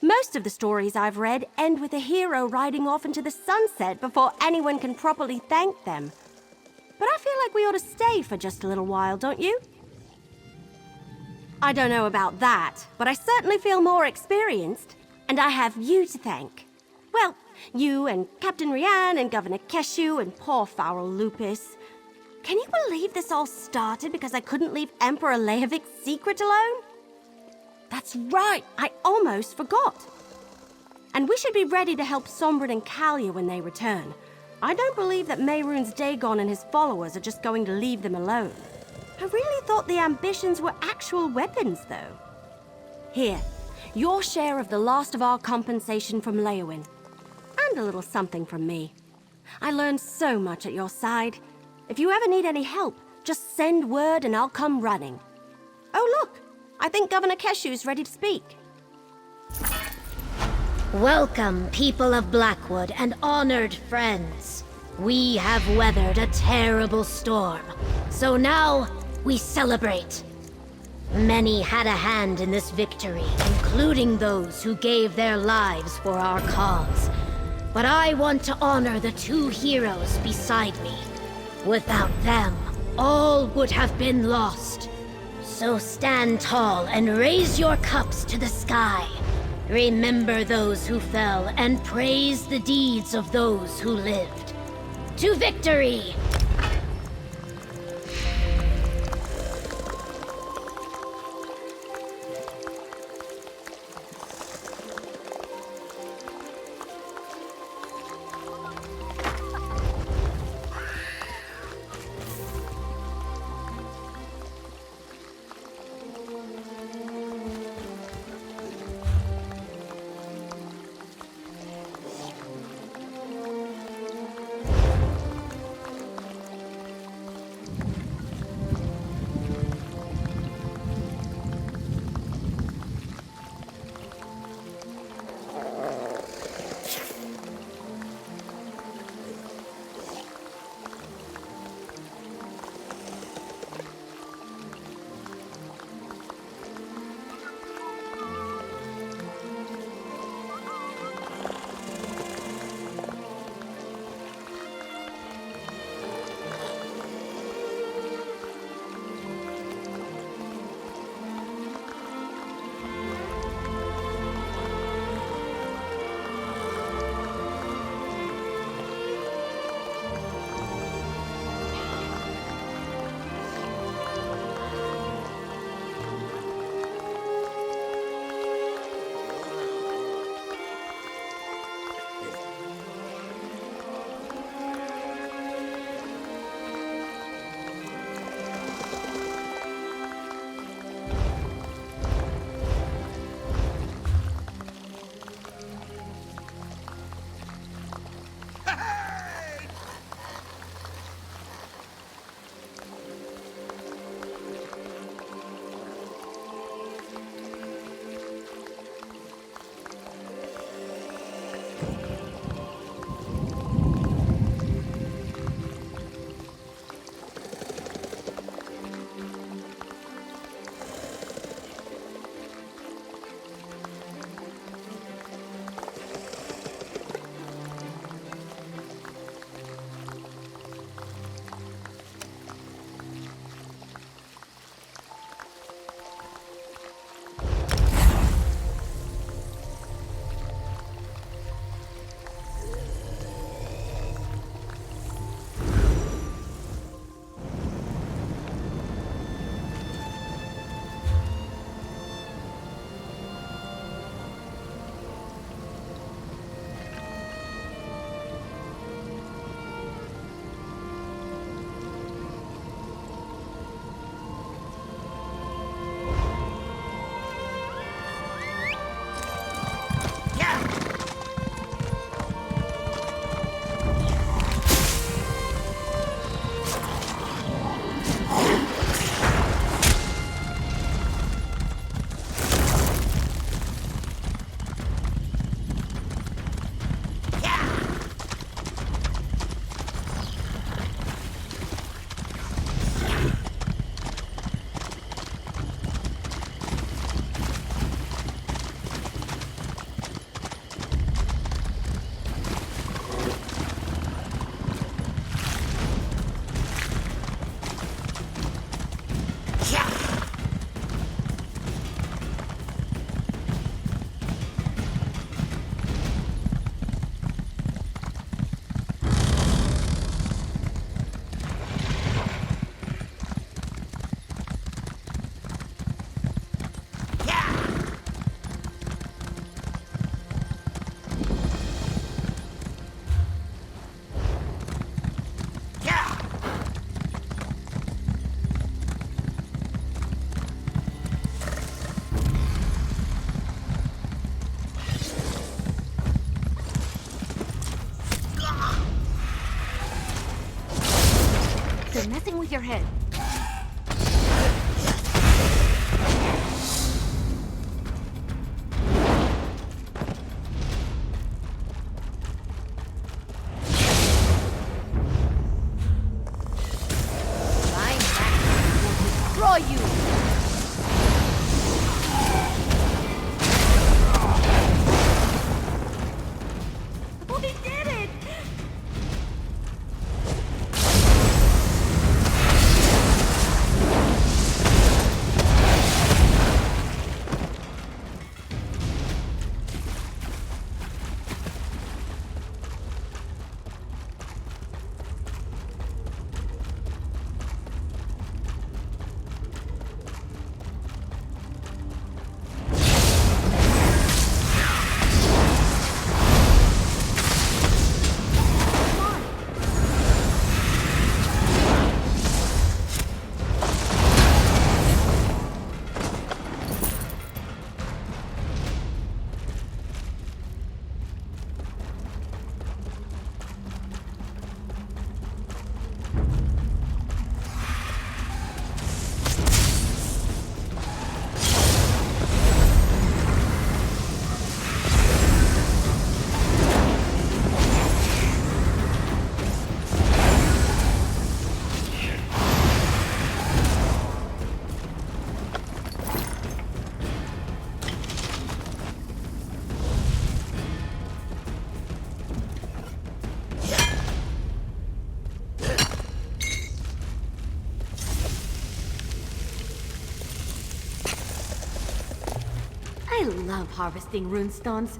Most of the stories I've read end with a hero riding off into the sunset before anyone can properly thank them. But I feel like we ought to stay for just a little while, don't you? I don't know about that, but I certainly feel more experienced. And I have you to thank. Well, you and Captain Rian and Governor Keshu and poor Farrell Lupus. Can you believe this all started because I couldn't leave Emperor Leovik's secret alone? That's right, I almost forgot. And we should be ready to help Sombrin and Kalia when they return. I don't believe that Mehrunes Dagon and his followers are just going to leave them alone. I really thought the ambitions were actual weapons, though. Here, your share of the last of our compensation from Leowin. And a little something from me. I learned so much at your side. If you ever need any help, just send word and I'll come running. Oh, look! I think Governor Keshu's ready to speak. Welcome, people of Blackwood and honored friends. We have weathered a terrible storm, so now we celebrate. Many had a hand in this victory, including those who gave their lives for our cause. But I want to honor the two heroes beside me. Without them, all would have been lost. So stand tall and raise your cups to the sky. Remember those who fell and praise the deeds of those who lived. To victory! They're messing with your head. My max will destroy you! We did it! I love harvesting runestones.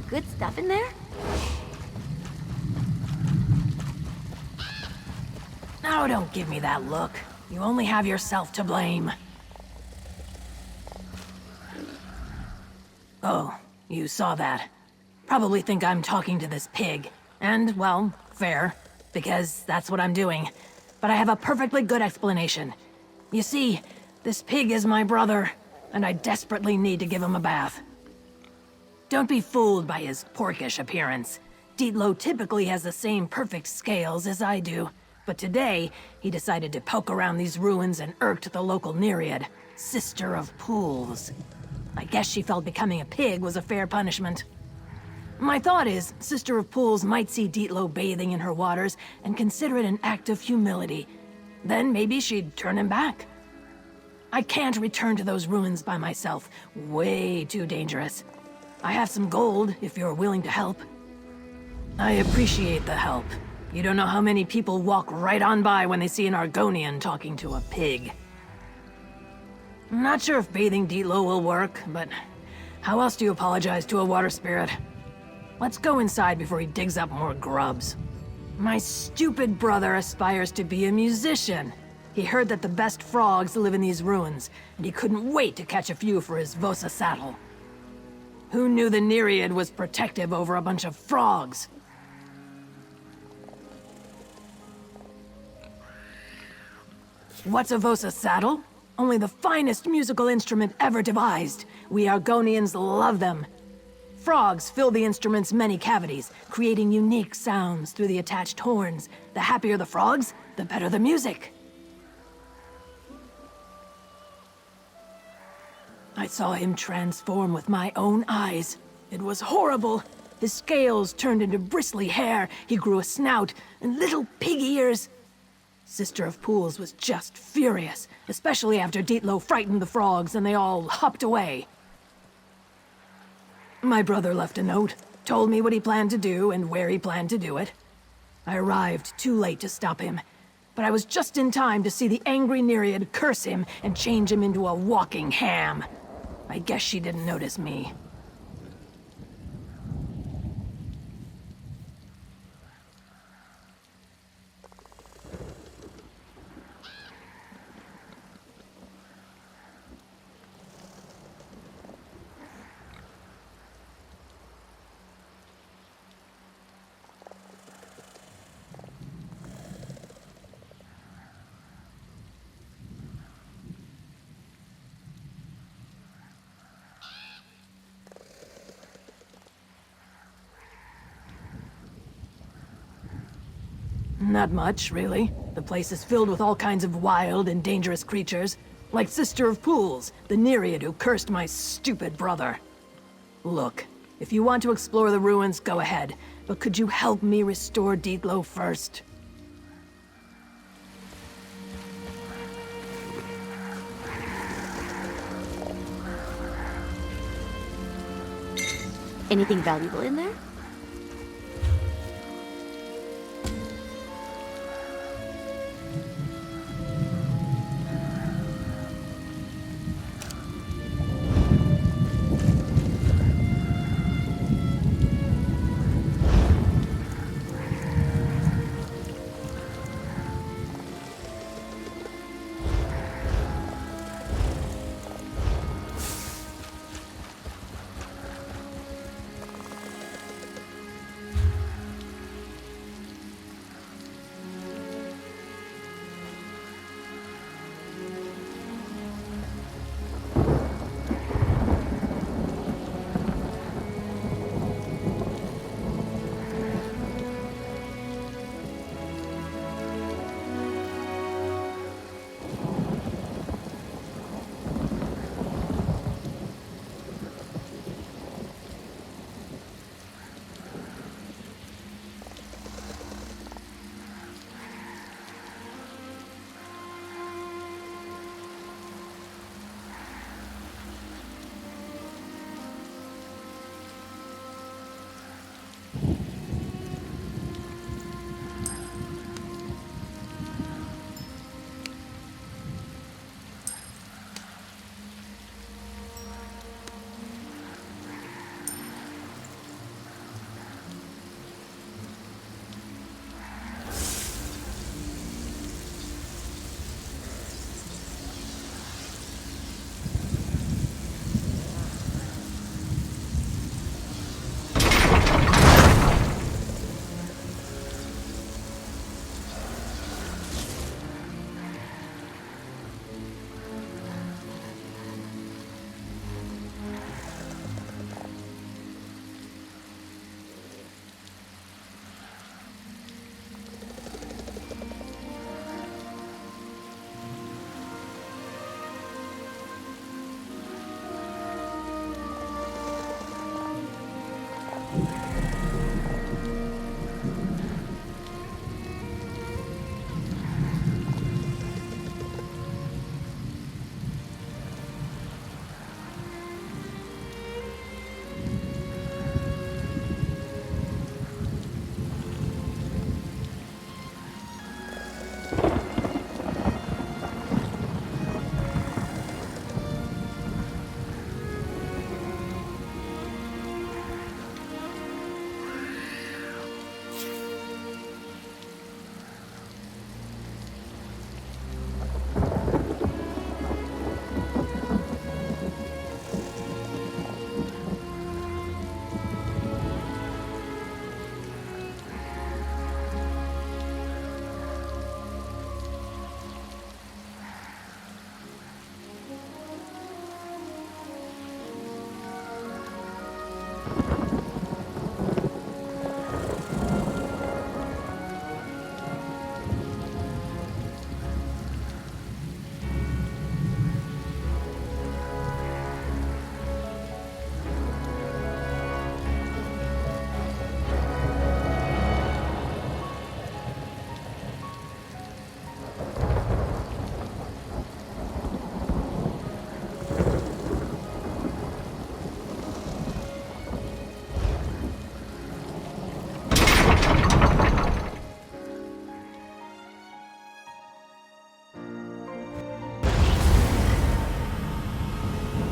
Good stuff in there? Oh, don't give me that look. You only have yourself to blame. Oh, you saw that. Probably think I'm talking to this pig. And, well, fair, because that's what I'm doing. But I have a perfectly good explanation. You see, this pig is my brother, and I desperately need to give him a bath. Don't be fooled by his porkish appearance. Dietlo typically has the same perfect scales as I do, but today, he decided to poke around these ruins and irked the local Nereid, Sister of Pools. I guess she felt becoming a pig was a fair punishment. My thought is, Sister of Pools might see Dietlo bathing in her waters and consider it an act of humility. Then maybe she'd turn him back. I can't return to those ruins by myself. Way too dangerous. I have some gold, if you're willing to help. I appreciate the help. You don't know how many people walk right on by when they see an Argonian talking to a pig. I'm not sure if bathing Dietlo will work, but how else do you apologize to a water spirit? Let's go inside before he digs up more grubs. My stupid brother aspires to be a musician. He heard that the best frogs live in these ruins, and he couldn't wait to catch a few for his Vosa saddle. Who knew the Nereid was protective over a bunch of frogs? What's a Vosa saddle? Only the finest musical instrument ever devised. We Argonians love them. Frogs fill the instrument's many cavities, creating unique sounds through the attached horns. The happier the frogs, the better the music. I saw him transform with my own eyes. It was horrible. His scales turned into bristly hair, he grew a snout, and little pig ears. Sister of Pools was just furious, especially after Dietlo frightened the frogs and they all hopped away. My brother left a note, told me what he planned to do and where he planned to do it. I arrived too late to stop him, but I was just in time to see the angry Nereid curse him and change him into a walking ham. I guess she didn't notice me. Not much, really. The place is filled with all kinds of wild and dangerous creatures, like Sister of Pools, the Nereid who cursed my stupid brother. Look, if you want to explore the ruins, go ahead, but could you help me restore Dietlo first? Anything valuable in there?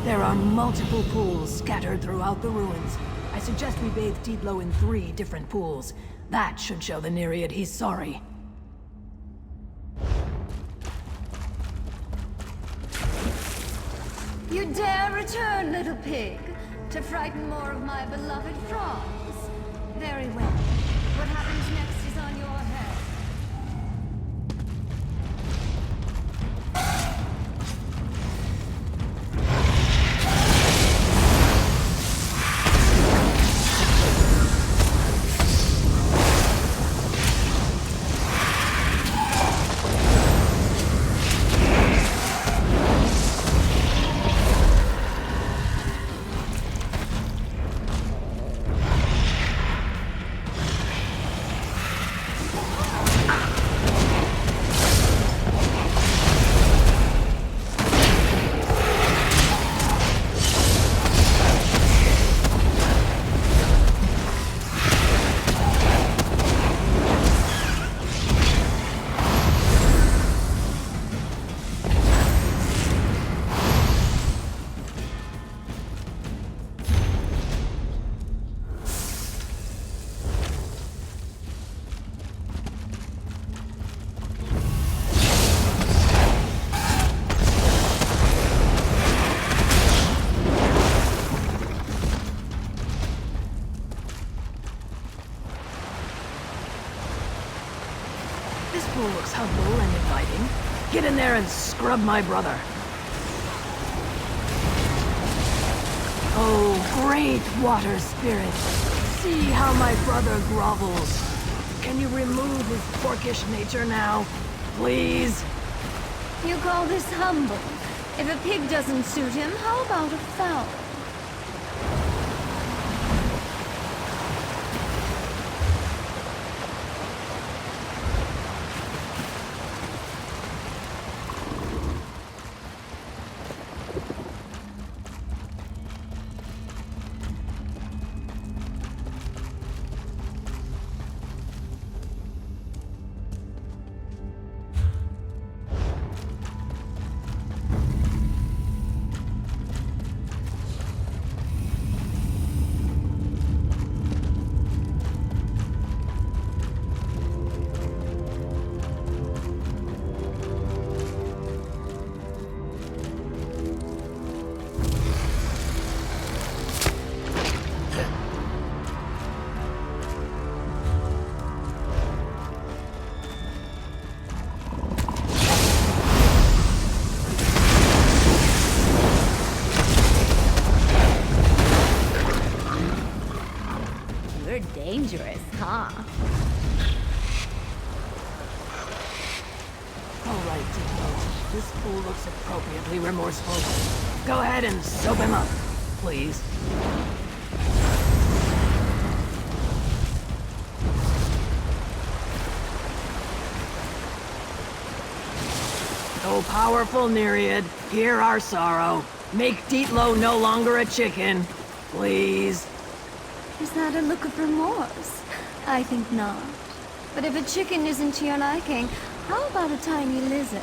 There are multiple pools scattered throughout the ruins. I suggest we bathe Dietlo in 3 different pools. That should show the Nereid he's sorry. You dare return, little pig, to frighten more of my beloved frogs? Very well. What happens next is on your head. This pool looks humble and inviting. Get in there and scrub my brother. Oh, great water spirit. See how my brother grovels. Can you remove his porkish nature now? Please? You call this humble? If a pig doesn't suit him, how about a fowl? You're dangerous, huh? All right, Dietlo. This fool looks appropriately remorseful. Go ahead and soap him up, please. O powerful Nereid, hear our sorrow. Make Dietlo no longer a chicken, please. Is that a look of remorse? I think not. But if a chicken isn't to your liking, how about a tiny lizard?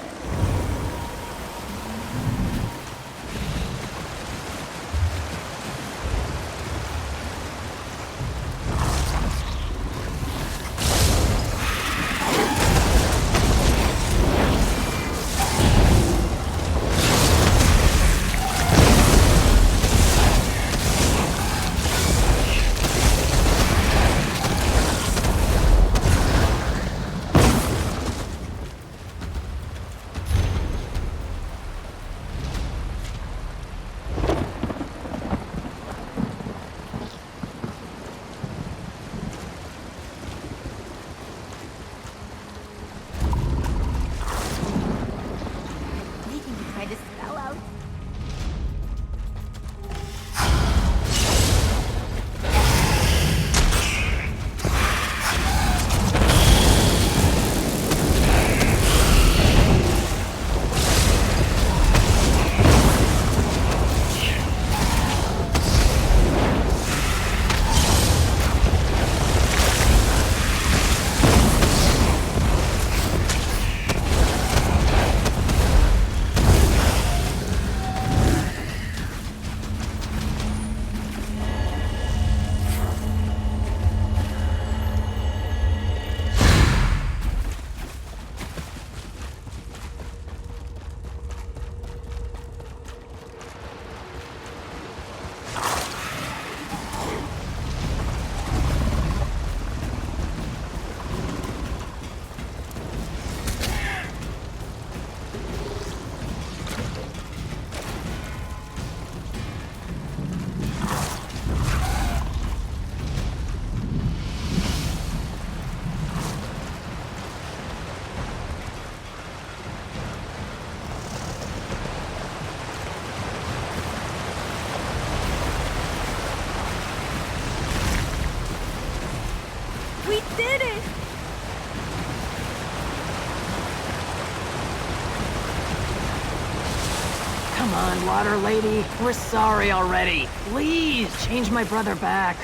Come on, water lady. We're sorry already. Please, change my brother back.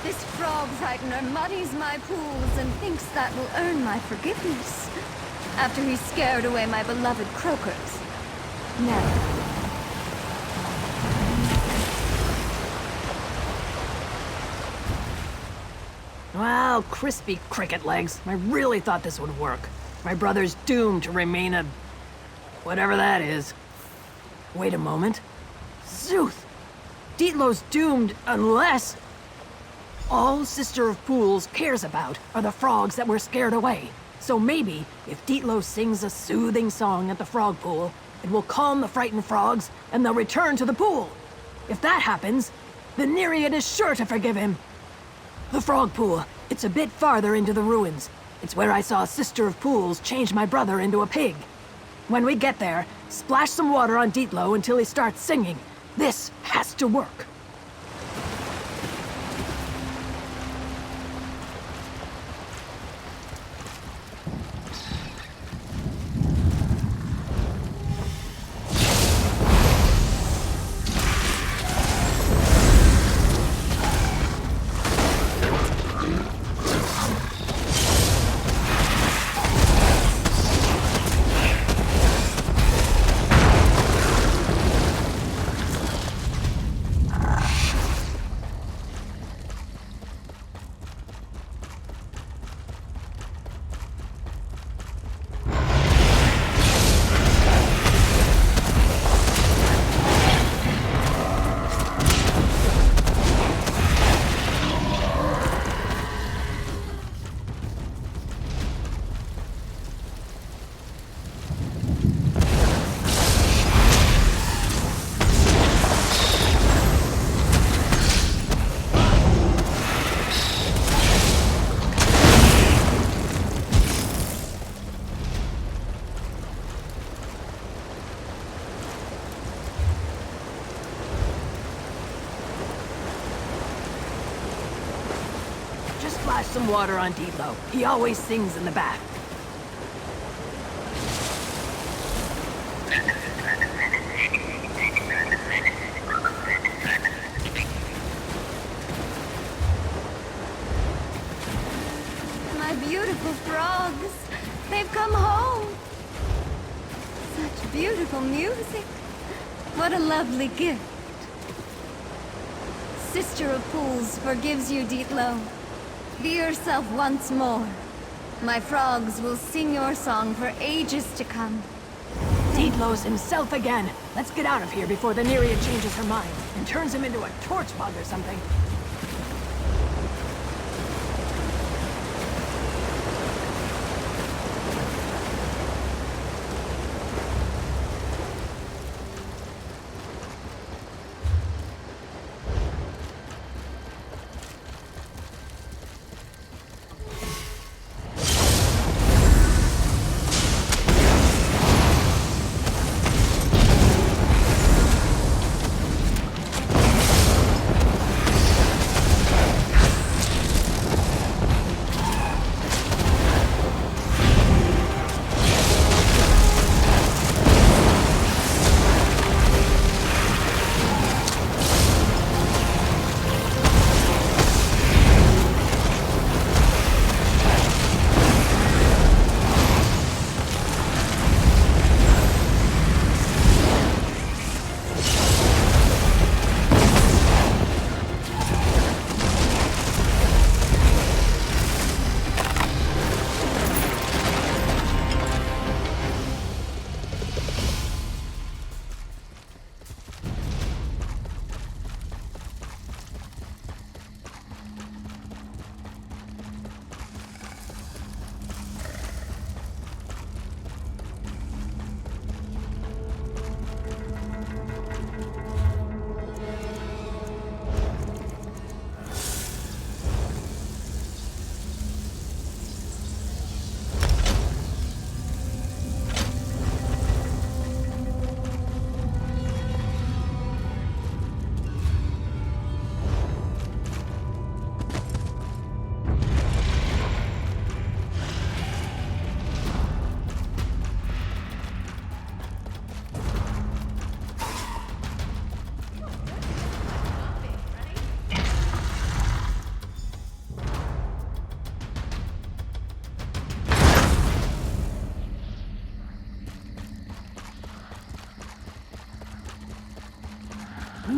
This frog frightener muddies my pools and thinks that will earn my forgiveness. After he scared away my beloved croakers. Never. Wow, crispy cricket legs. I really thought this would work. My brother's doomed to remain a... whatever that is. Wait a moment. Zooth! Dietlow's doomed unless... all Sister of Pools cares about are the frogs that were scared away. So maybe, if Dietlow sings a soothing song at the frog pool, it will calm the frightened frogs, and they'll return to the pool. If that happens, the Nereid is sure to forgive him. The frog pool. It's a bit farther into the ruins. It's where I saw Sister of Pools change my brother into a pig. When we get there, splash some water on Dietlow until he starts singing. This has to work. Splash some water on Dietlow. He always sings in the bath. My beautiful frogs. They've come home. Such beautiful music. What a lovely gift. Sister of Pools forgives you, Dietlow. Be yourself once more. My frogs will sing your song for ages to come. Dietlow's himself again. Let's get out of here before the Nereid changes her mind and turns him into a torch bug or something.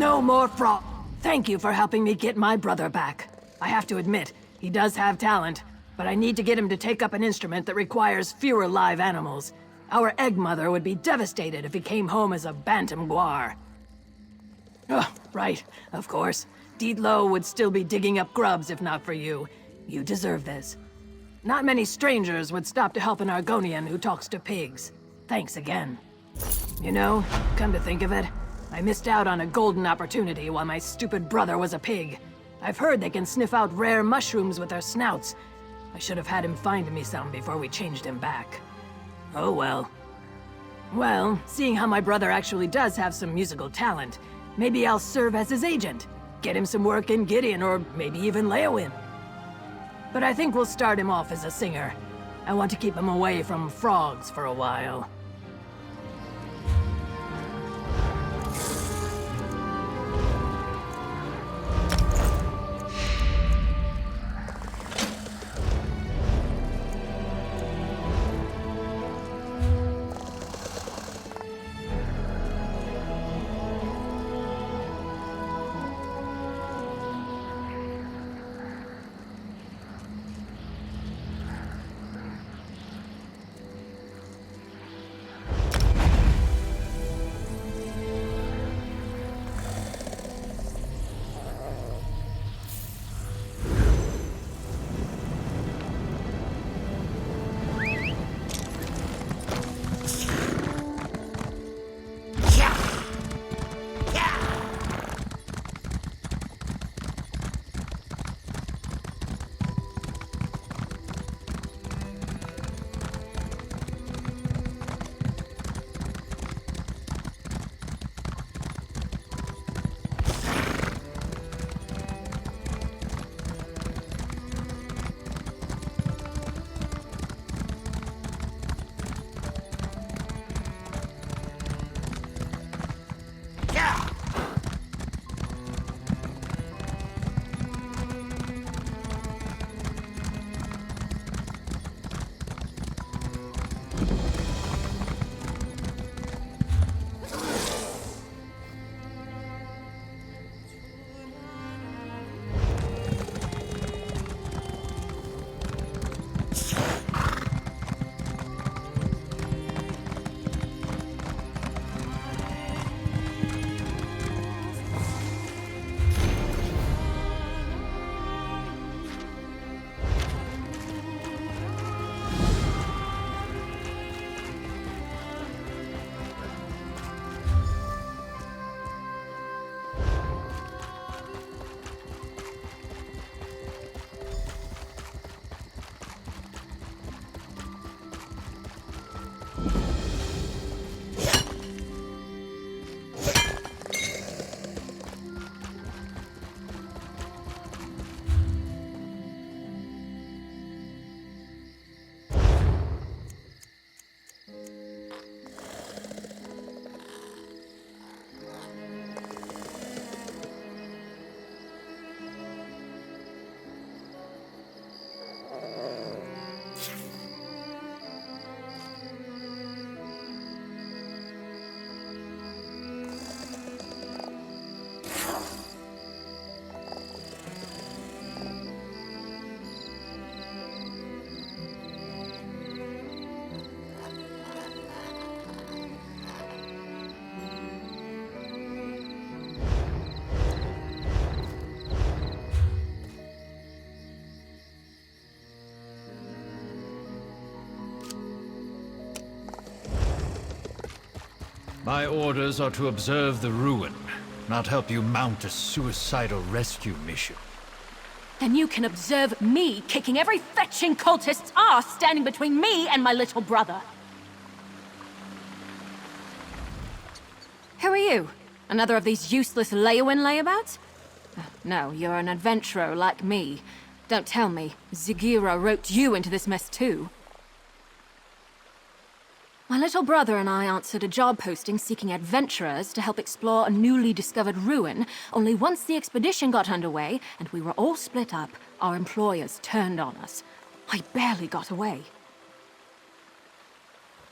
No more frog. Thank you for helping me get my brother back. I have to admit, he does have talent, but I need to get him to take up an instrument that requires fewer live animals. Our egg mother would be devastated if he came home as a bantam guar. Oh, right, of course. Dietlow would still be digging up grubs if not for you. You deserve this. Not many strangers would stop to help an Argonian who talks to pigs. Thanks again. You know, come to think of it, I missed out on a golden opportunity while my stupid brother was a pig. I've heard they can sniff out rare mushrooms with their snouts. I should have had him find me some before we changed him back. Oh well. Well, seeing how my brother actually does have some musical talent, maybe I'll serve as his agent. Get him some work in Gideon, or maybe even Leowin. But I think we'll start him off as a singer. I want to keep him away from frogs for a while. My orders are to observe the ruin, not help you mount a suicidal rescue mission. Then you can observe me kicking every fetching cultist's ass standing between me and my little brother. Who are you? Another of these useless Leowin layabouts? No, you're an adventurer like me. Don't tell me, Zigira roped you into this mess too. My little brother and I answered a job posting seeking adventurers to help explore a newly discovered ruin, only once the expedition got underway and we were all split up, our employers turned on us. I barely got away.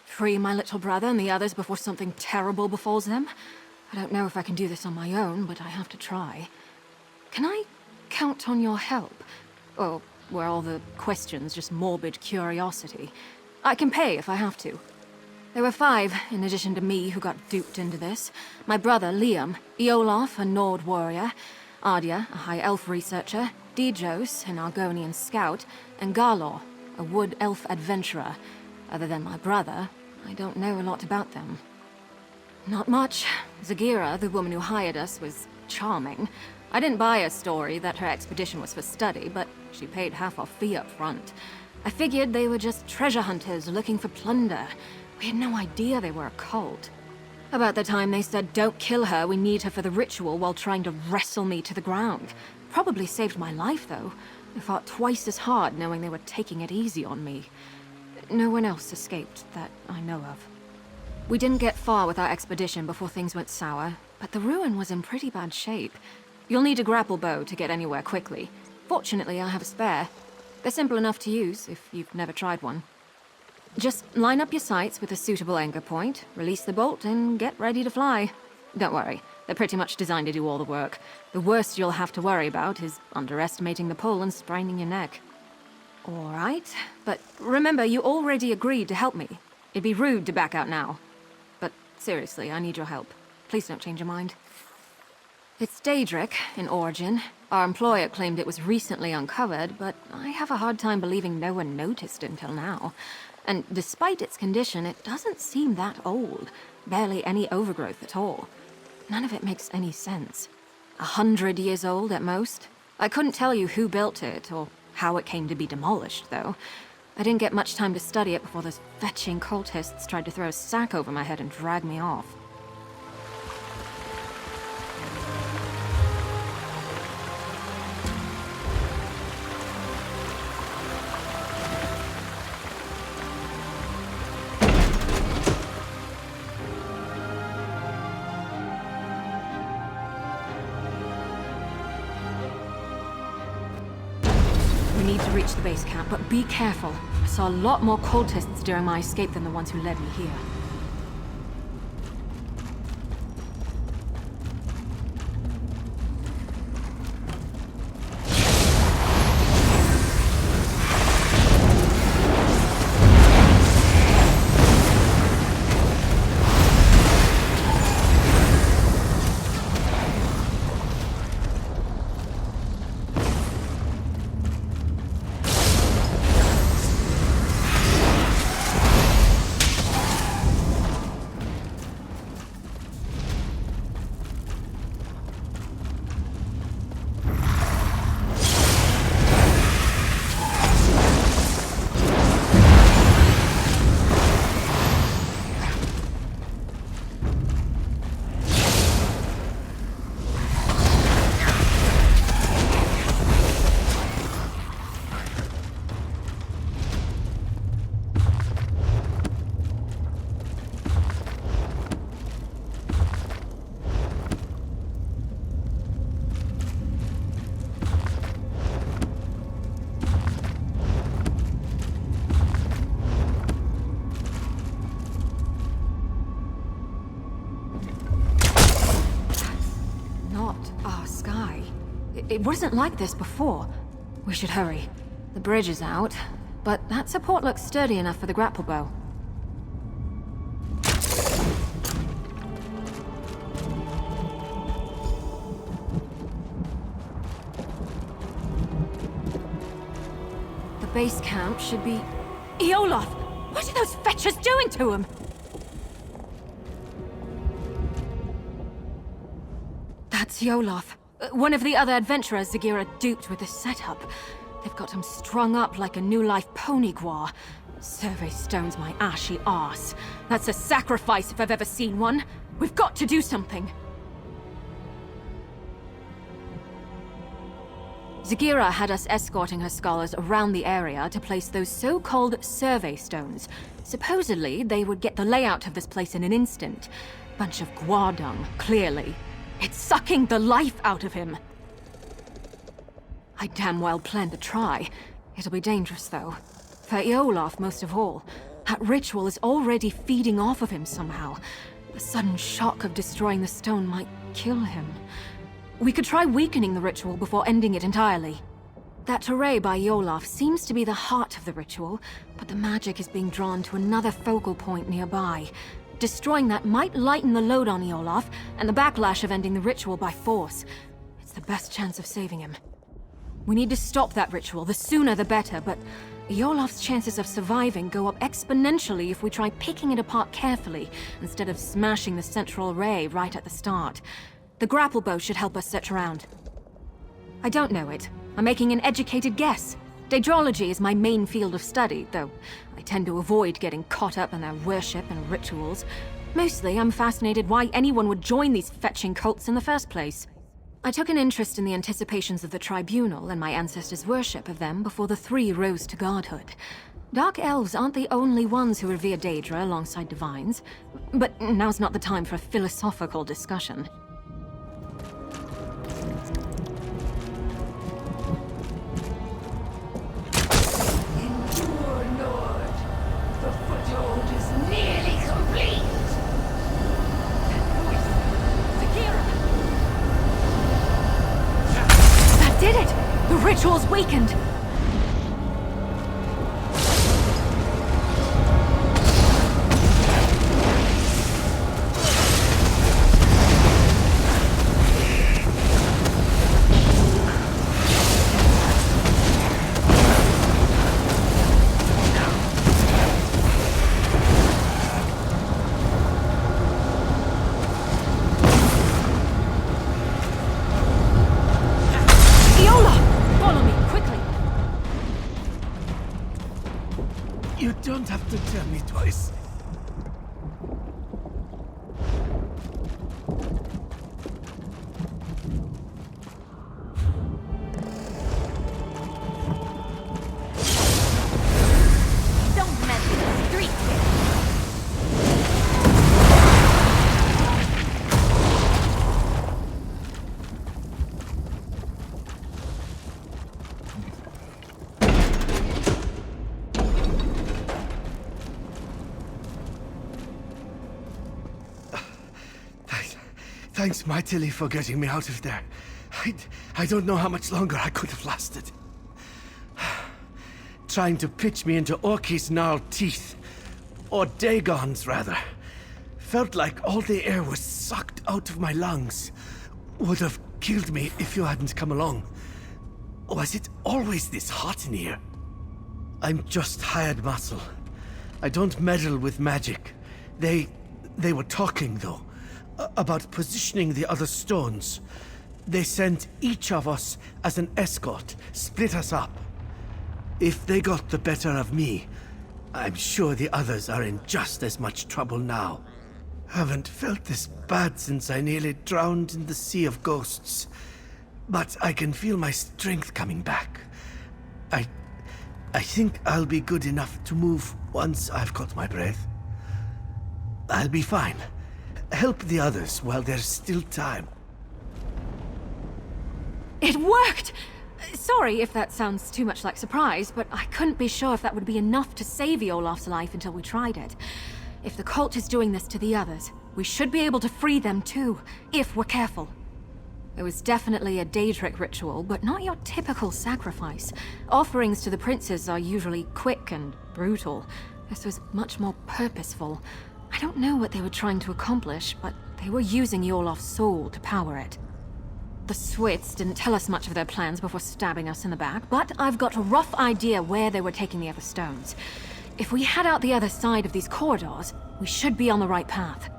Free my little brother and the others before something terrible befalls them? I don't know if I can do this on my own, but I have to try. Can I count on your help? Or were all the questions just morbid curiosity? I can pay if I have to. There were 5, in addition to me, who got duped into this. My brother, Liam, Eolaf, a Nord warrior, Ardia, a High Elf researcher, Dijos, an Argonian scout, and Garlor, a Wood Elf adventurer. Other than my brother, I don't know a lot about them. Not much. Zagira, the woman who hired us, was charming. I didn't buy a story that her expedition was for study, but she paid half our fee up front. I figured they were just treasure hunters looking for plunder. We had no idea they were a cult. About the time they said, "Don't kill her, we need her for the ritual," while trying to wrestle me to the ground. Probably saved my life, though. I fought twice as hard knowing they were taking it easy on me. No one else escaped that I know of. We didn't get far with our expedition before things went sour, but the ruin was in pretty bad shape. You'll need a grapple bow to get anywhere quickly. Fortunately, I have a spare. They're simple enough to use if you've never tried one. Just line up your sights with a suitable anchor point, release the bolt, and get ready to fly. Don't worry, they're pretty much designed to do all the work. The worst you'll have to worry about is underestimating the pull and spraining your neck. All right, but remember, you already agreed to help me. It'd be rude to back out now. But seriously, I need your help. Please don't change your mind. It's Daedric, in origin. Our employer claimed it was recently uncovered, but I have a hard time believing no one noticed until now. And despite its condition, it doesn't seem that old. Barely any overgrowth at all. None of it makes any sense. 100 years old at most. I couldn't tell you who built it, or how it came to be demolished, though. I didn't get much time to study it before those fetching cultists tried to throw a sack over my head and drag me off. We need to reach the base camp, but be careful. I saw a lot more cultists during my escape than the ones who led me here. It wasn't like this before. We should hurry. The bridge is out, but that support looks sturdy enough for the grapple bow. The base camp should be... Eolaf! What are those fetchers doing to him? That's Eolaf. One of the other adventurers Zagira duped with this setup. They've got him strung up like a new life pony guar. Survey stones my ashy arse. That's a sacrifice if I've ever seen one. We've got to do something. Zagira had us escorting her scholars around the area to place those so-called survey stones. Supposedly, they would get the layout of this place in an instant. Bunch of guar dung, clearly. It's sucking the life out of him. I damn well plan to try. It'll be dangerous, though. For Eolaf, most of all. That ritual is already feeding off of him somehow. The sudden shock of destroying the stone might kill him. We could try weakening the ritual before ending it entirely. That array by Olaf seems to be the heart of the ritual, but the magic is being drawn to another focal point nearby. Destroying that might lighten the load on Olaf, and the backlash of ending the ritual by force. It's the best chance of saving him. We need to stop that ritual, the sooner the better, but Olaf's chances of surviving go up exponentially if we try picking it apart carefully, instead of smashing the central array right at the start. The grapple bow should help us search around. I don't know it. I'm making an educated guess. Daedrology is my main field of study, though I tend to avoid getting caught up in their worship and rituals. Mostly, I'm fascinated why anyone would join these fetching cults in the first place. I took an interest in the anticipations of the tribunal and my ancestors' worship of them before the three rose to godhood. Dark elves aren't the only ones who revere Daedra alongside divines, but now's not the time for a philosophical discussion. Did it! The ritual's weakened! You don't have to tell me twice. Don't mess with the street kid. Thanks mightily for getting me out of there. I don't know how much longer I could have lasted. Trying to pitch me into Orky's gnarled teeth. Or Dagon's, rather. Felt like all the air was sucked out of my lungs. Would have killed me if you hadn't come along. Was it always this hot in here? I'm just hired muscle. I don't meddle with magic. They were talking, though. About positioning the other stones. They sent each of us as an escort, split us up. If they got the better of me, I'm sure the others are in just as much trouble now. Haven't felt this bad since I nearly drowned in the sea of ghosts. But I can feel my strength coming back. I think I'll be good enough to move once I've got my breath. I'll be fine. Help the others while there's still time. It worked! Sorry if that sounds too much like surprise, but I couldn't be sure if that would be enough to save Olaf's life until we tried it. If the cult is doing this to the others, we should be able to free them too, if we're careful. It was definitely a Daedric ritual, but not your typical sacrifice. Offerings to the princes are usually quick and brutal. This was much more purposeful. I don't know what they were trying to accomplish, but they were using Olaf's soul to power it. The Swits didn't tell us much of their plans before stabbing us in the back, but I've got a rough idea where they were taking the other stones. If we head out the other side of these corridors, we should be on the right path.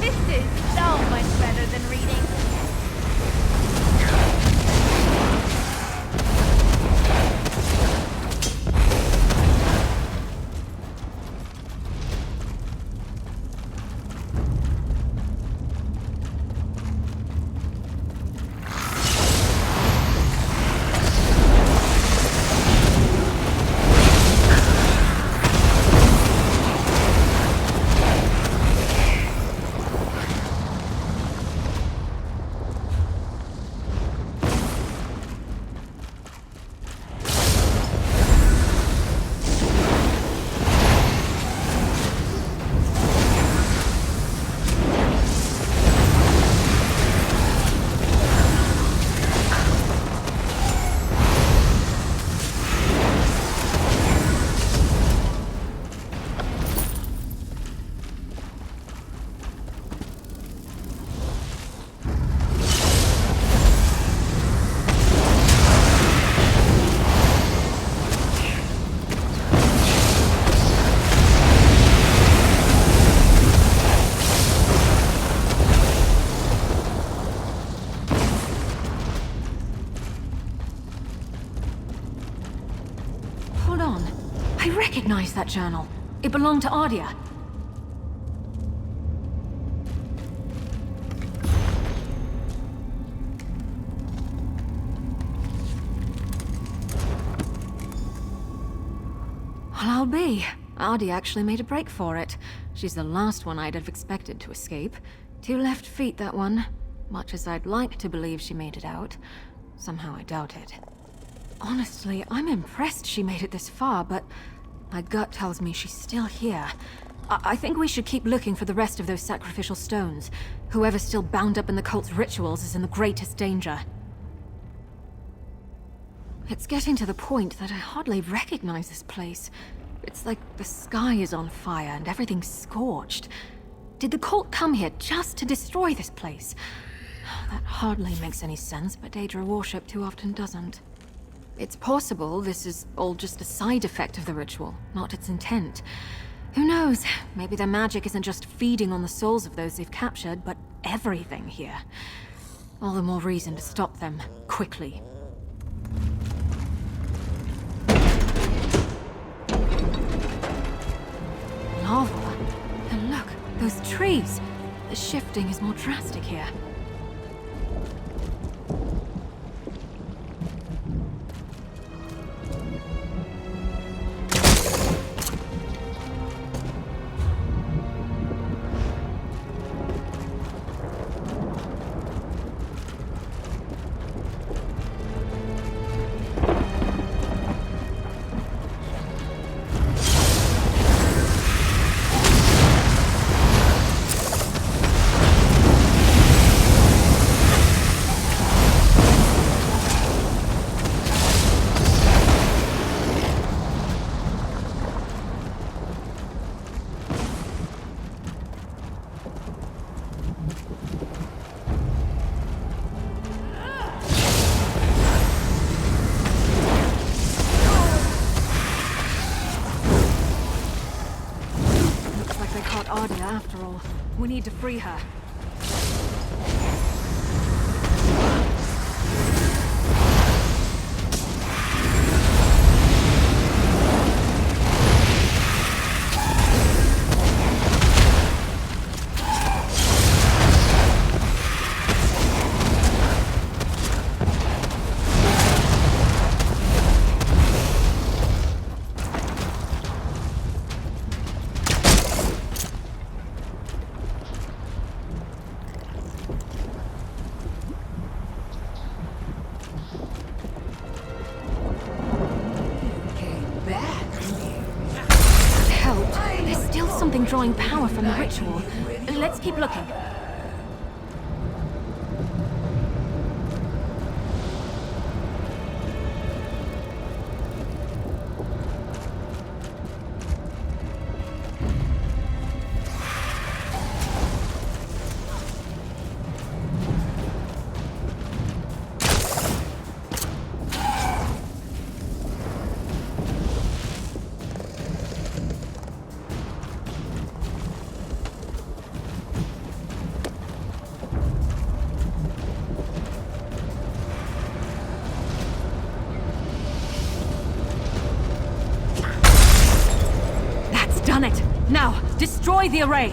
This is so much better than reading. recognize that journal. It belonged to Ardia. Well, I'll be. Ardia actually made a break for it. She's the last one I'd have expected to escape. 2 left feet, that one. Much as I'd like to believe she made it out, somehow I doubt it. Honestly, I'm impressed she made it this far, but my gut tells me she's still here. I think we should keep looking for the rest of those sacrificial stones. Whoever's still bound up in the cult's rituals is in the greatest danger. It's getting to the point that I hardly recognize this place. It's like the sky is on fire and everything's scorched. Did the cult come here just to destroy this place? That hardly makes any sense, but Daedra worship too often doesn't. It's possible this is all just a side effect of the ritual, not its intent. Who knows? Maybe their magic isn't just feeding on the souls of those they've captured, but everything here. All the more reason to stop them, quickly. Lava? And look, those trees! The shifting is more drastic here. Ardia, after all. We need to free her. Drawing power from the ritual. Let's keep looking. Done it! Now, destroy the array!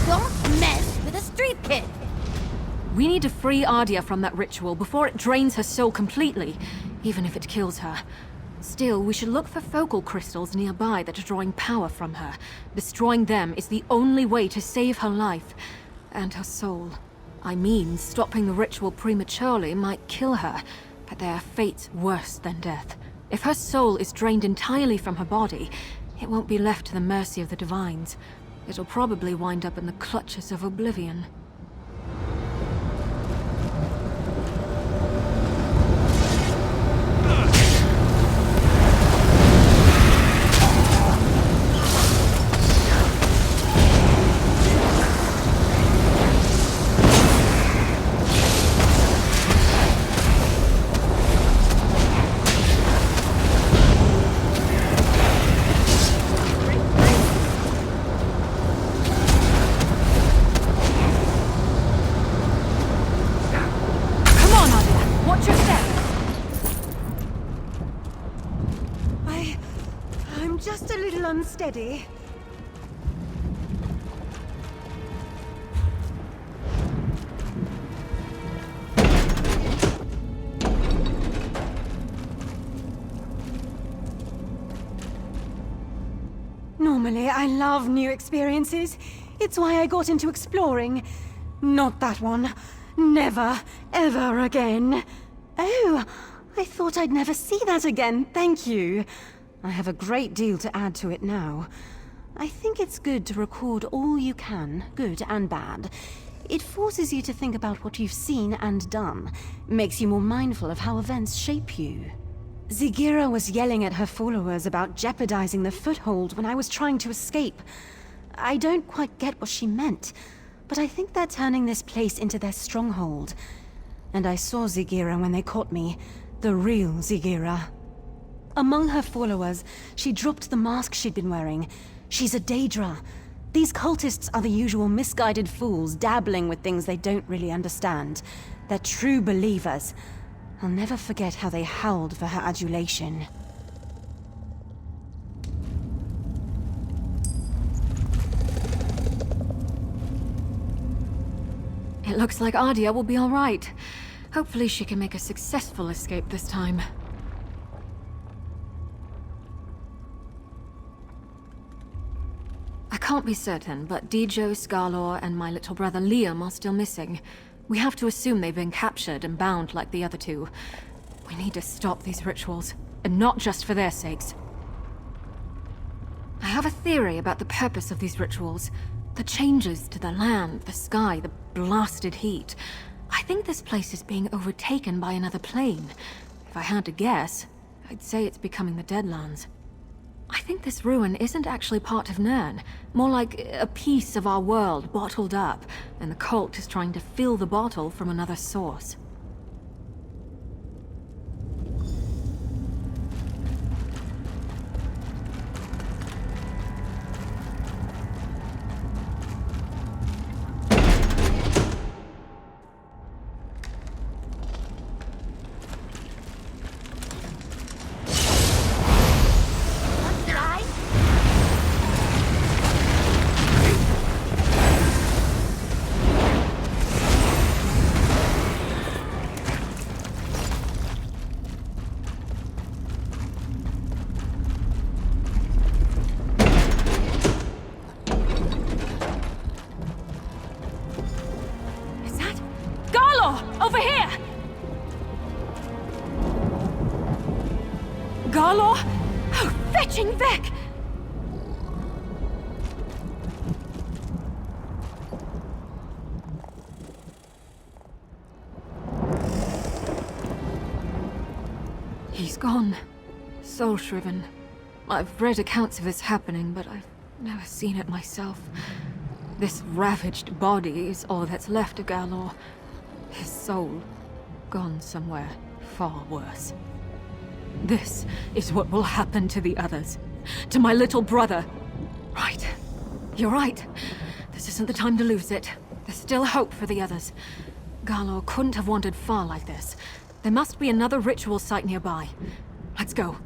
Don't mess with a street kid! We need to free Ardia from that ritual before it drains her soul completely, even if it kills her. Still, we should look for focal crystals nearby that are drawing power from her. Destroying them is the only way to save her life and her soul. I mean, stopping the ritual prematurely might kill her, but there are fates worse than death. If her soul is drained entirely from her body, it won't be left to the mercy of the Divines. It'll probably wind up in the clutches of oblivion. unsteady. Normally, I love new experiences. It's why I got into exploring. Not that one. Never, ever again. Oh, I thought I'd never see that again. Thank you. I have a great deal to add to it now. I think it's good to record all you can, good and bad. It forces you to think about what you've seen and done. Makes you more mindful of how events shape you. Zigira was yelling at her followers about jeopardizing the foothold when I was trying to escape. I don't quite get what she meant, but I think they're turning this place into their stronghold. And I saw Zigira when they caught me, the real Zigira. Among her followers, she dropped the mask she'd been wearing. She's a Daedra. These cultists are the usual misguided fools dabbling with things they don't really understand. They're true believers. I'll never forget how they howled for her adulation. It looks like Ardia will be all right. Hopefully she can make a successful escape this time. I can't be certain, but Dijo, Scarlor, and my little brother Liam are still missing. We have to assume they've been captured and bound like the other two. We need to stop these rituals, and not just for their sakes. I have a theory about the purpose of these rituals. The changes to the land, the sky, the blasted heat. I think this place is being overtaken by another plane. If I had to guess, I'd say it's becoming the Deadlands. I think this ruin isn't actually part of Nirn. More like a piece of our world bottled up, and the cult is trying to fill the bottle from another source. Over here! Garlor? Oh, fetching Vec! He's gone. Soul-shriven. I've read accounts of this happening, but I've never seen it myself. This ravaged body is all that's left of Garlor. His soul, gone somewhere far worse. This is what will happen to the others. To my little brother. Right. You're right. This isn't the time to lose it. There's still hope for the others. Garlor couldn't have wandered far like this. There must be another ritual site nearby. Let's go.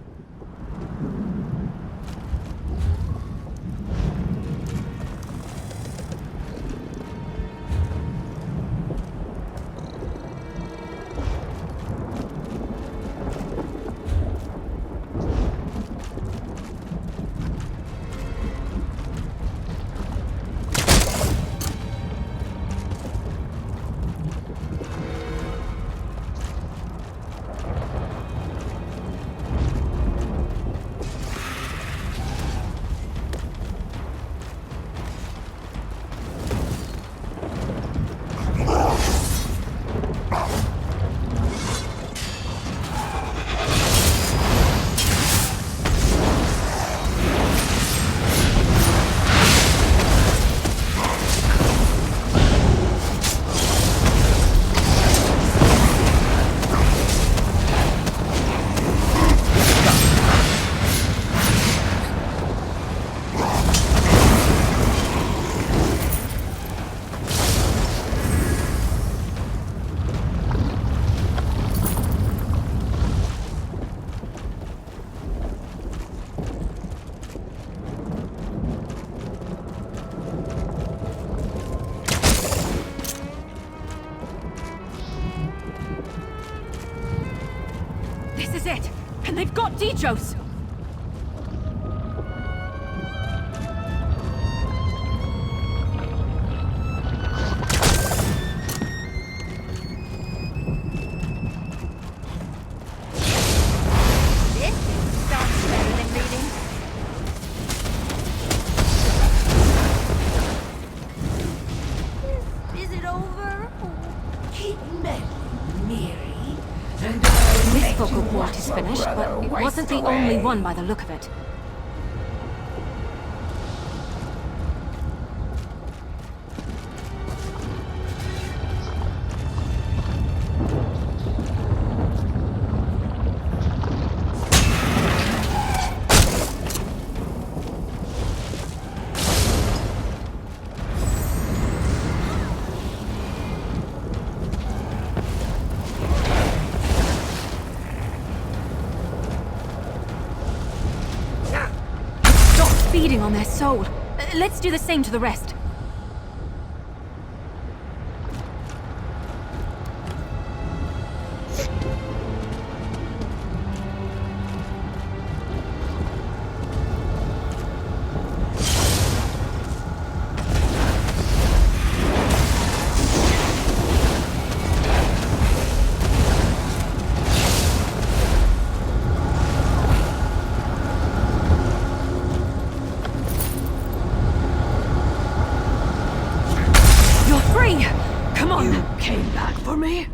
They've got Dijos! This sounds better than reading. Is it over? Keep meddling, Miri, and This focal point is finished, but it wasn't the only one by the look of it. Feeding on their soul. Let's do the same to the rest. Come on! You came back for me?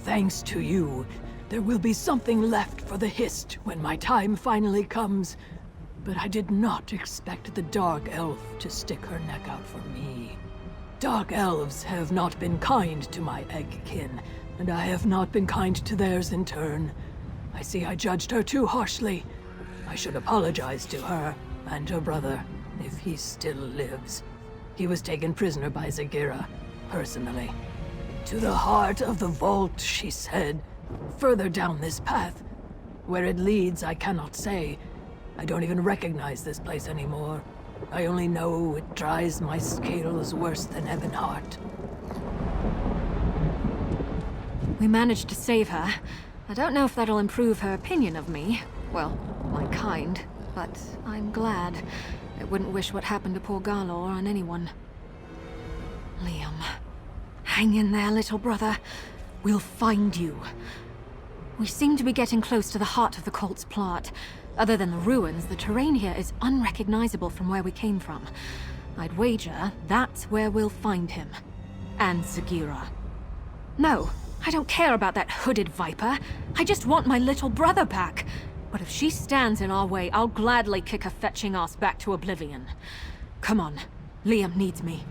Thanks to you, there will be something left for the Hist when my time finally comes. But I did not expect the Dark Elf to stick her neck out for me. Dark Elves have not been kind to my Eggkin, and I have not been kind to theirs in turn. I see I judged her too harshly. I should apologize to her and her brother, if he still lives. He was taken prisoner by Zagira, personally. To the heart of the vault, she said. Further down this path. Where it leads, I cannot say. I don't even recognize this place anymore. I only know it dries my scales worse than Ebonheart. We managed to save her. I don't know if that'll improve her opinion of me. Well, my kind. But I'm glad. I wouldn't wish what happened to poor Garlor on anyone. Liam. Hang in there, little brother. We'll find you. We seem to be getting close to the heart of the cult's plot. Other than the ruins, the terrain here is unrecognizable from where we came from. I'd wager that's where we'll find him. And Zagira. No, I don't care about that hooded viper. I just want my little brother back. But if she stands in our way, I'll gladly kick her fetching ass back to oblivion. Come on, Liam needs me.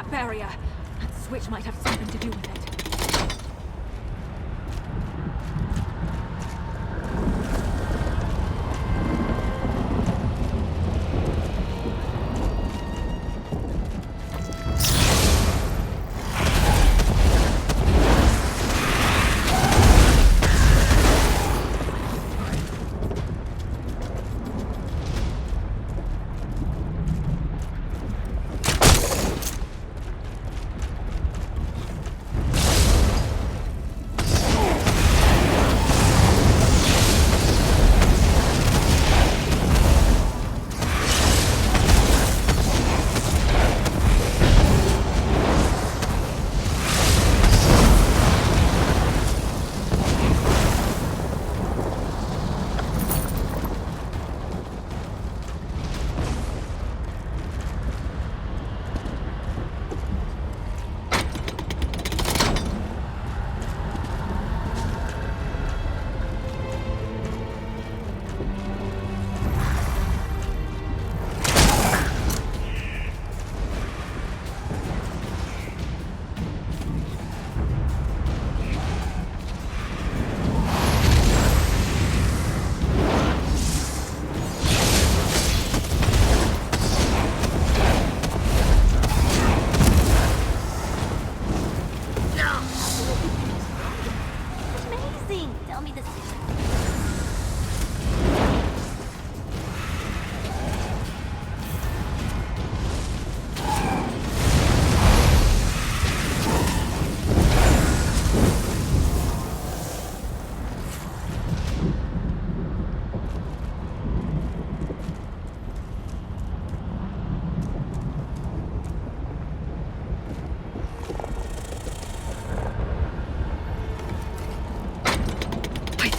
Barrier. That switch might have something to do with it.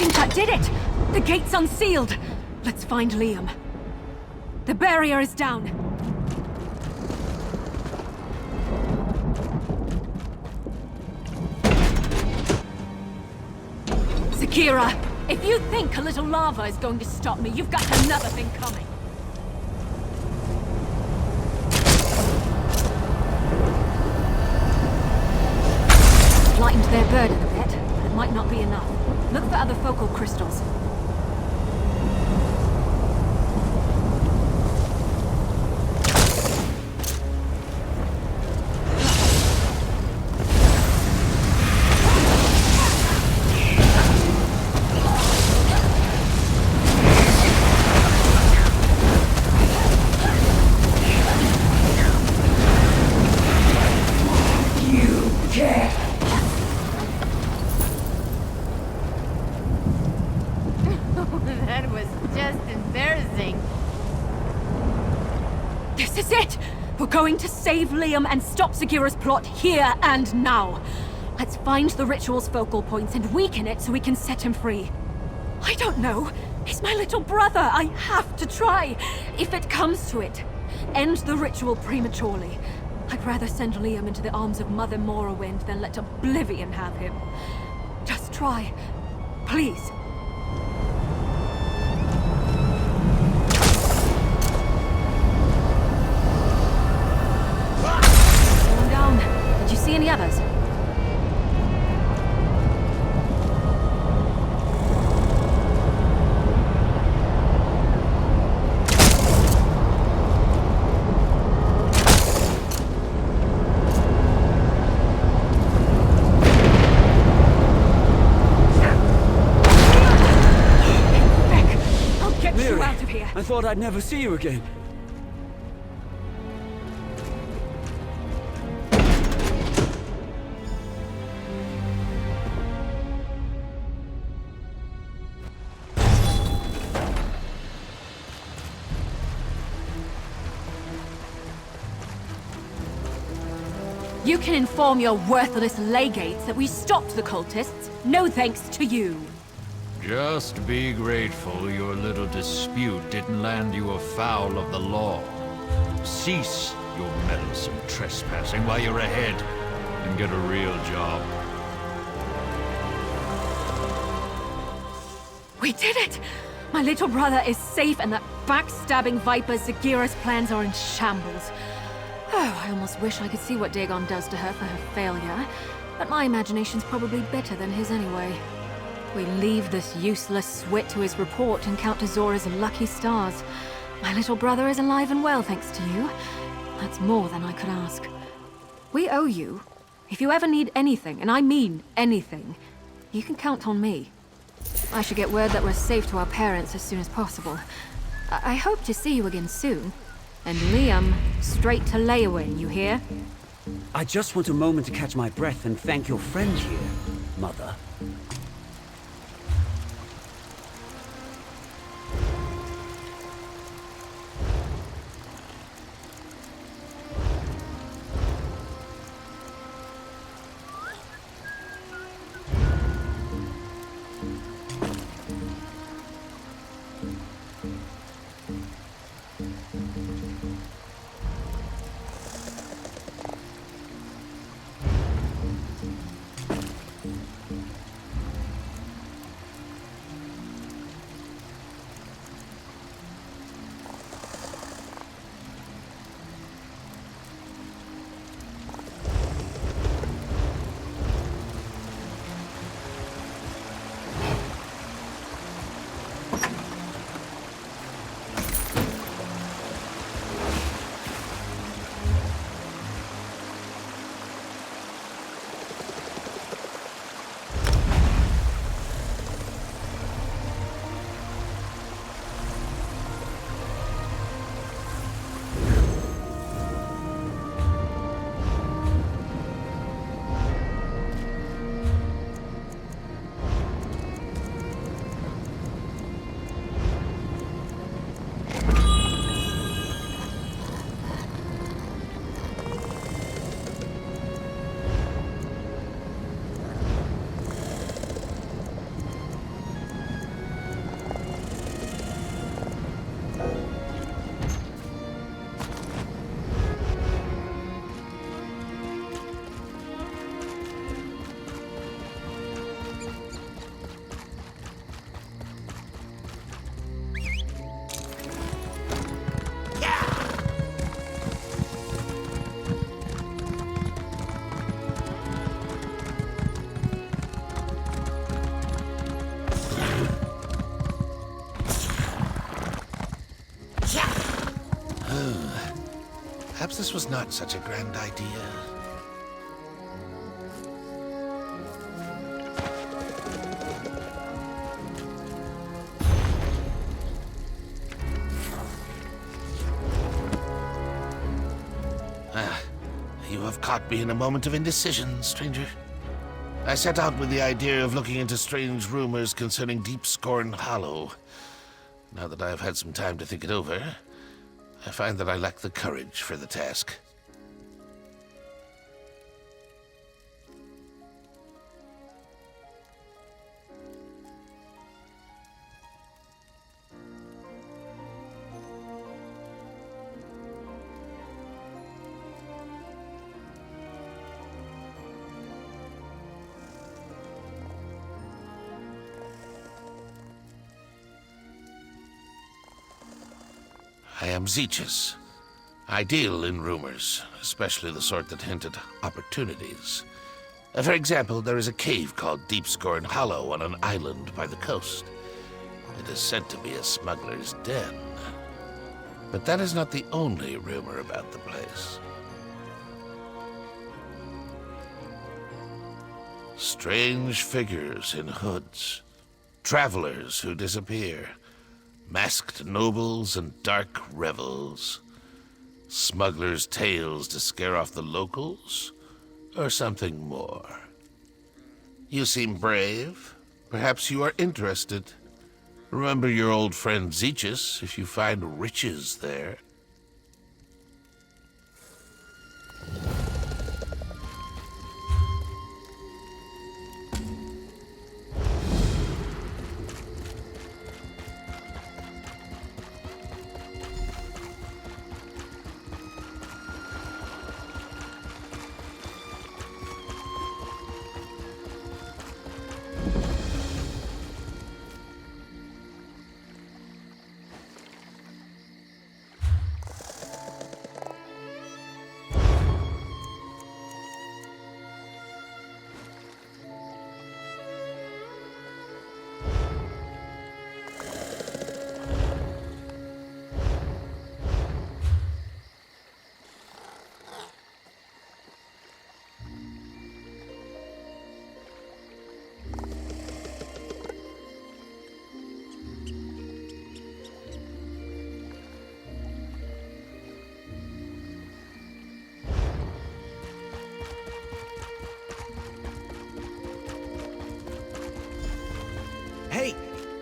think that did it! The gate's unsealed! Let's find Liam. The barrier is down. Zakira, if you think a little lava is going to stop me, you've got another thing coming. Lightened their burden a bit, but it might not be enough. Look for other focal crystals. That was just embarrassing. This is it! We're going to save Liam and stop Zakira's plot here and now. Let's find the ritual's focal points and weaken it so we can set him free. I don't know. He's my little brother. I have to try. If it comes to it, end the ritual prematurely. I'd rather send Liam into the arms of Mother Morrowind than let Oblivion have him. Just try. Please. Going down. Did you see any others? I thought I'd never see you again. You can inform your worthless legates that we stopped the cultists. No thanks to you. Just be grateful your little dispute didn't land you afoul of the law. Cease your meddlesome trespassing while you're ahead, and get a real job. We did it! My little brother is safe, and that backstabbing viper Zakira's plans are in shambles. Oh, I almost wish I could see what Dagon does to her for her failure, but my imagination's probably better than his anyway. We leave this useless swit to his report and count to Zora's lucky stars. My little brother is alive and well, thanks to you. That's more than I could ask. We owe you. If you ever need anything, and I mean anything, you can count on me. I should get word that we're safe to our parents as soon as possible. I hope to see you again soon. And Liam, straight to Leowin, you hear? I just want a moment to catch my breath and thank your friend here, Mother. Perhaps this was not such a grand idea. You have caught me in a moment of indecision, stranger. I set out with the idea of looking into strange rumors concerning Deep Scorn Hollow. Now that I have had some time to think it over, I find that I lack the courage for the task. I am Zeechus. I deal in rumors, especially the sort that hint at opportunities. For example, there is a cave called Deep Scorn Hollow on an island by the coast. It is said to be a smuggler's den. But that is not the only rumor about the place. Strange figures in hoods, travelers who disappear, masked nobles and dark revels. Smugglers' tales to scare off the locals, or something more? You seem brave. Perhaps you are interested. Remember your old friend Zeechus if you find riches there.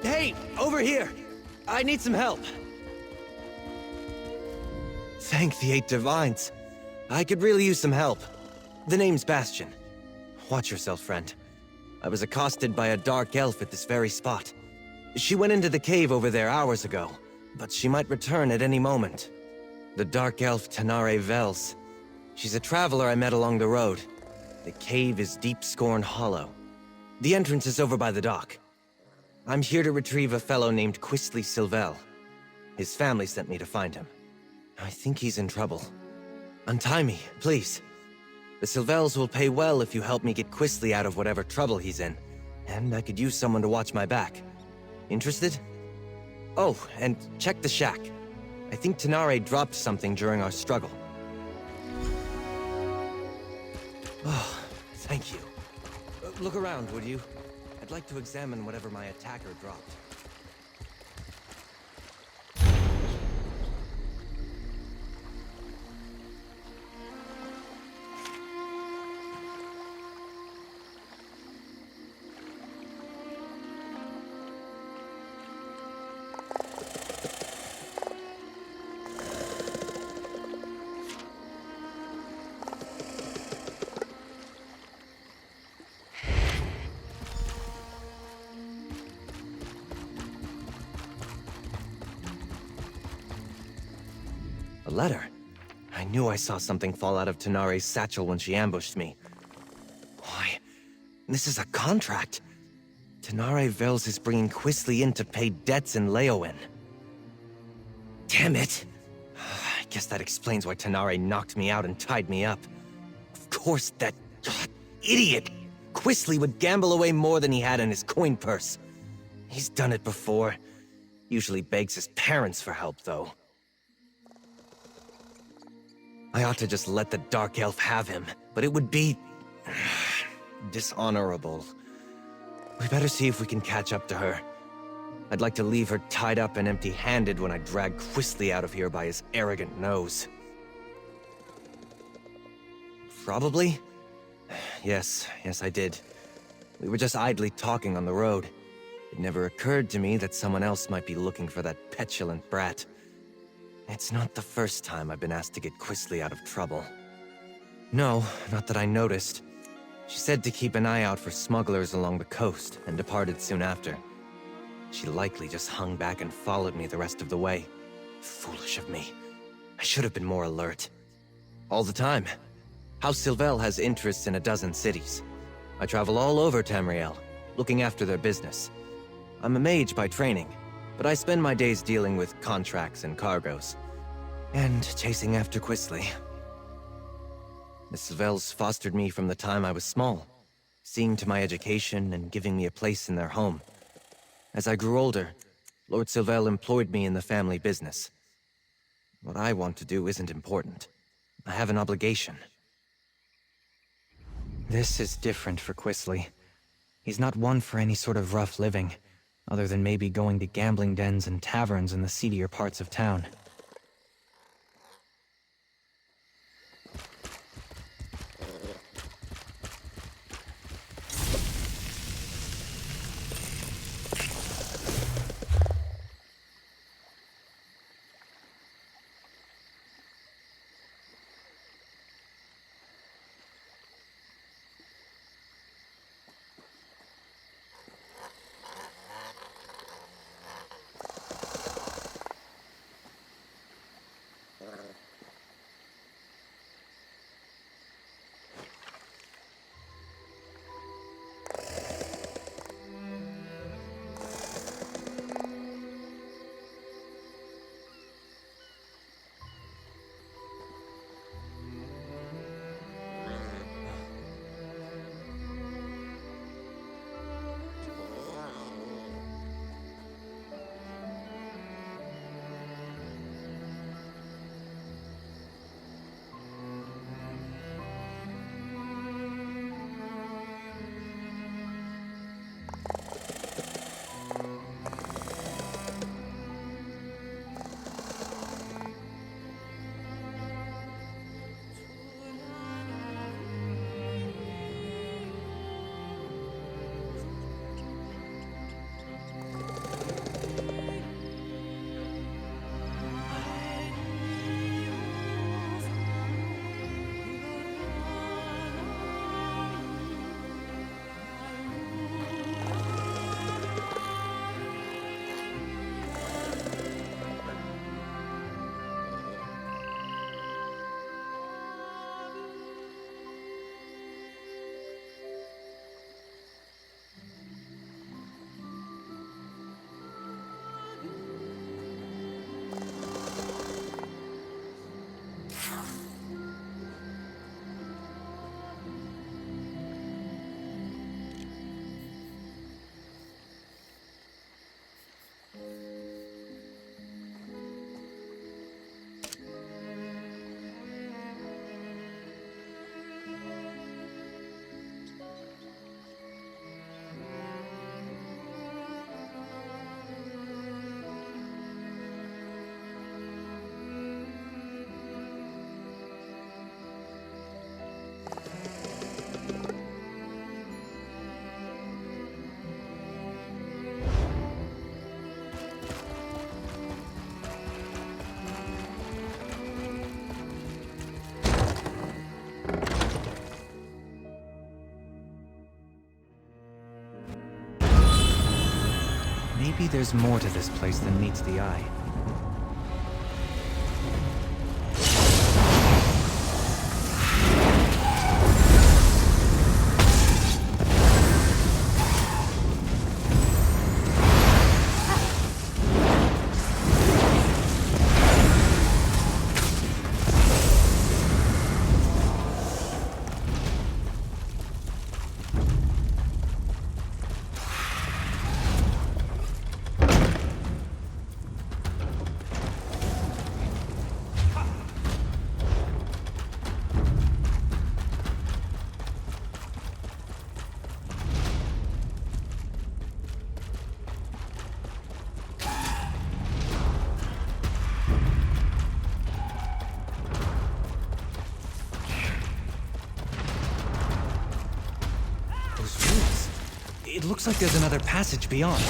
Hey, over here! I need some help. Thank the 8 Divines. I could really use some help. The name's Bastion. Watch yourself, friend. I was accosted by a dark elf at this very spot. She went into the cave over there hours ago, but she might return at any moment. The dark elf Tamriel Vels. She's a traveler I met along the road. The cave is Deep Scorn Hollow. The entrance is over by the dock. I'm here to retrieve a fellow named Quistley Silvel. His family sent me to find him. I think he's in trouble. Untie me, please. The Silvels will pay well if you help me get Quistley out of whatever trouble he's in. And I could use someone to watch my back. Interested? Oh, and check the shack. I think Tamriel dropped something during our struggle. Oh, thank you. Look around, would you? I'd like to examine whatever my attacker dropped. A letter? I knew I saw something fall out of Tamriel's satchel when she ambushed me. Why, this is a contract. Tamriel Vels is bringing Quistley in to pay debts in Leowen. Damn it! I guess that explains why Tamriel knocked me out and tied me up. Of course, that idiot Quistley would gamble away more than he had in his coin purse. He's done it before. Usually begs his parents for help, though. I ought to just let the Dark Elf have him, but it would be... dishonorable. We better see if we can catch up to her. I'd like to leave her tied up and empty-handed when I drag Quisly out of here by his arrogant nose. Probably? Yes, I did. We were just idly talking on the road. It never occurred to me that someone else might be looking for that petulant brat. It's not the first time I've been asked to get Quisly out of trouble. No, not that I noticed. She said to keep an eye out for smugglers along the coast, and departed soon after. She likely just hung back and followed me the rest of the way. Foolish of me. I should have been more alert. All the time. House Sylvel has interests in a dozen cities. I travel all over Tamriel, looking after their business. I'm a mage by training, but I spend my days dealing with contracts and cargoes. And chasing after Quisly. The Sylvels fostered me from the time I was small, seeing to my education and giving me a place in their home. As I grew older, Lord Sylvel employed me in the family business. What I want to do isn't important. I have an obligation. This is different for Quisly. He's not one for any sort of rough living, other than maybe going to gambling dens and taverns in the seedier parts of town. Maybe there's more to this place than meets the eye. It looks like there's another passage beyond.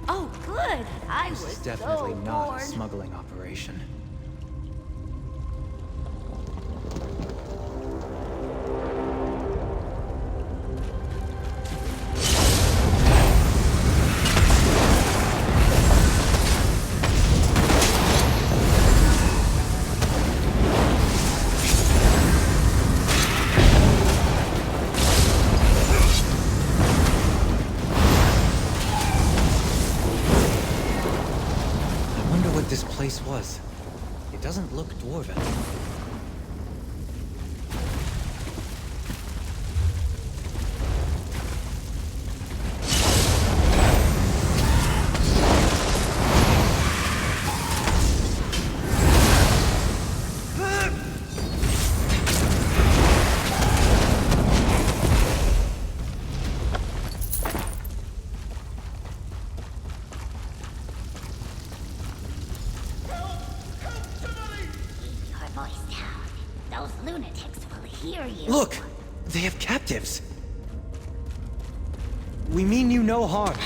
Oh, good. I This was is definitely so not bored. a smuggling operation. I wonder what this place was. It doesn't look dwarven. Your voice down. Those lunatics will hear you. Look! They have captives! We mean you no harm.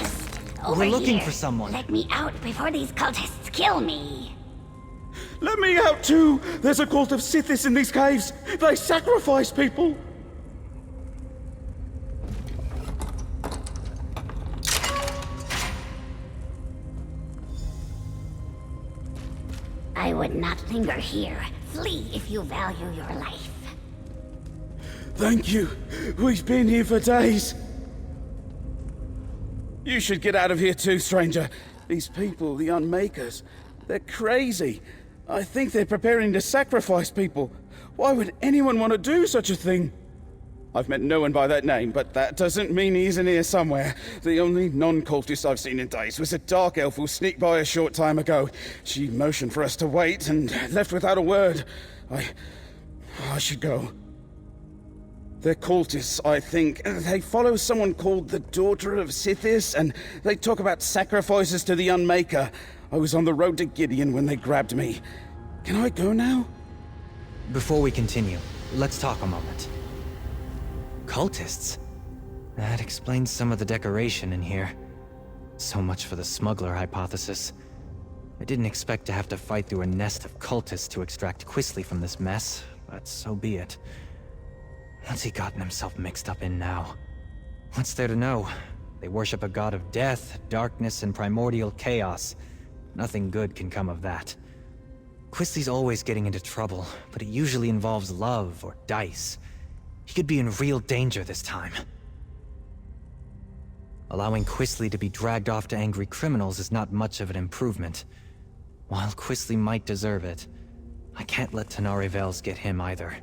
Over We're looking here. for someone. Let me out before these cultists kill me. Let me out too! There's a cult of Sithis in these caves! They sacrifice people! I would not linger here. Flee if you value your life. Thank you. We've been here for days. You should get out of here too, stranger. These people, the Unmakers, they're crazy. I think they're preparing to sacrifice people. Why would anyone want to do such a thing? I've met no one by that name, but that doesn't mean he isn't here somewhere. The only non-cultist I've seen in days was a dark elf who sneaked by a short time ago. She motioned for us to wait and left without a word. I should go. They're cultists, I think. They follow someone called the Daughter of Sithis, and they talk about sacrifices to the Unmaker. I was on the road to Gideon when they grabbed me. Can I go now? Before we continue, let's talk a moment. Cultists? That explains some of the decoration in here. So much for the smuggler hypothesis. I didn't expect to have to fight through a nest of cultists to extract Quisley from this mess, but so be it. What's he gotten himself mixed up in now? What's there to know? They worship a god of death, darkness, and primordial chaos. Nothing good can come of that. Quisley's always getting into trouble, but it usually involves love or dice. He could be in real danger this time. Allowing Quisley to be dragged off to angry criminals is not much of an improvement. While Quisley might deserve it, I can't let Tenari Vales get him either.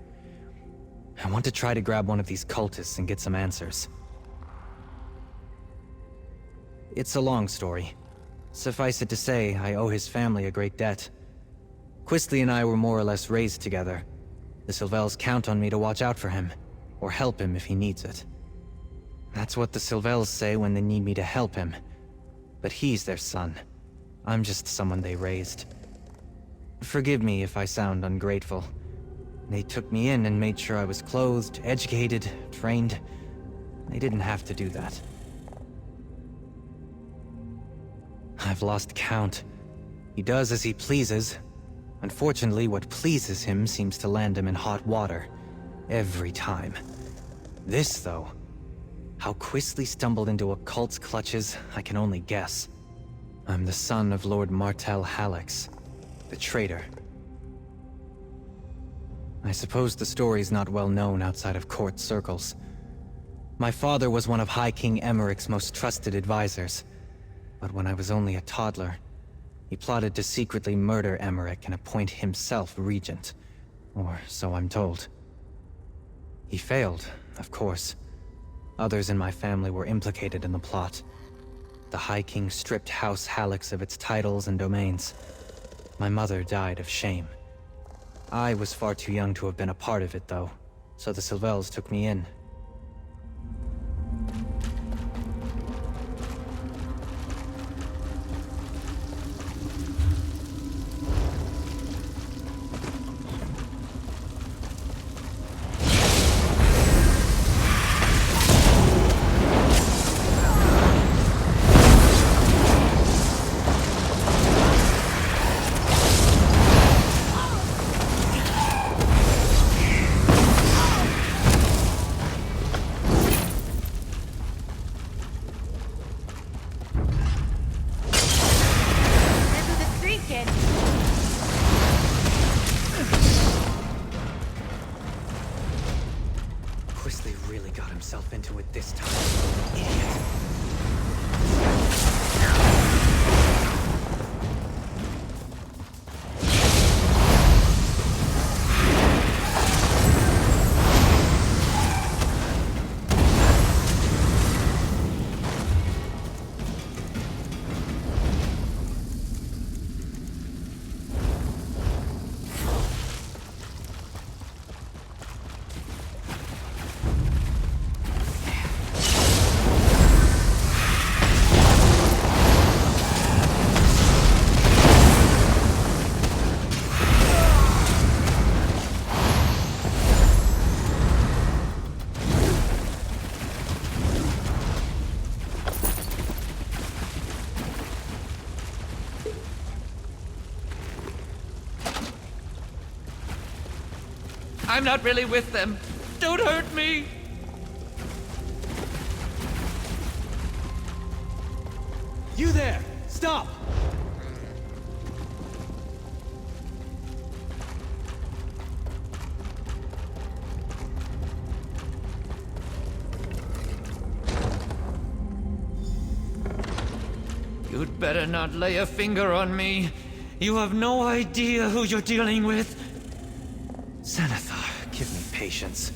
I want to try to grab one of these cultists and get some answers. It's a long story. Suffice it to say, I owe his family a great debt. Quisley and I were more or less raised together. The Sylvels count on me to watch out for him. or help him if he needs it. That's what the Sylvels say when they need me to help him. But he's their son. I'm just someone they raised. Forgive me if I sound ungrateful. They took me in and made sure I was clothed, educated, trained. They didn't have to do that. I've lost count. He does as he pleases. Unfortunately, what pleases him seems to land him in hot water. Every time. This, though... How Quisly stumbled into a cult's clutches, I can only guess. I'm the son of Lord Martel Hallex, the traitor. I suppose the story's not well known outside of court circles. My father was one of High King Emmerich's most trusted advisors. But when I was only a toddler, he plotted to secretly murder Emmerich and appoint himself regent. Or so I'm told. He failed, of course. Others in my family were implicated in the plot. The High King stripped House Hallex of its titles and domains. My mother died of shame. I was far too young to have been a part of it, though, so the Sylvels took me in. I'm not really with them. Don't hurt me! You there! Stop! You'd better not lay a finger on me. You have no idea who you're dealing with. Zenithar, give me patience.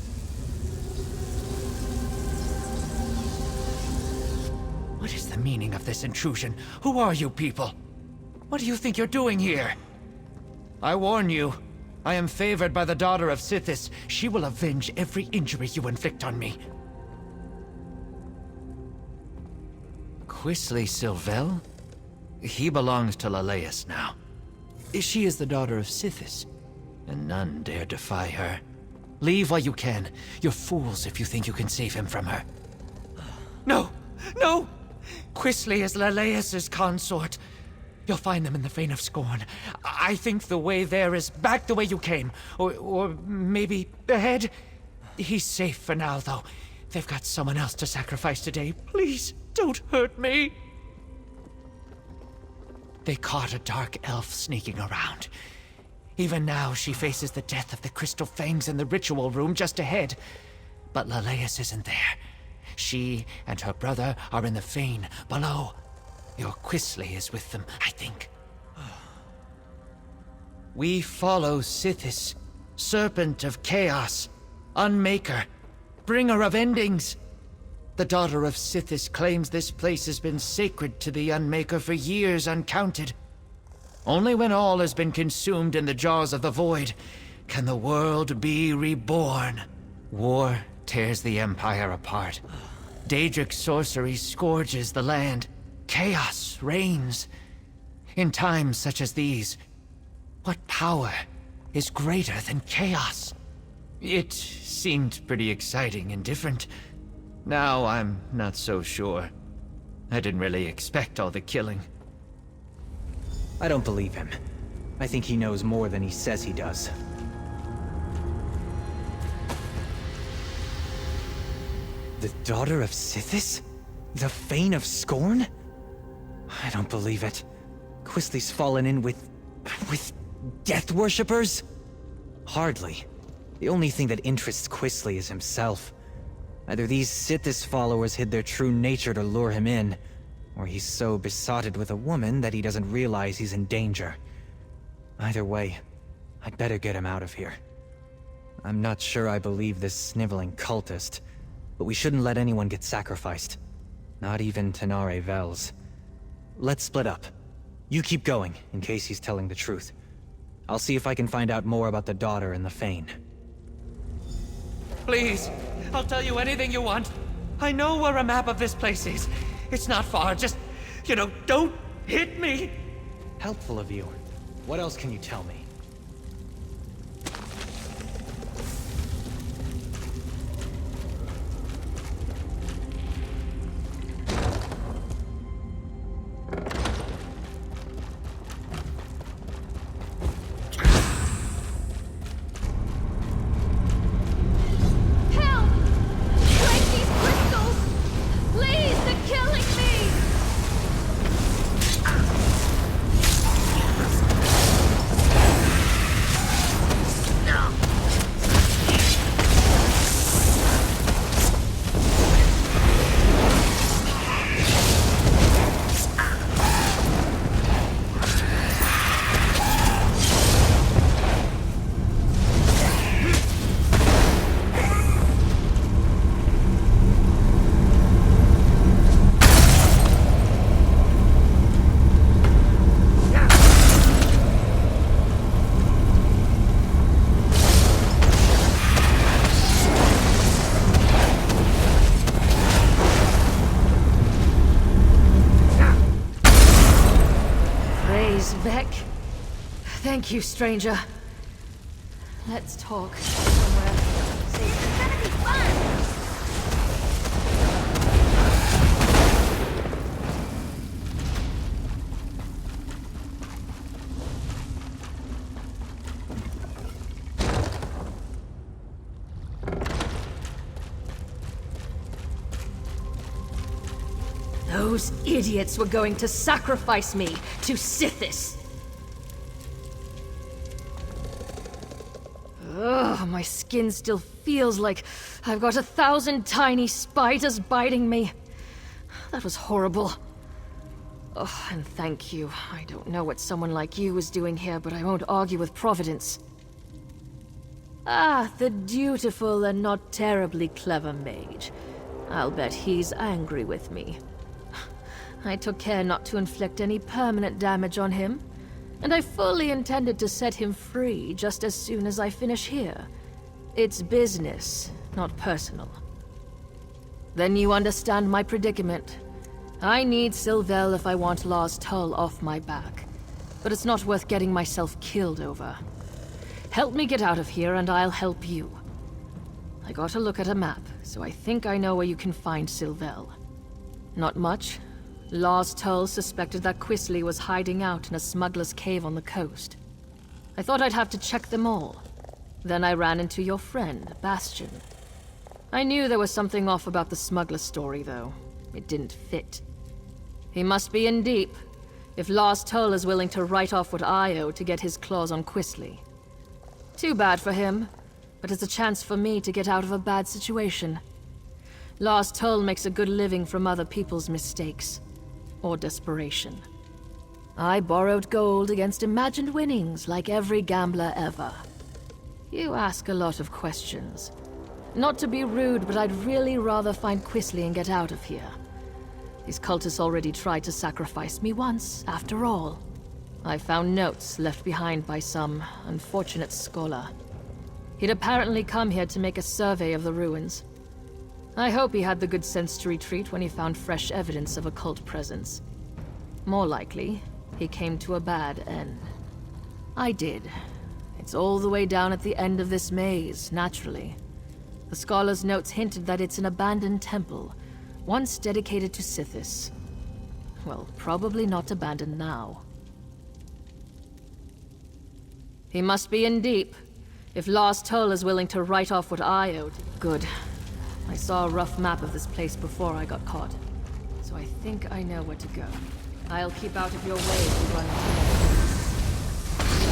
What is the meaning of this intrusion? Who are you people? What do you think you're doing here? I warn you, I am favored by the daughter of Sithis. She will avenge every injury you inflict on me. Quisly Sylvel? He belongs to Leleus now. She is the daughter of Sithis, and none dare defy her. Leave while you can. You're fools if you think you can save him from her. No! No! Quisly is Leleus's consort. You'll find them in the Vein of Scorn. I think the way there is back the way you came. Or maybe ahead. He's safe for now, though. They've got someone else to sacrifice today. Please, don't hurt me. They caught a dark elf sneaking around. Even now, she faces the death of the Crystal Fangs in the ritual room just ahead. But Leleus isn't there. She and her brother are in the Fane, below. Your Quisly is with them, I think. We follow Sithis, Serpent of Chaos, Unmaker, Bringer of Endings. The daughter of Sithis claims this place has been sacred to the Unmaker for years uncounted. Only when all has been consumed in the jaws of the void can the world be reborn. War tears the Empire apart. Daedric's sorcery scourges the land. Chaos reigns. In times such as these, what power is greater than chaos? It seemed pretty exciting and different. Now I'm not so sure. I didn't really expect all the killing. I don't believe him. I think he knows more than he says he does. The daughter of Sithis? The Fane of Scorn? I don't believe it. Quisley's fallen in with death worshippers? Hardly. The only thing that interests Quisley is himself. Either these Sithis followers hid their true nature to lure him in, or he's so besotted with a woman that he doesn't realize he's in danger. Either way, I'd better get him out of here. I'm not sure I believe this sniveling cultist, but we shouldn't let anyone get sacrificed. Not even Tenare Vels. Let's split up. You keep going, in case he's telling the truth. I'll see if I can find out more about the daughter and the Fane. Please, I'll tell you anything you want. I know where a map of this place is. It's not far, just, don't hit me. Helpful of you. What else can you tell me? Thank you, stranger. Let's talk somewhere. This is gonna be fun! Those idiots were going to sacrifice me to Sithis. Ugh, my skin still feels like I've got 1,000 tiny spiders biting me. That was horrible. Oh, and thank you. I don't know what someone like you is doing here, but I won't argue with Providence. Ah, the dutiful and not terribly clever mage. I'll bet he's angry with me. I took care not to inflict any permanent damage on him, and I fully intended to set him free just as soon as I finish here. It's business, not personal. Then you understand my predicament. I need Sylvel if I want Lars Tull off my back, but it's not worth getting myself killed over. Help me get out of here and I'll help you. I got a look at a map, so I think I know where you can find Sylvel. Not much. Lars Tull suspected that Quisley was hiding out in a smuggler's cave on the coast. I thought I'd have to check them all. Then I ran into your friend, Bastion. I knew there was something off about the smuggler story, though. It didn't fit. He must be in deep, if Lars Tull is willing to write off what I owe to get his claws on Quisley. Too bad for him, but it's a chance for me to get out of a bad situation. Lars Tull makes a good living from other people's mistakes. Or desperation. I borrowed gold against imagined winnings like every gambler ever. You ask a lot of questions. Not to be rude, but I'd really rather find Quisley and get out of here. These cultists already tried to sacrifice me once, after all. I found notes left behind by some unfortunate scholar. He'd apparently come here to make a survey of the ruins. I hope he had the good sense to retreat when he found fresh evidence of occult presence. More likely, he came to a bad end. I did. It's all the way down at the end of this maze, naturally. The scholar's notes hinted that it's an abandoned temple, once dedicated to Sithis. Well, probably not abandoned now. He must be in deep, if Lost Toll is willing to write off what I owed. Good. I saw a rough map of this place before I got caught, so I think I know where to go. I'll keep out of your way if you run into me.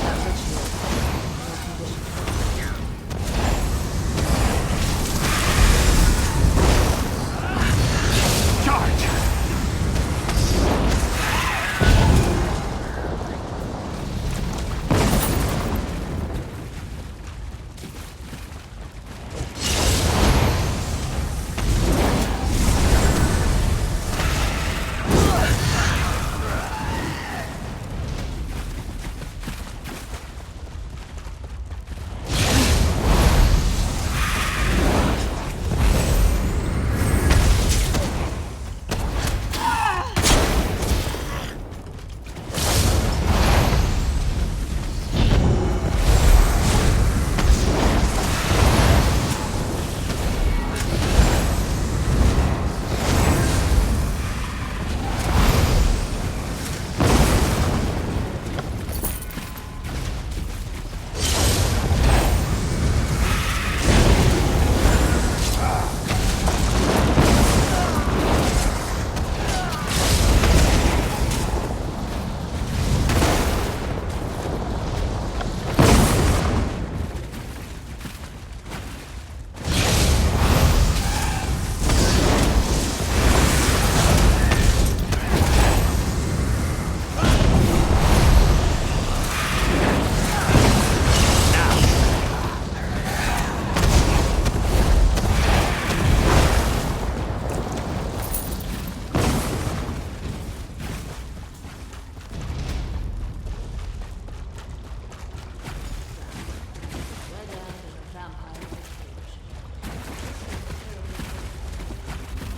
That ritual, no conditions. Charge!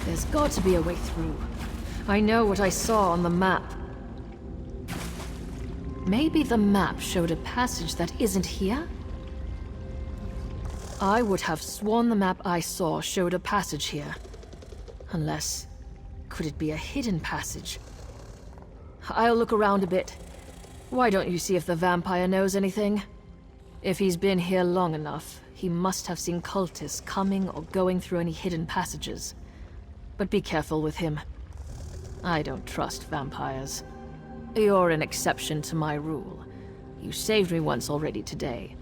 There's got to be a way through. I know what I saw on the map. Maybe the map showed a passage that isn't here? I would have sworn the map I saw showed a passage here. Unless... could it be a hidden passage? I'll look around a bit. Why don't you see if the vampire knows anything? If he's been here long enough, he must have seen cultists coming or going through any hidden passages. But be careful with him. I don't trust vampires. You're an exception to my rule. You saved me once already today.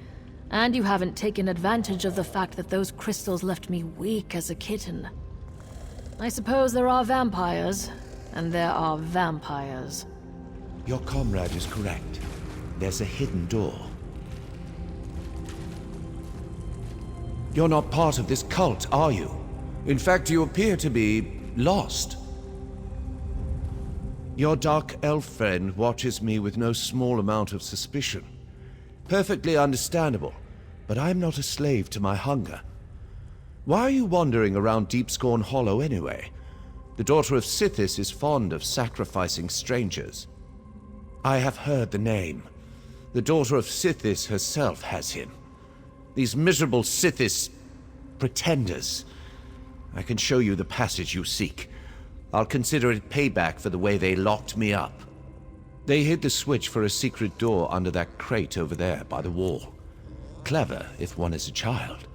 And you haven't taken advantage of the fact that those crystals left me weak as a kitten. I suppose there are vampires, and there are vampires. Your comrade is correct. There's a hidden door. You're not part of this cult, are you? In fact, you appear to be lost. Your dark elf friend watches me with no small amount of suspicion. Perfectly understandable, but I'm not a slave to my hunger. Why are you wandering around Deepscorn Hollow anyway? The daughter of Sithis is fond of sacrificing strangers. I have heard the name. The daughter of Sithis herself has him. These miserable Sithis pretenders. I can show you the passage you seek. I'll consider it payback for the way they locked me up. They hid the switch for a secret door under that crate over there by the wall. Clever, if one is a child.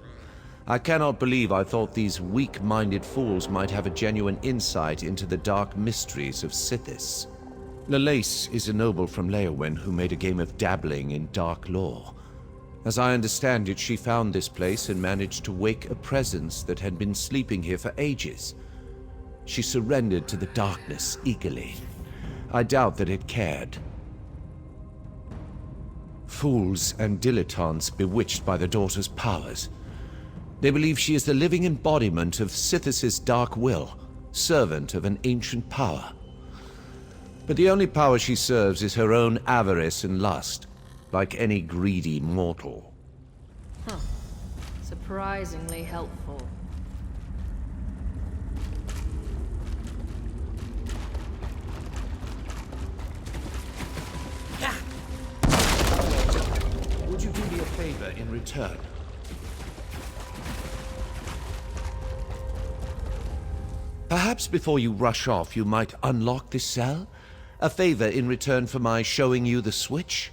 I cannot believe I thought these weak-minded fools might have a genuine insight into the dark mysteries of Sithis. Lalace is a noble from Leowen who made a game of dabbling in dark lore. As I understand it, she found this place and managed to wake a presence that had been sleeping here for ages. She surrendered to the darkness eagerly. I doubt that it cared. Fools and dilettantes bewitched by the daughter's powers. They believe she is the living embodiment of Sithis' dark will, servant of an ancient power. But the only power she serves is her own avarice and lust, like any greedy mortal. Huh. Surprisingly helpful. return. Perhaps before you rush off, you might unlock this cell? A favor in return for my showing you the switch?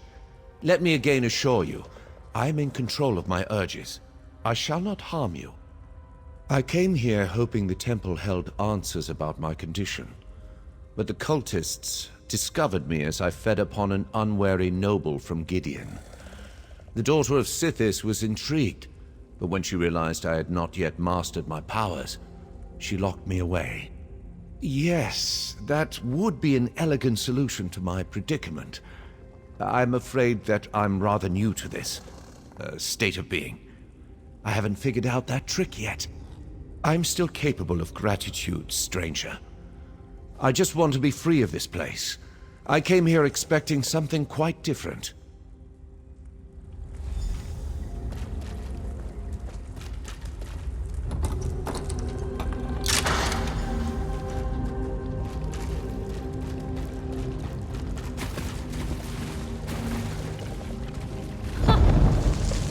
Let me again assure you, I'm in control of my urges. I shall not harm you. I came here hoping the temple held answers about my condition. But the cultists discovered me as I fed upon an unwary noble from Gideon. The daughter of Sithis was intrigued, but when she realized I had not yet mastered my powers, she locked me away. Yes, that would be an elegant solution to my predicament. I'm afraid that I'm rather new to this state of being. I haven't figured out that trick yet. I'm still capable of gratitude, stranger. I just want to be free of this place. I came here expecting something quite different.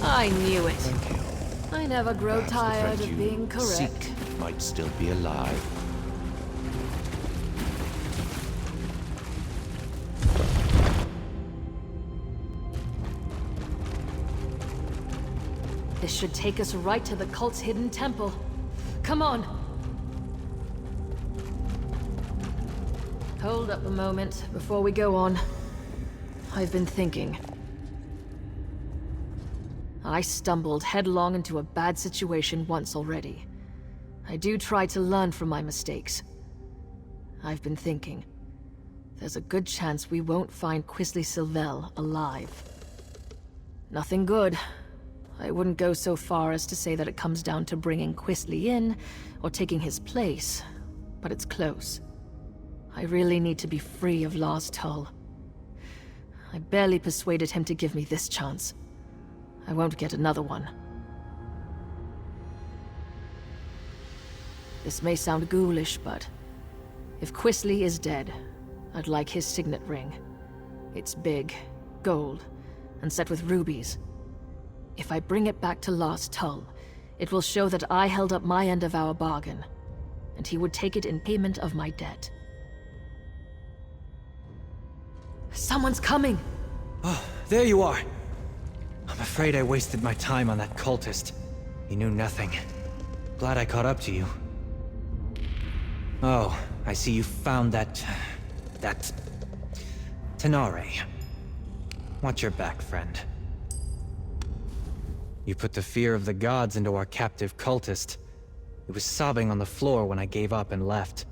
I knew it. I never grow Perhaps tired the of friend being you correct. seek might still be alive. This should take us right to the cult's hidden temple. Come on! Hold up a moment before we go on. I've been thinking. I stumbled headlong into a bad situation once already. I do try to learn from my mistakes. I've been thinking. There's a good chance we won't find Quisley Sylvel alive. Nothing good. I wouldn't go so far as to say that it comes down to bringing Quisley in, or taking his place, but it's close. I really need to be free of Lars Tull. I barely persuaded him to give me this chance. I won't get another one. This may sound ghoulish, but if Quisley is dead, I'd like his signet ring. It's big, gold, and set with rubies. If I bring it back to Lars Tull, it will show that I held up my end of our bargain, and he would take it in payment of my debt. Someone's coming! Oh, there you are. I'm afraid I wasted my time on that cultist. He knew nothing. Glad I caught up to you. Oh, I see you found that Tenare. Watch your back, friend. You put the fear of the gods into our captive cultist. He was sobbing on the floor when I gave up and left.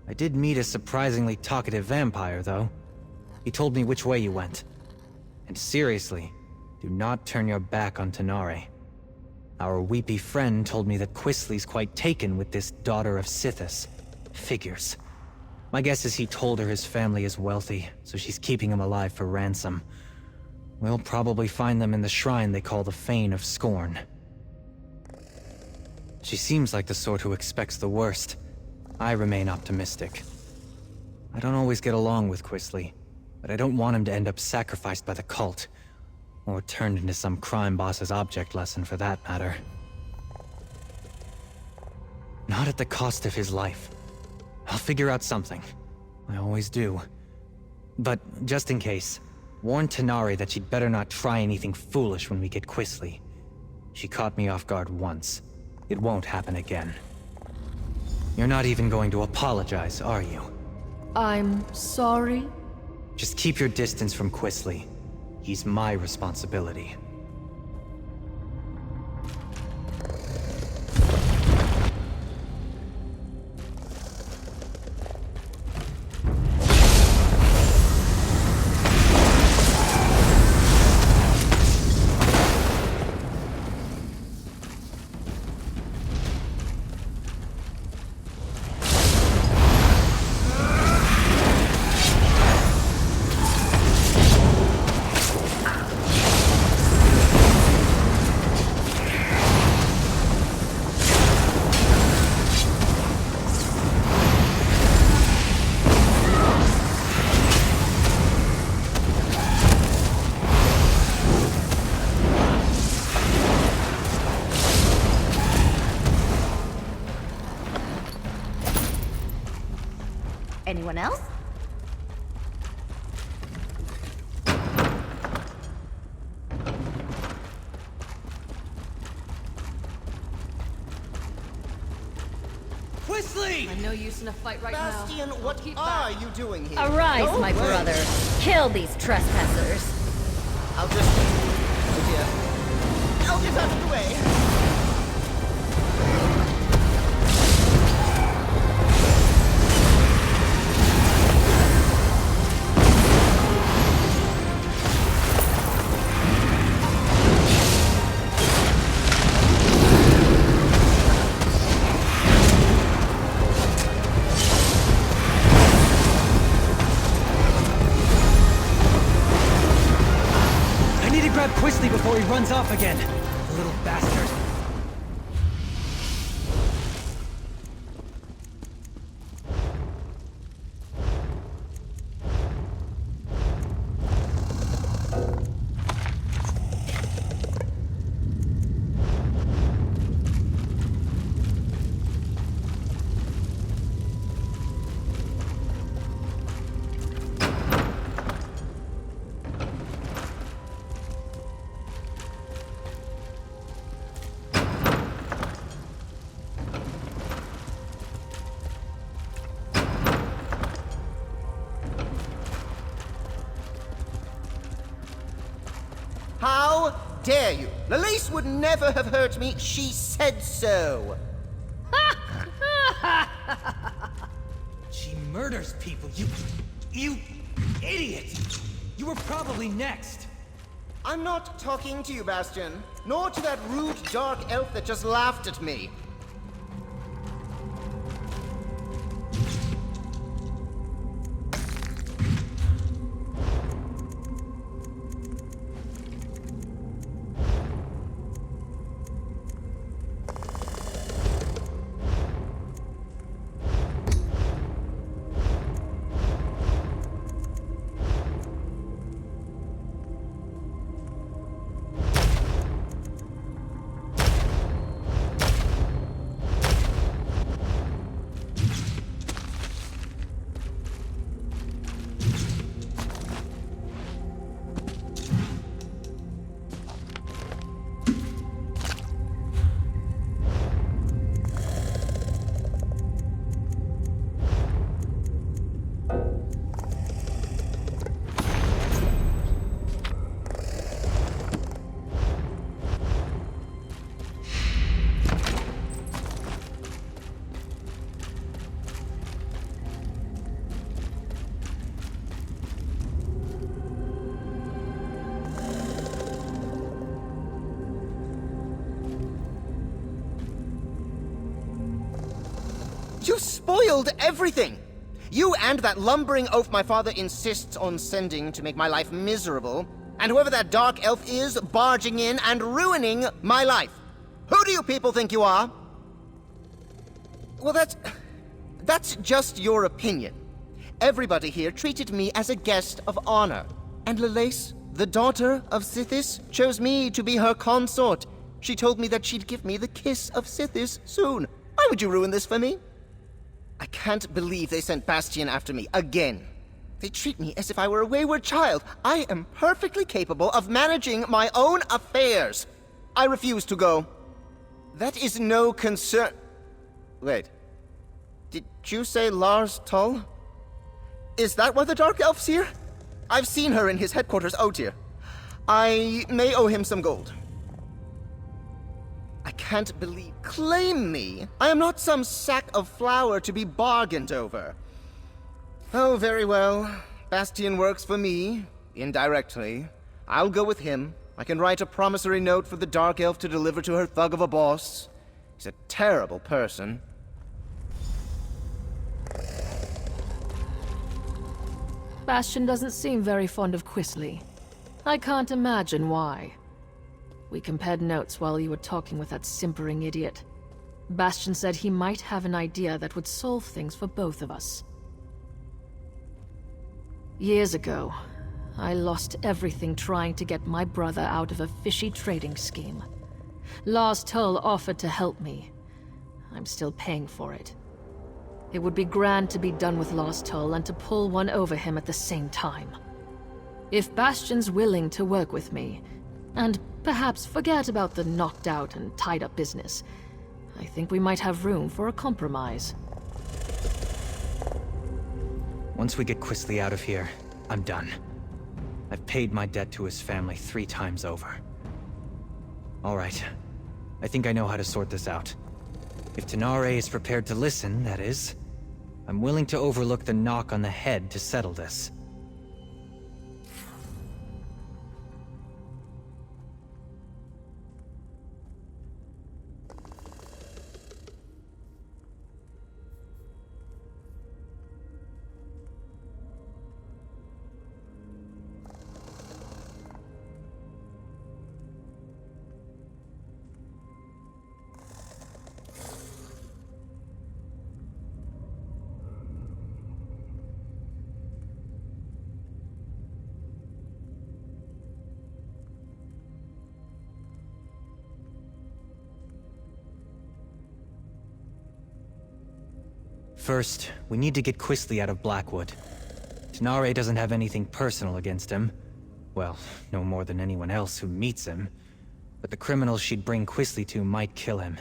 I did meet a surprisingly talkative vampire, though. He told me which way you went. And seriously, do not turn your back on Tenare. Our weepy friend told me that Quisley's quite taken with this daughter of Sithis. Figures. My guess is he told her his family is wealthy, so she's keeping him alive for ransom. We'll probably find them in the shrine they call the Fane of Scorn. She seems like the sort who expects the worst. I remain optimistic. I don't always get along with Quisley, but I don't want him to end up sacrificed by the cult. Or turned into some crime boss's object lesson, for that matter. Not at the cost of his life. I'll figure out something. I always do. But just in case, warn Tenare that she'd better not try anything foolish when we get Quisley. She caught me off guard once. It won't happen again. You're not even going to apologize, are you? I'm sorry? Just keep your distance from Quisley. He's my responsibility. Anyone else? Quisly! I'm no use in a fight right now. Bastion, what are you doing here? Arise, Go my away. brother. Kill these trespassers. I'll just... Oh dear. I'll get out of the way. I need to grab Quisly before he runs off again. The little bastard. How dare you? Lalice would never have hurt me. She said so. She murders people. You idiot! You were probably next. I'm not talking to you, Bastion. Nor to that rude dark elf that just laughed at me. You spoiled everything! You and that lumbering oaf my father insists on sending to make my life miserable, and whoever that dark elf is barging in and ruining my life. Who do you people think you are? Well, that's just your opinion. Everybody here treated me as a guest of honor, and Lalace, the daughter of Sithis, chose me to be her consort. She told me that she'd give me the kiss of Sithis soon. Why would you ruin this for me? I can't believe they sent Bastion after me again. They treat me as if I were a wayward child. I am perfectly capable of managing my own affairs. I refuse to go. That is no concern... Wait. Did you say Lars Tull? Is that why the Dark Elf's here? I've seen her in his headquarters out here. I may owe him some gold. I can't believe... Claim me? I am not some sack of flour to be bargained over. Oh, very well. Bastion works for me, indirectly. I'll go with him. I can write a promissory note for the Dark Elf to deliver to her thug of a boss. He's a terrible person. Bastion doesn't seem very fond of Quisly. I can't imagine why. We compared notes while you were talking with that simpering idiot. Bastion said he might have an idea that would solve things for both of us. Years ago, I lost everything trying to get my brother out of a fishy trading scheme. Lars Tull offered to help me. I'm still paying for it. It would be grand to be done with Lost Tull and to pull one over him at the same time. If Bastion's willing to work with me, and perhaps forget about the knocked out and tied up business, I think we might have room for a compromise. Once we get Quisley out of here, I'm done. I've paid my debt to his family 3 times over. All right. I think I know how to sort this out. If Tenare is prepared to listen, that is, I'm willing to overlook the knock on the head to settle this. First, we need to get Quisley out of Blackwood. Tenare doesn't have anything personal against him. Well, no more than anyone else who meets him. But the criminals she'd bring Quisley to might kill him.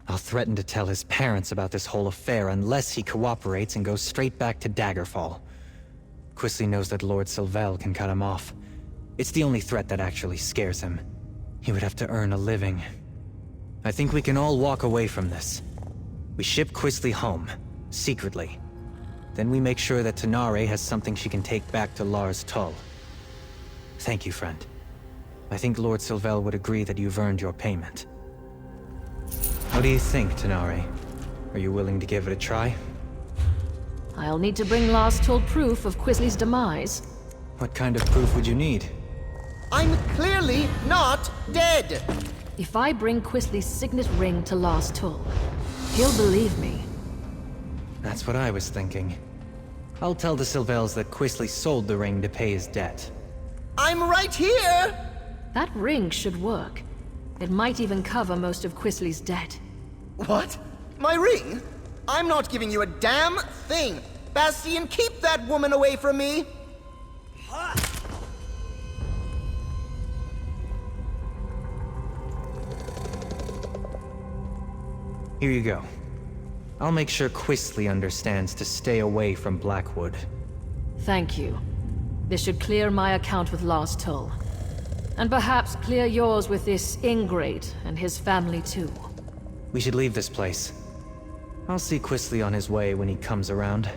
I'll threaten to tell his parents about this whole affair unless he cooperates and goes straight back to Daggerfall. Quisley knows that Lord Sylvel can cut him off. It's the only threat that actually scares him. He would have to earn a living. I think we can all walk away from this. We ship Quisley home, secretly. Then we make sure that Tenare has something she can take back to Lars Tull. Thank you, friend. I think Lord Sylvel would agree that you've earned your payment. What do you think, Tenare? Are you willing to give it a try? I'll need to bring Lars Tull proof of Quisley's demise. What kind of proof would you need? I'm clearly not dead! If I bring Quisley's signet ring to Lars Tull, he'll believe me. That's what I was thinking. I'll tell the Sylvels that Quisley sold the ring to pay his debt. I'm right here! That ring should work. It might even cover most of Quisley's debt. What? My ring? I'm not giving you a damn thing! Bastion, keep that woman away from me! Here you go. I'll make sure Quisley understands to stay away from Blackwood. Thank you. This should clear my account with Lars Tull. And perhaps clear yours with this ingrate and his family too. We should leave this place. I'll see Quisley on his way when he comes around.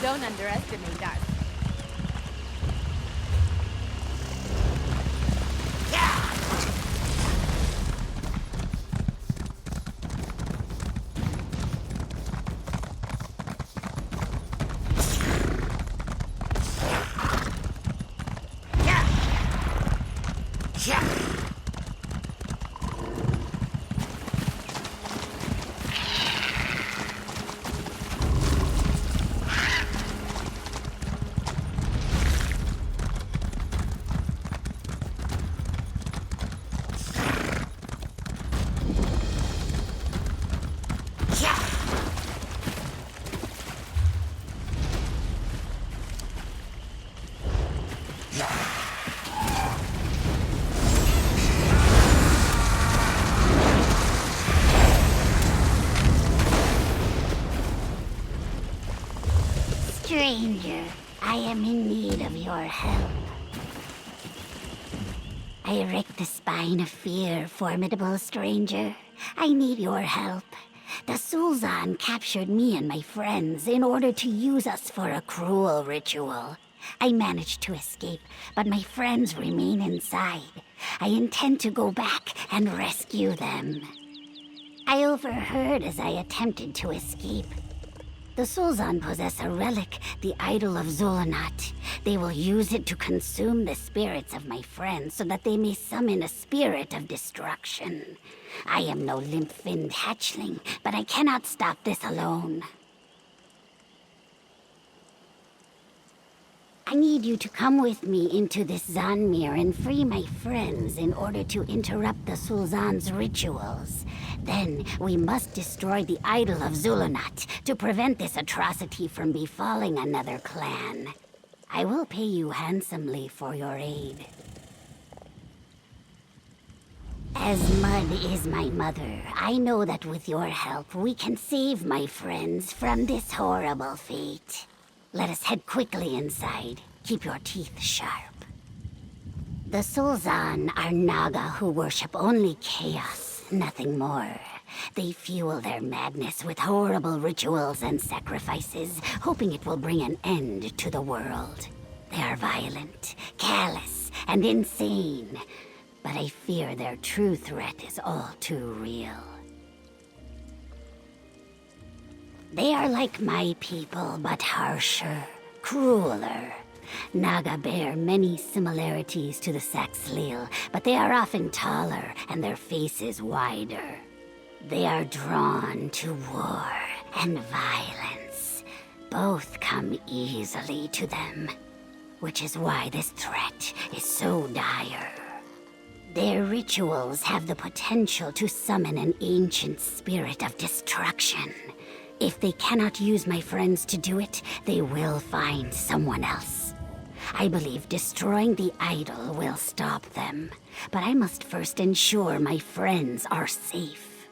Don't underestimate us. Stranger, I am in need of your help. I erect the spine of fear, formidable stranger. I need your help. The Sulzan captured me and my friends in order to use us for a cruel ritual. I managed to escape, but my friends remain inside. I intend to go back and rescue them. I overheard as I attempted to escape. The Sulzan possess a relic, the idol of Zul'Anat. They will use it to consume the spirits of my friends so that they may summon a spirit of destruction. I am no limp-finned hatchling, but I cannot stop this alone. I need you to come with me into this Zanmir and free my friends in order to interrupt the Sulzan's rituals. Then, we must destroy the idol of Zul'Anat to prevent this atrocity from befalling another clan. I will pay you handsomely for your aid. As Mud is my mother, I know that with your help we can save my friends from this horrible fate. Let us head quickly inside. Keep your teeth sharp. The Sulzan are Naga who worship only chaos, nothing more. They fuel their madness with horrible rituals and sacrifices, hoping it will bring an end to the world. They are violent, callous, and insane. But I fear their true threat is all too real. They are like my people, but harsher, crueler. Naga bear many similarities to the Saxhleel, but they are often taller and their faces wider. They are drawn to war and violence. Both come easily to them, which is why this threat is so dire. Their rituals have the potential to summon an ancient spirit of destruction. If they cannot use my friends to do it, they will find someone else. I believe destroying the idol will stop them, but I must first ensure my friends are safe.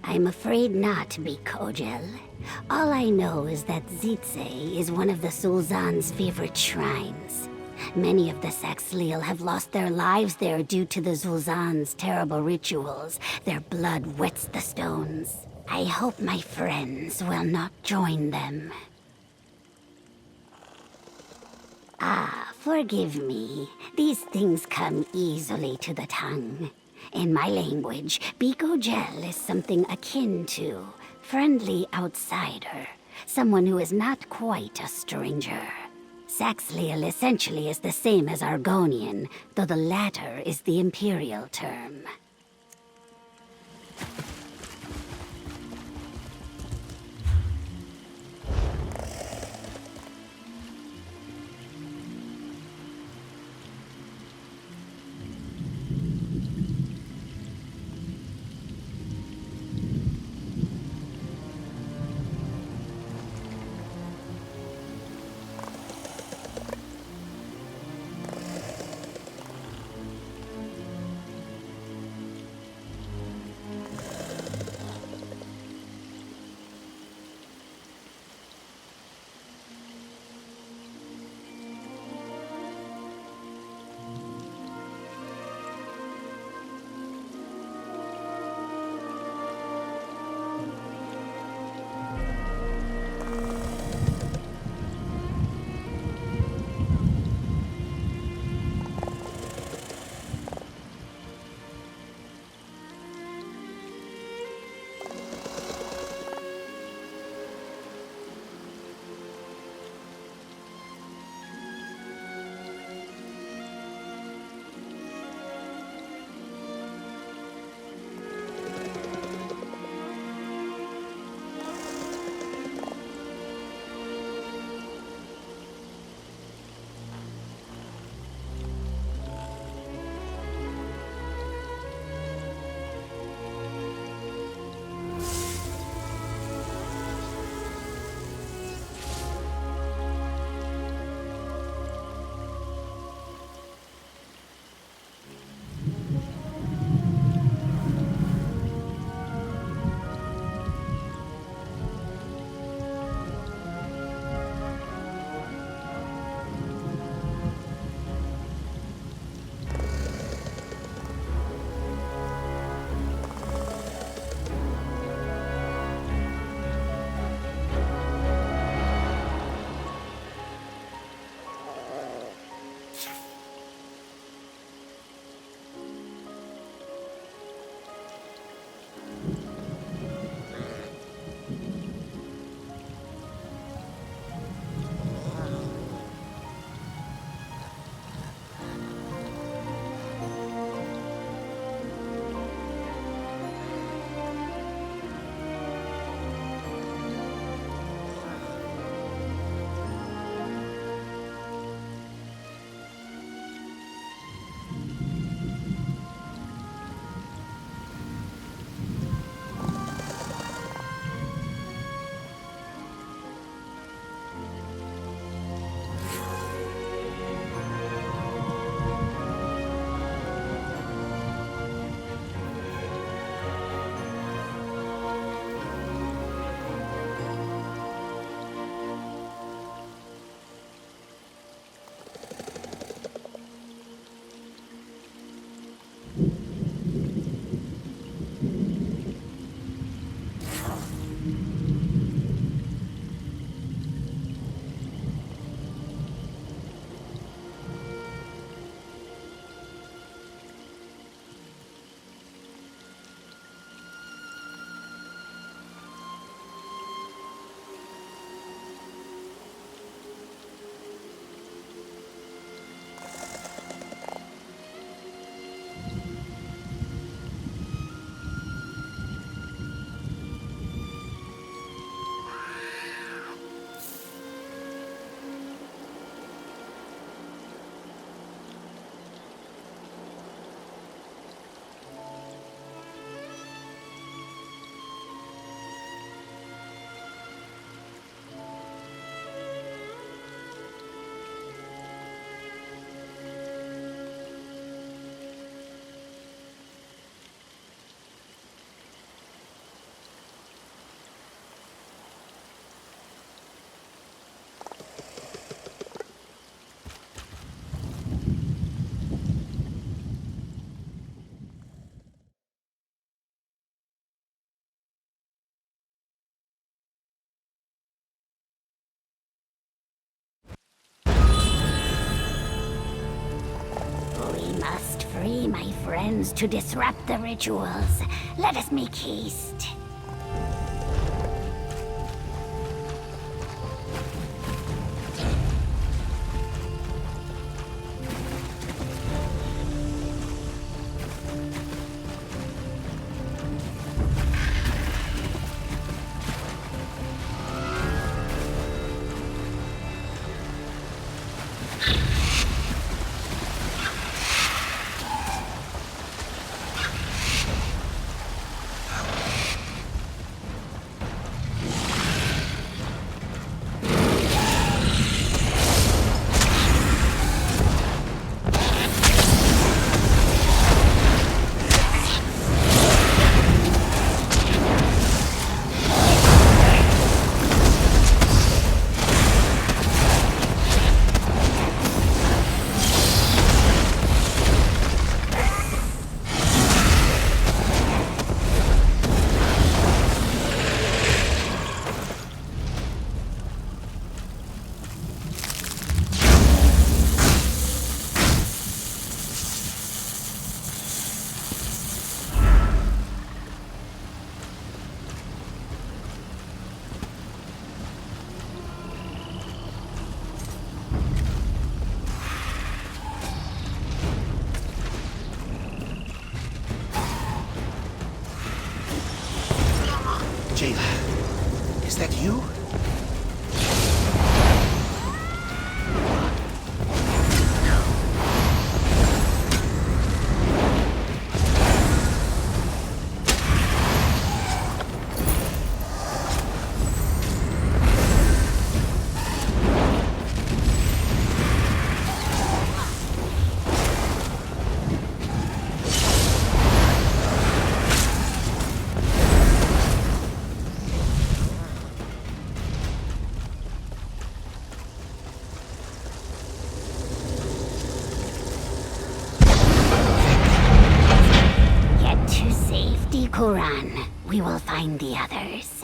I'm afraid not, Kojel. All I know is that Zitze is one of the Sulzan's favorite shrines. Many of the Saxhleel have lost their lives there due to the Sulzan's terrible rituals. Their blood wets the stones. I hope my friends will not join them. Ah, forgive me. These things come easily to the tongue. In my language, Bikojel is something akin to friendly outsider, someone who is not quite a stranger. Saxhleel essentially is the same as Argonian, though the latter is the imperial term. my friends to disrupt the rituals. Let us make haste. Jayla, is that you? Quran. We will find the others.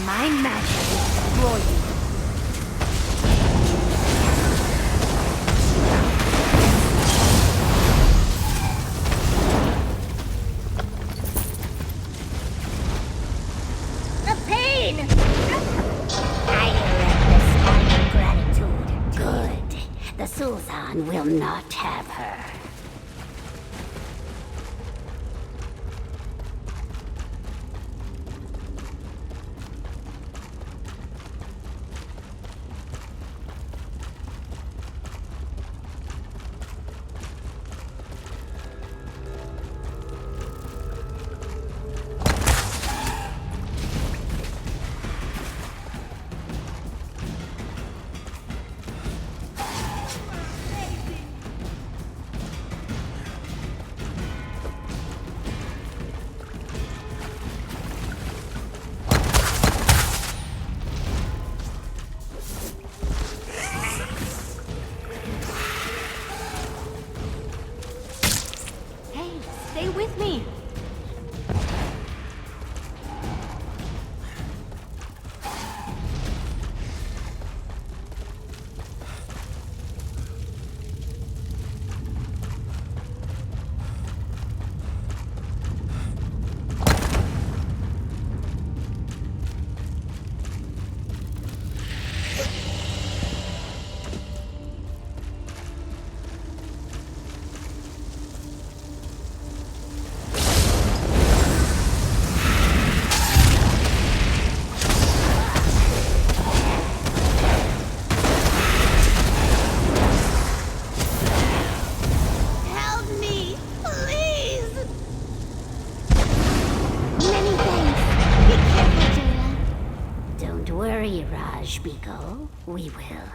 My magic will destroy you. The pain! I earned this gratitude. Good. The Sultan will not have her. Stay with me! We will.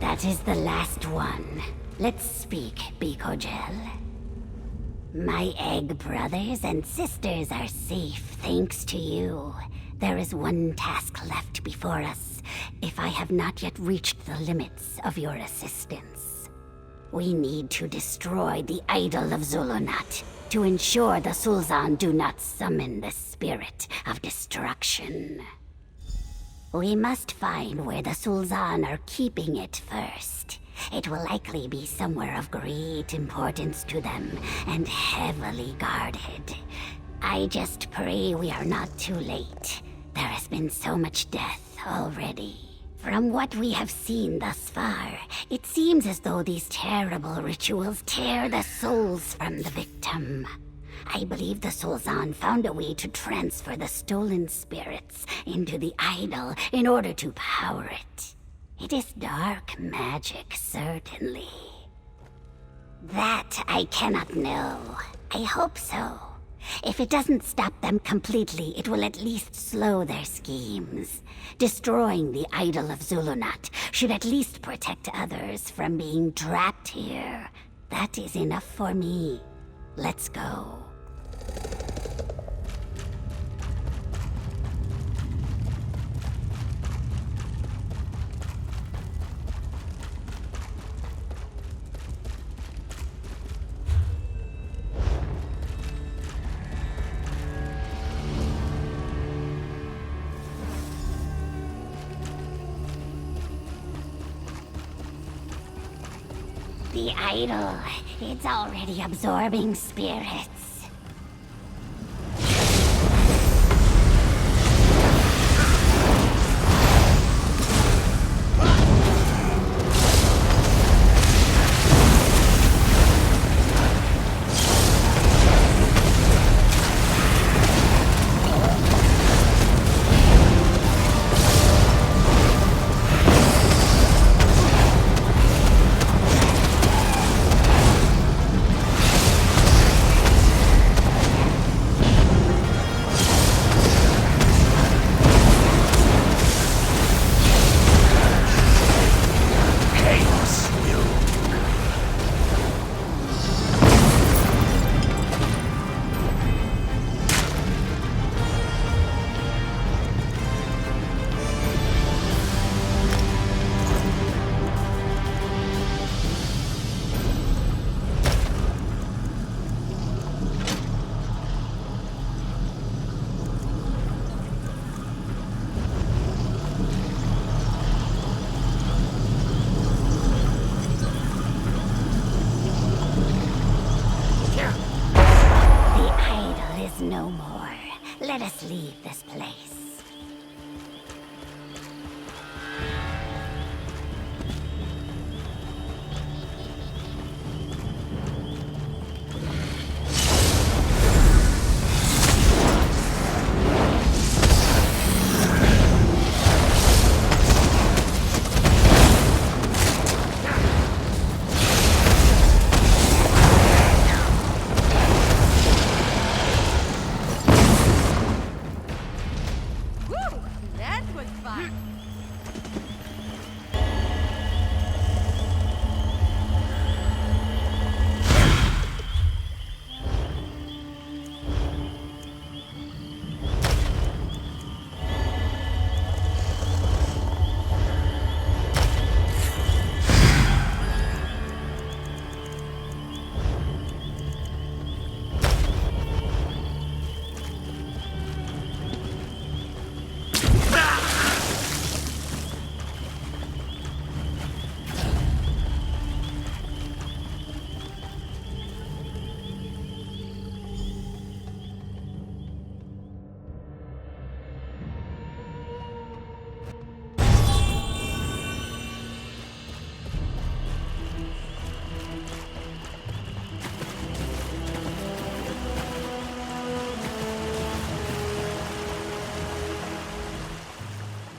That is the last one. Let's speak, Bikojel. My egg brothers and sisters are safe thanks to you. There is one task left before us, if I have not yet reached the limits of your assistance. We need to destroy the idol of Zulunat to ensure the Sultan do not summon the spirit of destruction. We must find where the Sultan are keeping it first. It will likely be somewhere of great importance to them and heavily guarded. I just pray we are not too late. There has been so much death already. From what we have seen thus far, it seems as though these terrible rituals tear the souls from the victim. I believe the Sultan found a way to transfer the stolen spirits into the idol in order to power it. It is dark magic, certainly. That I cannot know. I hope so. If it doesn't stop them completely, it will at least slow their schemes. Destroying the idol of Zulunat should at least protect others from being trapped here. That is enough for me. Let's go. The idol, it's already absorbing spirits. leave this place. That was fun.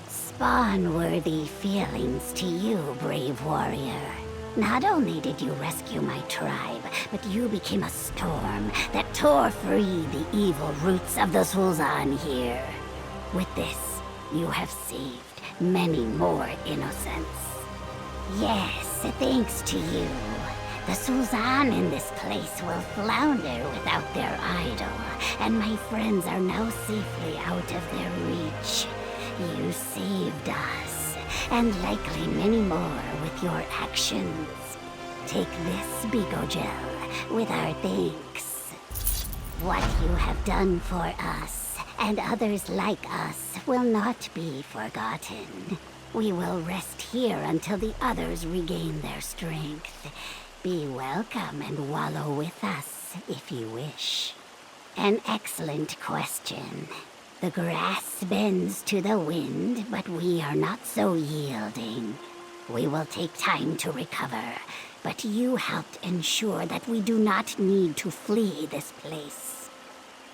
Spawn-worthy feelings to you, brave warrior. Not only did you rescue my tribe, but you became a storm that tore free the evil roots of the Sul'Zan here. With this, you have saved many more innocents. Yes, thanks to you, the Sul'Zan in this place will flounder without their idol, and my friends are now safely out of their reach. You saved us, and likely many more with your actions. Take this, Bigogel, with our thanks. What you have done for us, and others like us, will not be forgotten. We will rest here until the others regain their strength. Be welcome and wallow with us, if you wish. An excellent question. The grass bends to the wind, but we are not so yielding. We will take time to recover, but you helped ensure that we do not need to flee this place.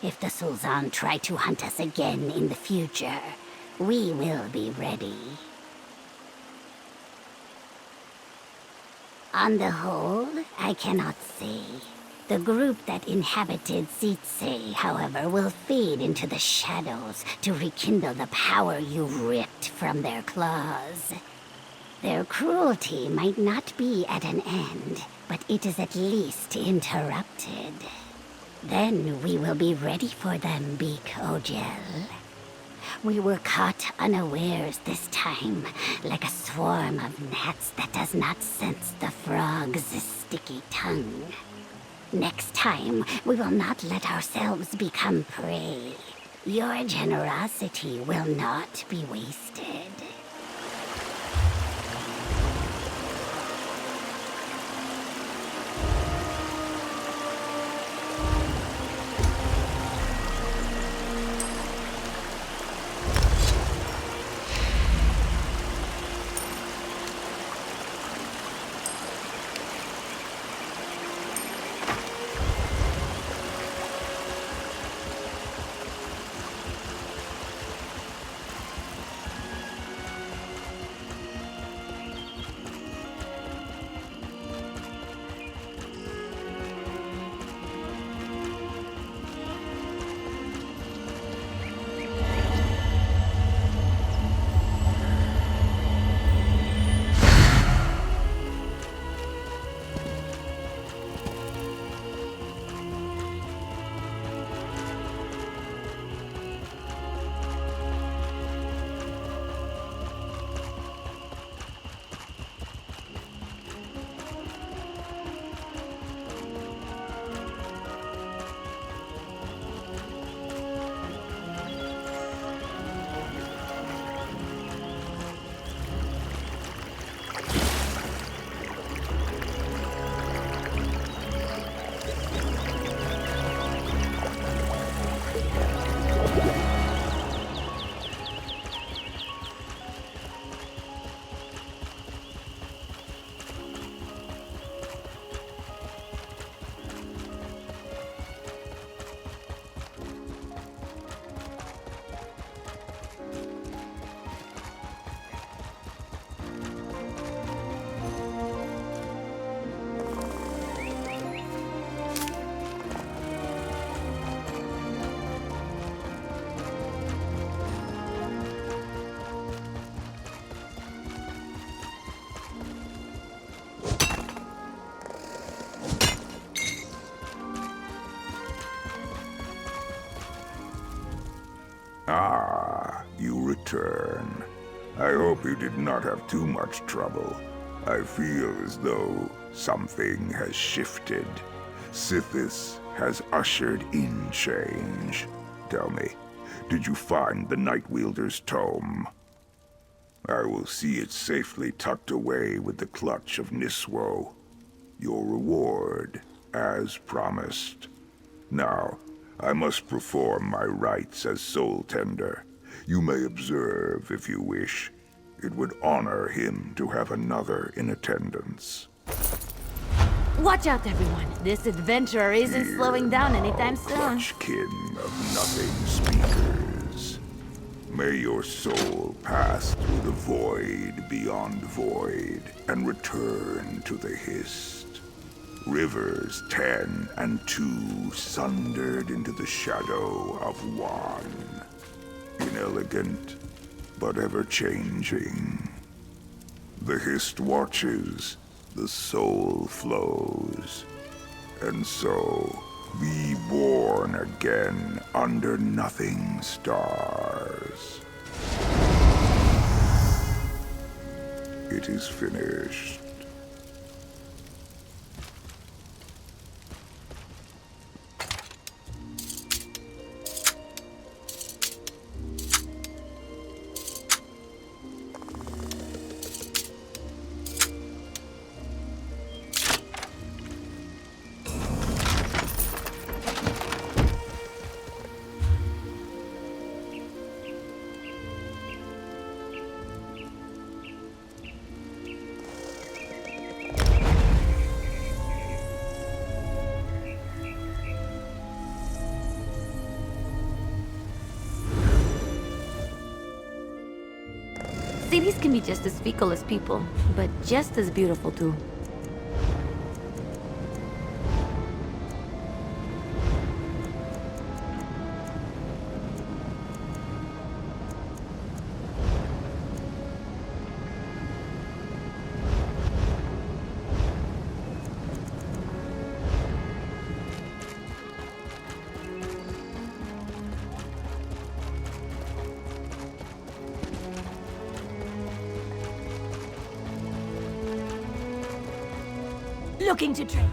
If the Sul'Zan try to hunt us again in the future, we will be ready. On the whole, I cannot say. The group that inhabited Sitse, however, will fade into the shadows to rekindle the power you ripped from their claws. Their cruelty might not be at an end, but it is at least interrupted. Then we will be ready for them, Bigogel. We were caught unawares this time, like a swarm of gnats that does not sense the frog's sticky tongue. Next time, we will not let ourselves become prey. Your generosity will not be wasted. Ah, you return. I hope you did not have too much trouble. I feel as though something has shifted. Sithis has ushered in change. Tell me, did you find the Nightwielder's tome? I will see it safely tucked away with the clutch of Niswo. Your reward, as promised. Now, I must perform my rites as Soul Tender. You may observe if you wish. It would honor him to have another in attendance. Watch out, everyone. This adventurer isn't slowing down anytime soon. Kin of nothing speakers. May your soul pass through the void beyond void and return to the Hist. Rivers 10 and 2 sundered into the shadow of one. Inelegant, but ever-changing. The Hist watches, the soul flows. And so, be born again under nothing stars. It is finished. Cities can be just as fecal as people, but just as beautiful too. Looking to trade.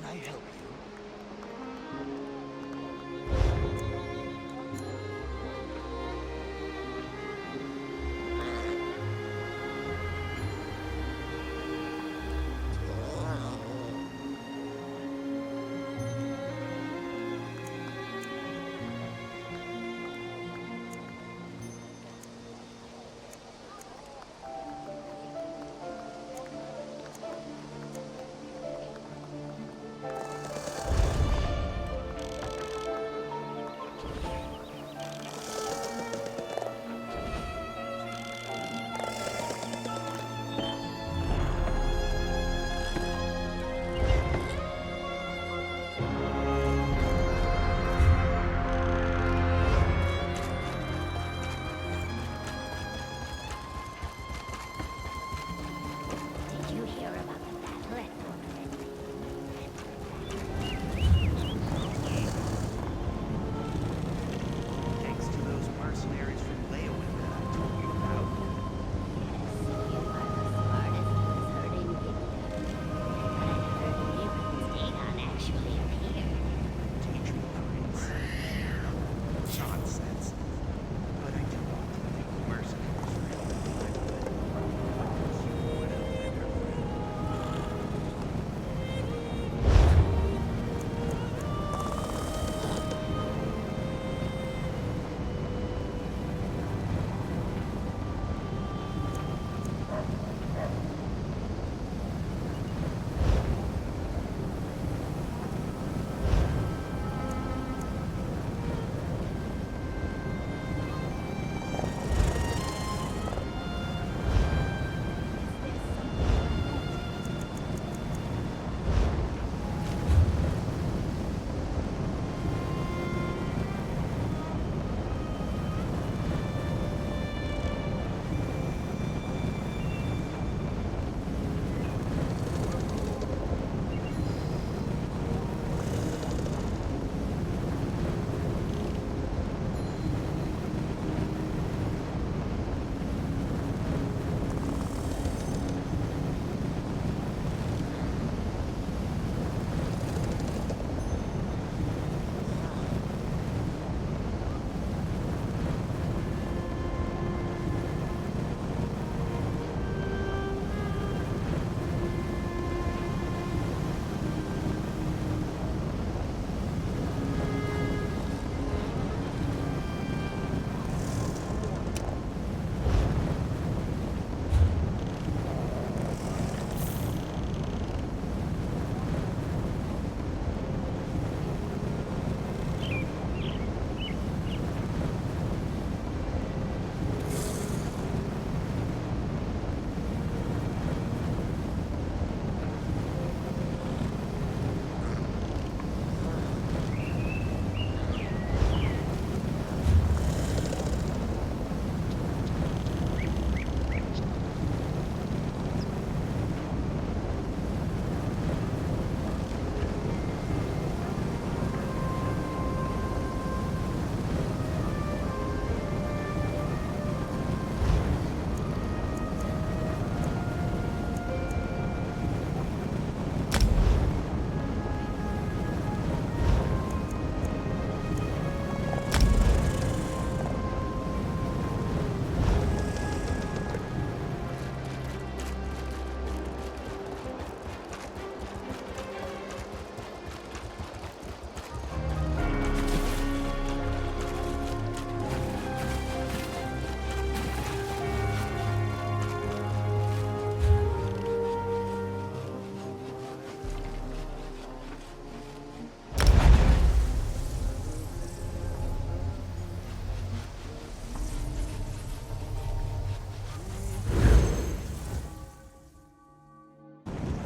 Can I help you? Did you hear about the battle at Fort Ridley? Thanks to those mercenaries from Leowin that I told you about. You are the smartest lizard in Gideon. But I heard Neron's Dagon actually appeared. Teach me, Prince. Nonsense. But I do want to thank the mercenaries for helping my friend. You would have been her friend.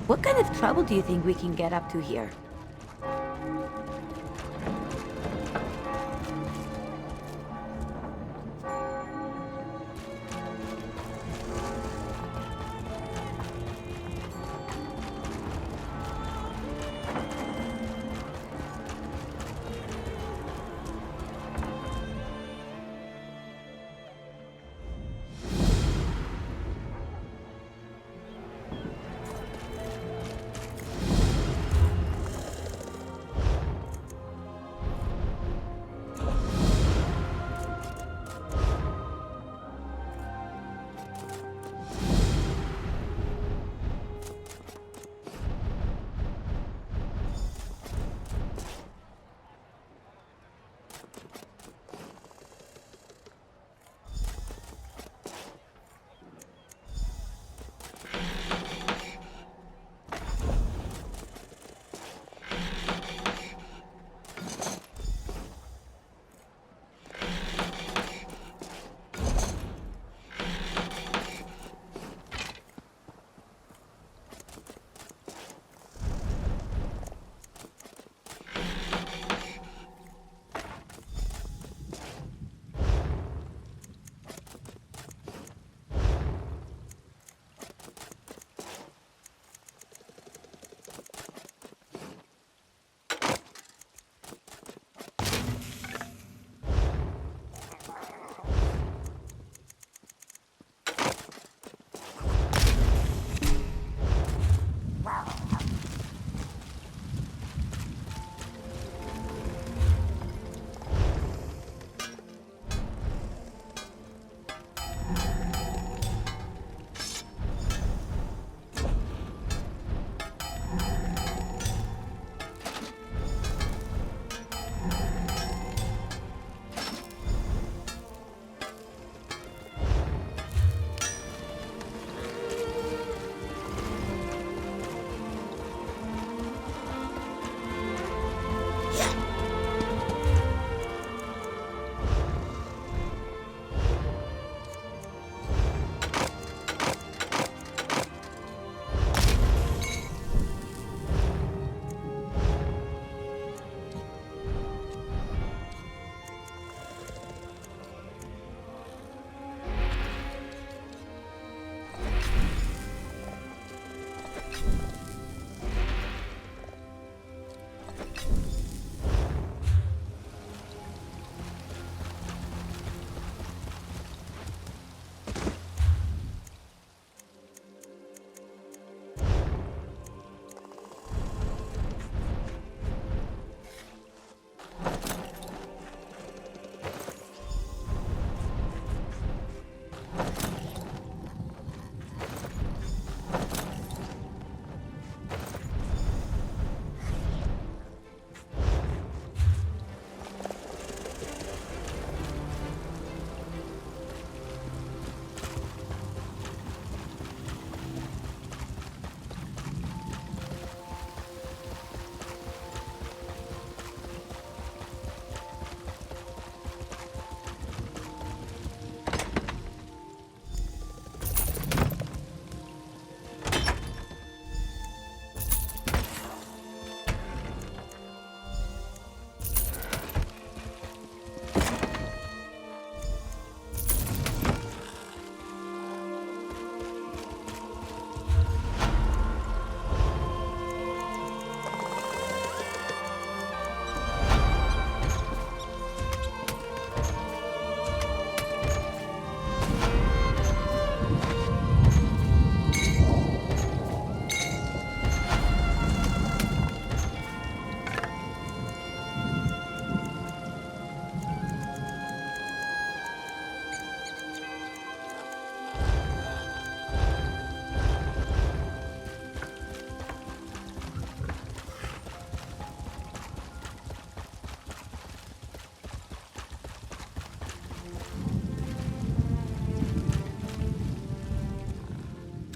What kind of trouble do you think we can get up to here?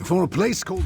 for a place called...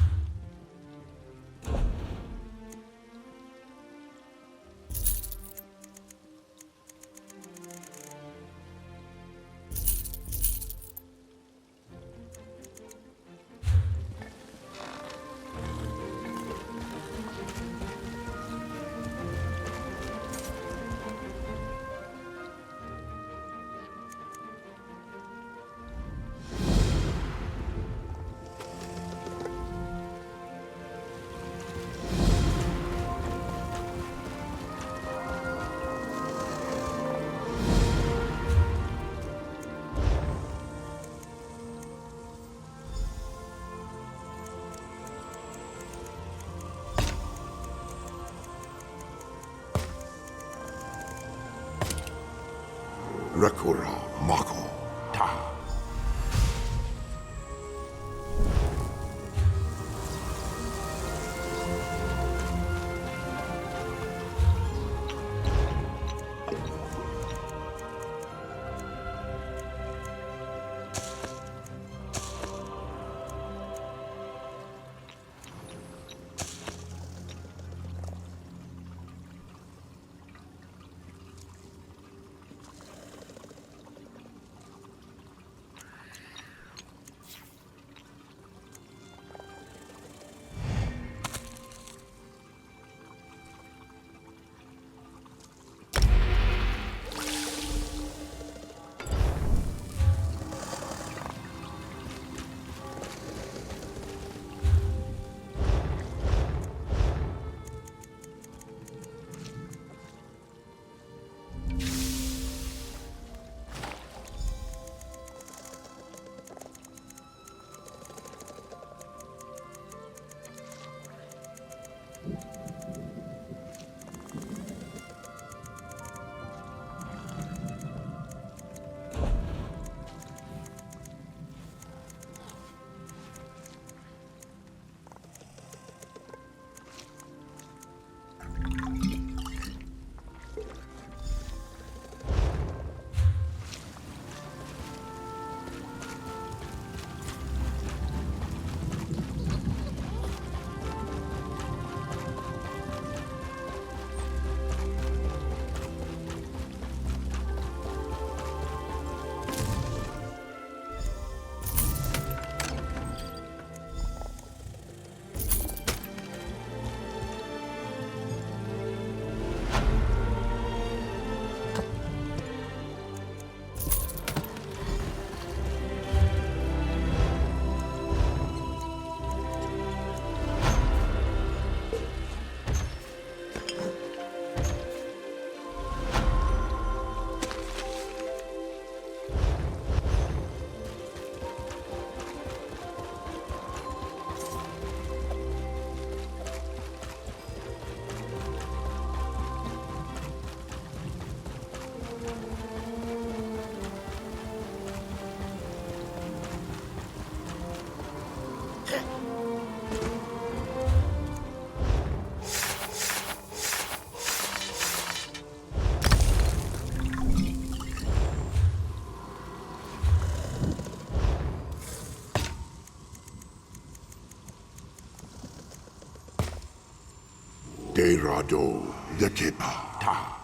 Rakura Mako Ta. Derado Yakepa Ta.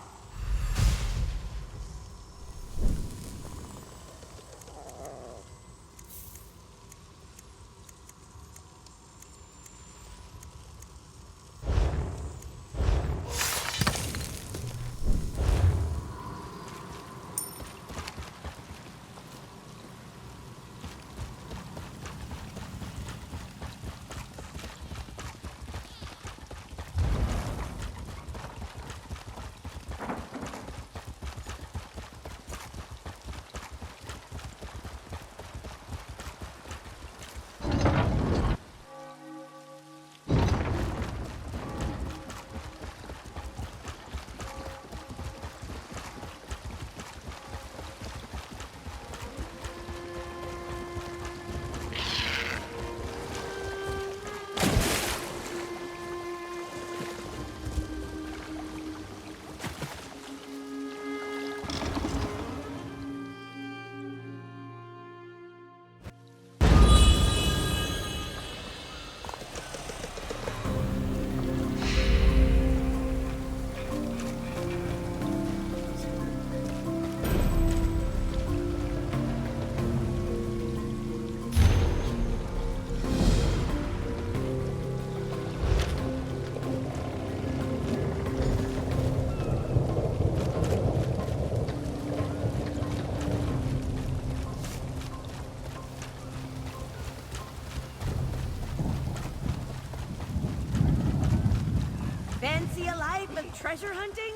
a life of treasure hunting?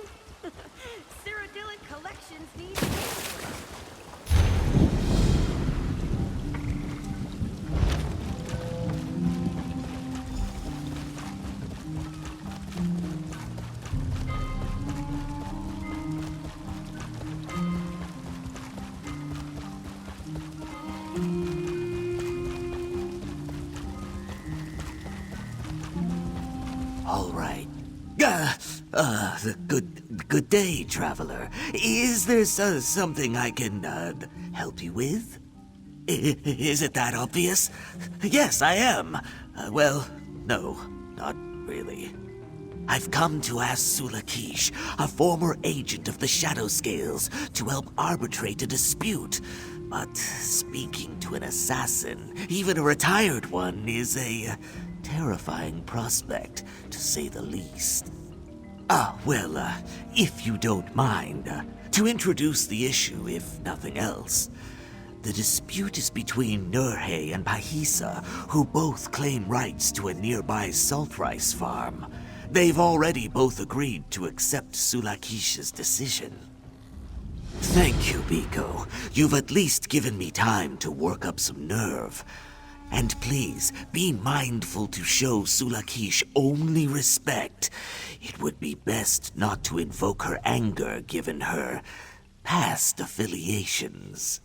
Cyrodiilic Collections needs... All right. Good day, traveler. Is there something I can help you with? Is it that obvious? Yes, I am. Well, no, not really. I've come to ask Sulakish, a former agent of the Shadow Scales, to help arbitrate a dispute. But speaking to an assassin, even a retired one, is a terrifying prospect, to say the least. Well, if you don't mind, to introduce the issue, if nothing else. The dispute is between Nurhe and Pahisa, who both claim rights to a nearby salt rice farm. They've already both agreed to accept Sulakish's decision. Thank you, Biko. You've at least given me time to work up some nerve. And please, be mindful to show Sulakish only respect. It would be best not to invoke her anger given her past affiliations.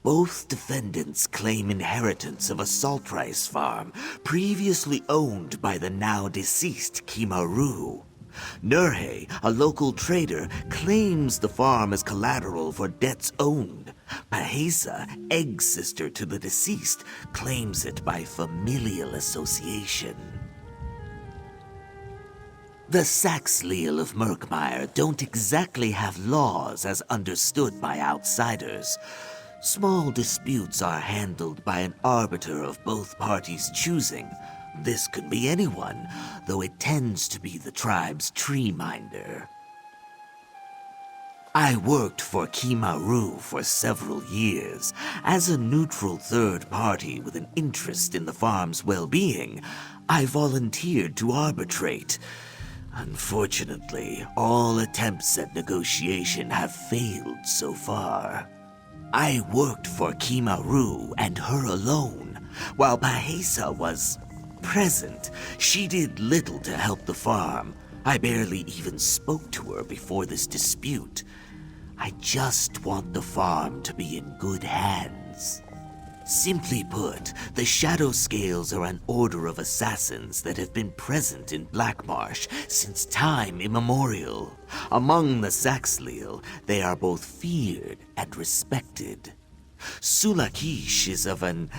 Both defendants claim inheritance of a salt rice farm previously owned by the now deceased Kimaru. Nurhe, a local trader, claims the farm as collateral for debts owed. Pahisa, egg-sister to the deceased, claims it by familial association. The Saxleal of Murkmire don't exactly have laws as understood by outsiders. Small disputes are handled by an arbiter of both parties' choosing. This could be anyone, though it tends to be the tribe's tree minder. I worked for Kimaru for several years. As a neutral third party with an interest in the farm's well-being, I volunteered to arbitrate. Unfortunately, all attempts at negotiation have failed so far. I worked for Kimaru and her alone. While Pahisa was present, she did little to help the farm. I barely even spoke to her before this dispute. I just want the farm to be in good hands. Simply put, the Shadow Scales are an order of assassins that have been present in Blackmarsh since time immemorial. Among the Saxleal, they are both feared and respected. Sulakish is of an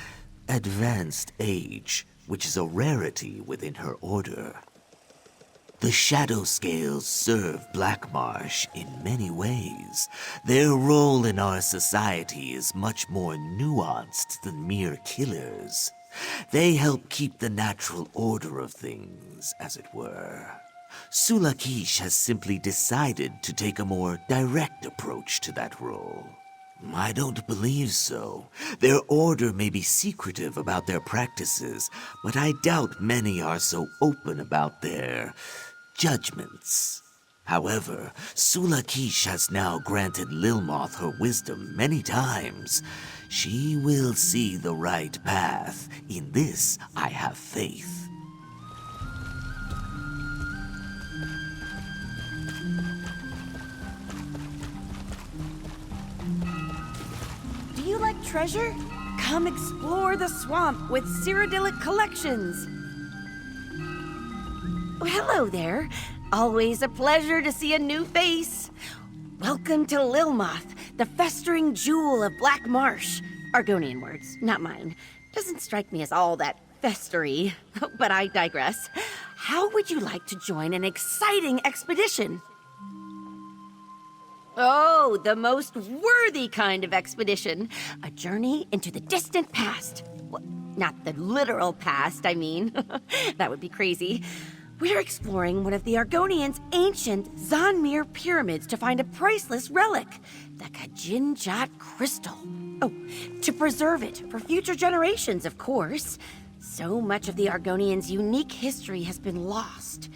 advanced age, which is a rarity within her order. The Shadow Scales serve Blackmarsh in many ways. Their role in our society is much more nuanced than mere killers. They help keep the natural order of things, as it were. Sulakish has simply decided to take a more direct approach to that role. I don't believe so. Their order may be secretive about their practices, but I doubt many are so open about their judgments. However, Sulakish has now granted Lilmoth her wisdom many times. She will see the right path. In this, I have faith. Do you like treasure? Come explore the swamp with Cyrodiilic Collections. Well, hello there. Always a pleasure to see a new face. Welcome to Lilmoth, the festering jewel of Black Marsh. Argonian words, not mine. Doesn't strike me as all that festery, but I digress. How would you like to join an exciting expedition? Oh, the most worthy kind of expedition. A journey into the distant past. Well, not the literal past, I mean. That would be crazy. We're exploring one of the Argonians' ancient Zanmir pyramids to find a priceless relic, the Kajinjat crystal. Oh, to preserve it for future generations, of course. So much of the Argonians' unique history has been lost.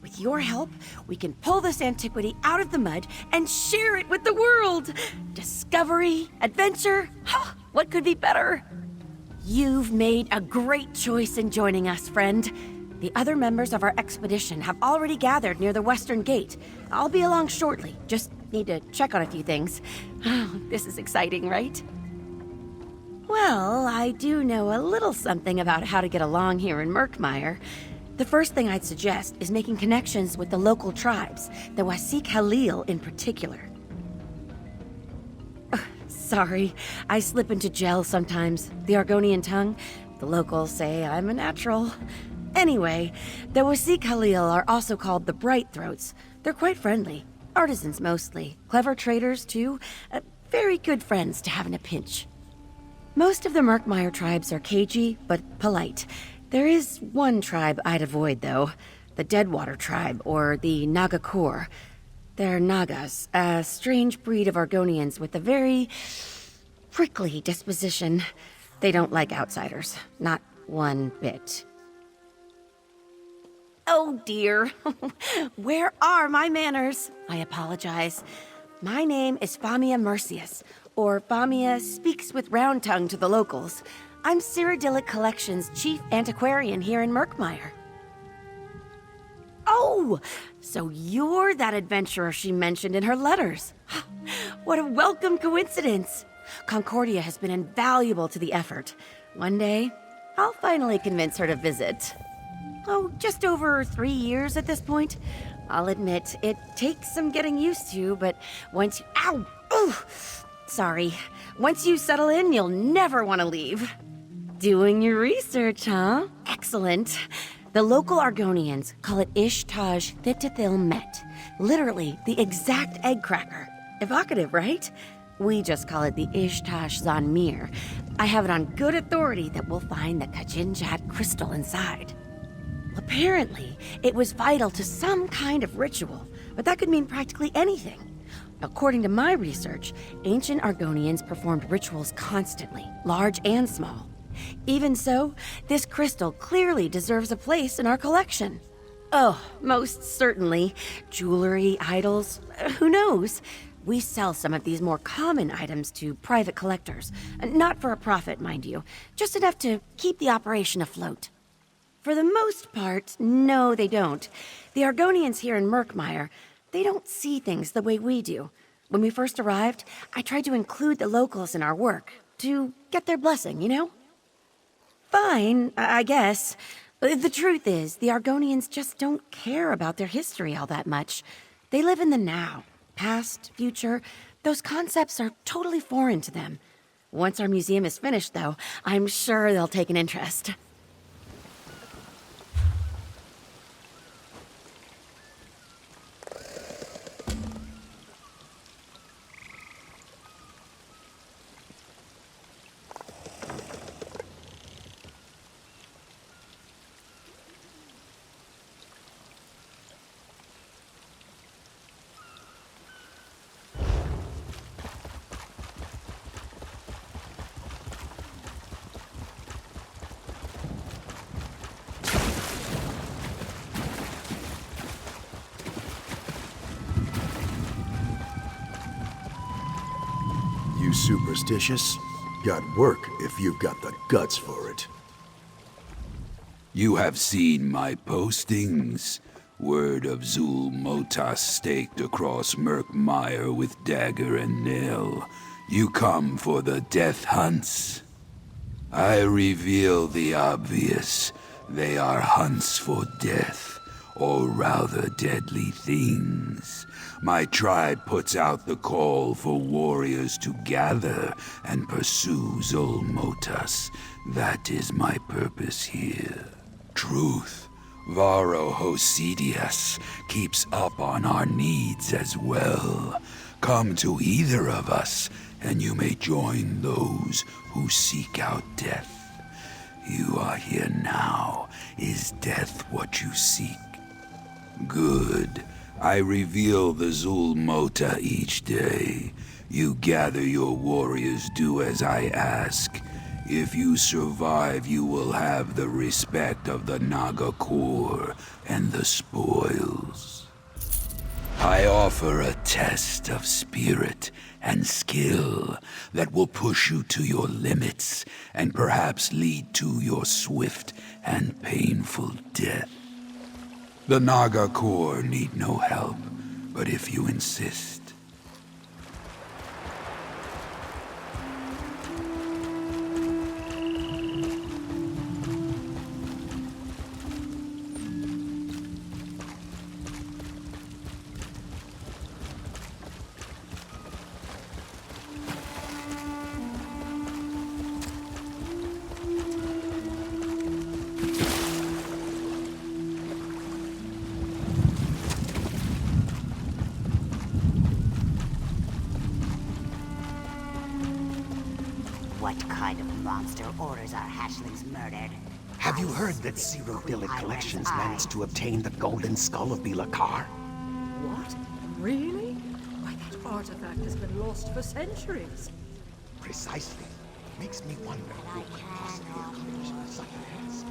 With your help, we can pull this antiquity out of the mud and share it with the world. Discovery, adventure, what could be better? You've made a great choice in joining us, friend. The other members of our expedition have already gathered near the western gate. I'll be along shortly. Just need to check on a few things. This is exciting, right? Well, I do know a little something about how to get along here in Murkmire. The first thing I'd suggest is making connections with the local tribes, the Wasik Halil in particular. Sorry, I slip into gel sometimes. The Argonian tongue, the locals say I'm a natural. Anyway, the Wasik Halil are also called the Bright Throats. They're quite friendly. Artisans mostly. Clever traders, too. Very good friends to have in a pinch. Most of the Murkmire tribes are cagey, but polite. There is one tribe I'd avoid, though. The Deadwater tribe, or the Nagakor. They're Nagas, a strange breed of Argonians with a very prickly disposition. They don't like outsiders. Not one bit. Oh dear. Where are my manners? I apologize. My name is Famia Mercius, or Famia Speaks with Round Tongue to the locals. I'm Cyrodiilic Collection's chief antiquarian here in Murkmire. Oh, so you're that adventurer she mentioned in her letters. What a welcome coincidence. Concordia has been invaluable to the effort. One day, I'll finally convince her to visit. Oh, just over 3 years at this point. I'll admit, it takes some getting used to, but once you... Ow! Oh, sorry. Once you settle in, you'll never want to leave. Doing your research, huh? Excellent. The local Argonians call it Ishtaj Thitithil Met. Literally, the exact egg cracker. Evocative, right? We just call it the Ishtaj Zanmir. I have it on good authority that we'll find the Kajinjat crystal inside. Apparently, it was vital to some kind of ritual, but that could mean practically anything. According to my research, ancient Argonians performed rituals constantly, large and small. Even so, this crystal clearly deserves a place in our collection. Oh, most certainly. Jewelry, idols, who knows? We sell some of these more common items to private collectors. Not for a profit, mind you, just enough to keep the operation afloat. For the most part, no, they don't. The Argonians here in Murkmire, they don't see things the way we do. When we first arrived, I tried to include the locals in our work, to get their blessing, you know? Fine, I guess. The truth is, the Argonians just don't care about their history all that much. They live in the now. Past, future, those concepts are totally foreign to them. Once our museum is finished, though, I'm sure they'll take an interest. You superstitious? Got work if you've got the guts for it. You have seen my postings. Word of Zul Motas staked across Murkmire with dagger and nail. You come for the death hunts? I reveal the obvious. They are hunts for death, or rather deadly things. My tribe puts out the call for warriors to gather and pursue Zul Motas. That is my purpose here. Truth, Varro Hosidius keeps up on our needs as well. Come to either of us, and you may join those who seek out death. You are here now. Is death what you seek? Good. I reveal the Zul Mota each day. You gather your warriors, do as I ask. If you survive, you will have the respect of the Naga Corps and the spoils. I offer a test of spirit and skill that will push you to your limits and perhaps lead to your swift and painful death. The Naga Corps need no help, but if you insist, What kind of monster orders our hatchlings murdered? Have you heard that Cyrodiilic Collections managed to obtain the golden skull of Bilakar? What? Really? Why, that artifact has been lost for centuries. Precisely. Makes me wonder who could possibly accomplish such a task.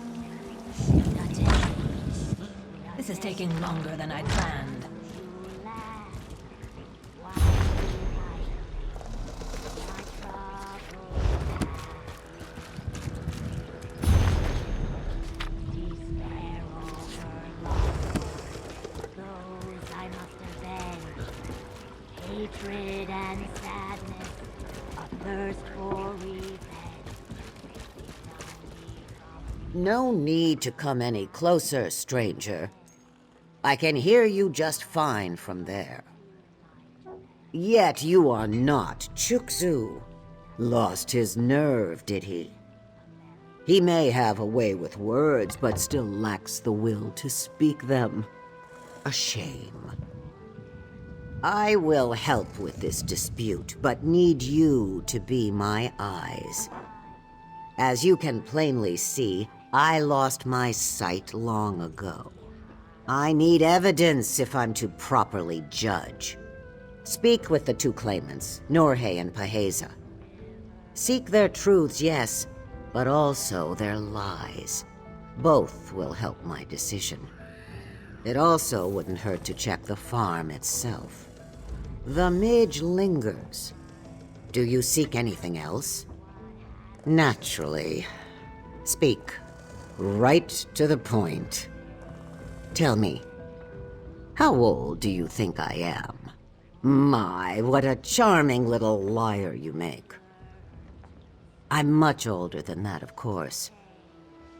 This is taking longer than I'd planned. Hatred and sadness, a thirst for revenge. No need to come any closer, stranger. I can hear you just fine from there. Yet you are not Chukzu. Lost his nerve, did he? He may have a way with words, but still lacks the will to speak them. A shame. I will help with this dispute, but need you to be my eyes. As you can plainly see, I lost my sight long ago. I need evidence if I'm to properly judge. Speak with the two claimants, Norhe and Paheza. Seek their truths, yes, but also their lies. Both will help my decision. It also wouldn't hurt to check the farm itself. The midge lingers. Do you seek anything else? Naturally. Speak. Right to the point. Tell me, how old do you think I am? My, what a charming little liar you make. I'm much older than that, of course.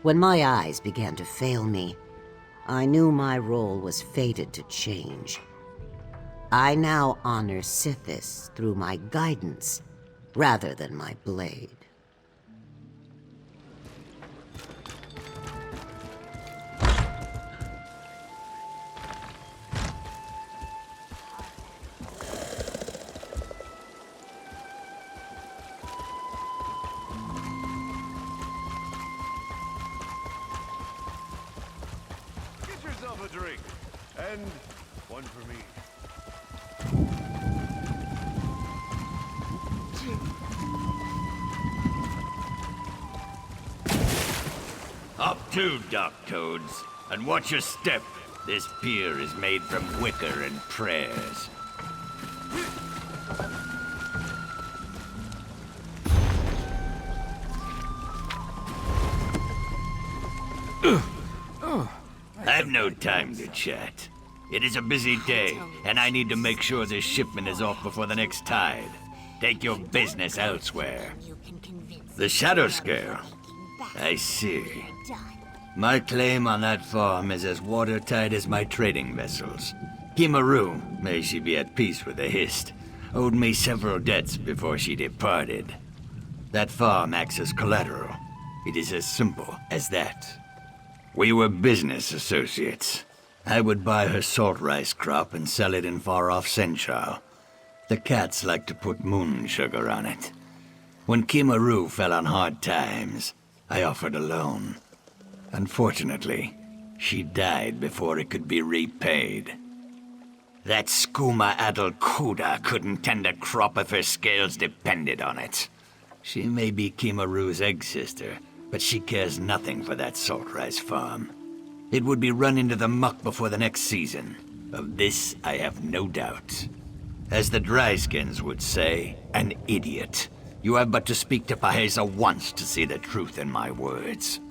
When my eyes began to fail me, I knew my role was fated to change. I now honor Sithis through my guidance, rather than my blade. Get yourself a drink. And one for me. Up to, Dock Toads, and watch your step. This pier is made from wicker and prayers. I've no time to chat. It is a busy day, and I need to make sure this shipment is off before the next tide. Take your business elsewhere. The Shadow Scale? I see. My claim on that farm is as watertight as my trading vessels. Kimaru, may she be at peace with the Hist, owed me several debts before she departed. That farm acts as collateral. It is as simple as that. We were business associates. I would buy her salt rice crop and sell it in far-off Senchal. The cats like to put moon sugar on it. When Kimaru fell on hard times, I offered a loan. Unfortunately, she died before it could be repaid. That skooma-addled Kuda couldn't tend a crop if her scales depended on it. She may be Kimaru's egg sister, but she cares nothing for that salt rice farm. It would be run into the muck before the next season. Of this, I have no doubt. As the Dryskins would say, an idiot. You have but to speak to Faheza once to see the truth in my words.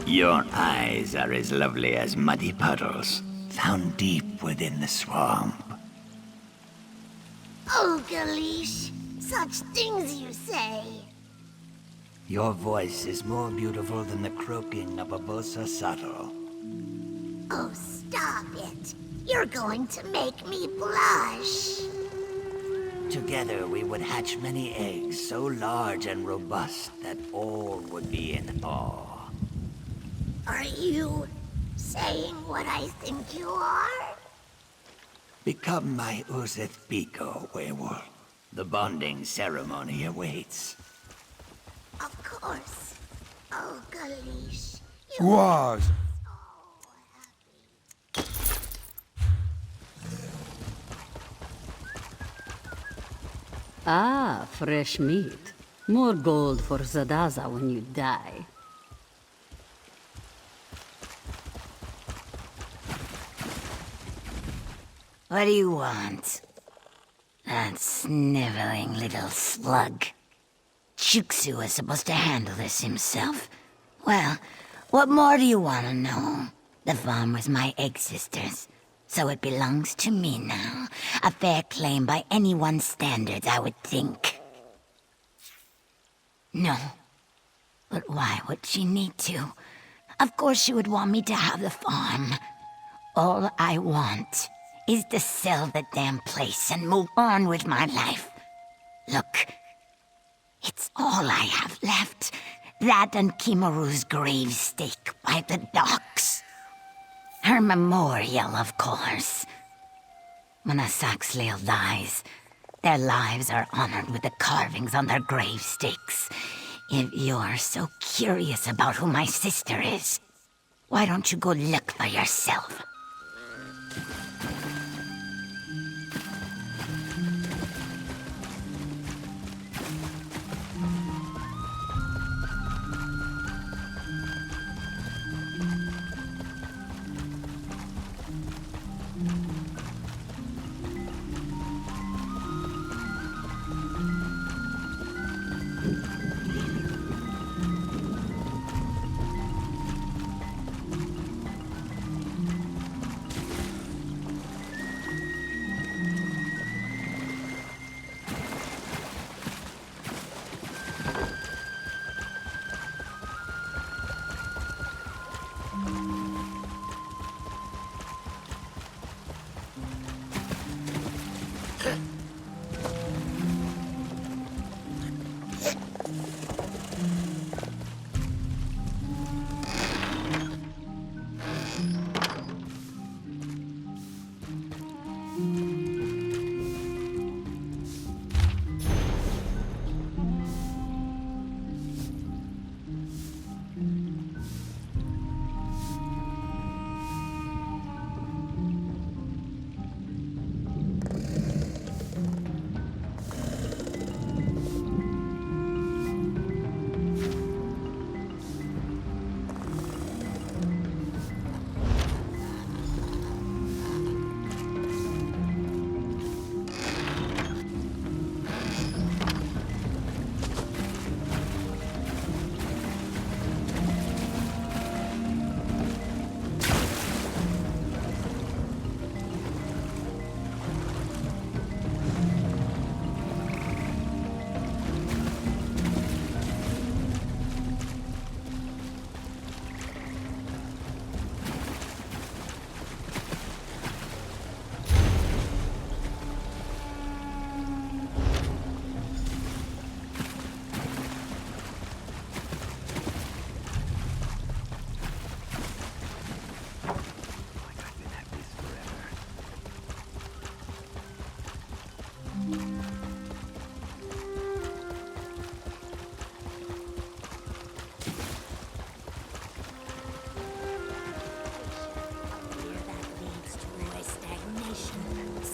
Your eyes are as lovely as muddy puddles, found deep within the swamp. Oh, Galish, such things you say. Your voice is more beautiful than the croaking of a bosa sato. Oh, stop it. You're going to make me blush. Together we would hatch many eggs so large and robust that all would be in awe. Are you saying what I think you are? Become my Uzith Biko, werewolf. The bonding ceremony awaits. Of course. Oh, Galish. Was. Ah, fresh meat. More gold for Zadaza when you die. What do you want? That sniveling little slug. Chuksu was supposed to handle this himself. Well, what more do you want to know? The farm was my egg sister's, so it belongs to me now. A fair claim by anyone's standards, I would think. No. But why would she need to? Of course she would want me to have the farm. All I want is to sell the damn place and move on with my life. Look, it's all I have left. That and Kimaru's gravestake by the docks. Her memorial, of course. When a Saxlail dies, their lives are honored with the carvings on their gravestakes. If you're so curious about who my sister is, why don't you go look for yourself?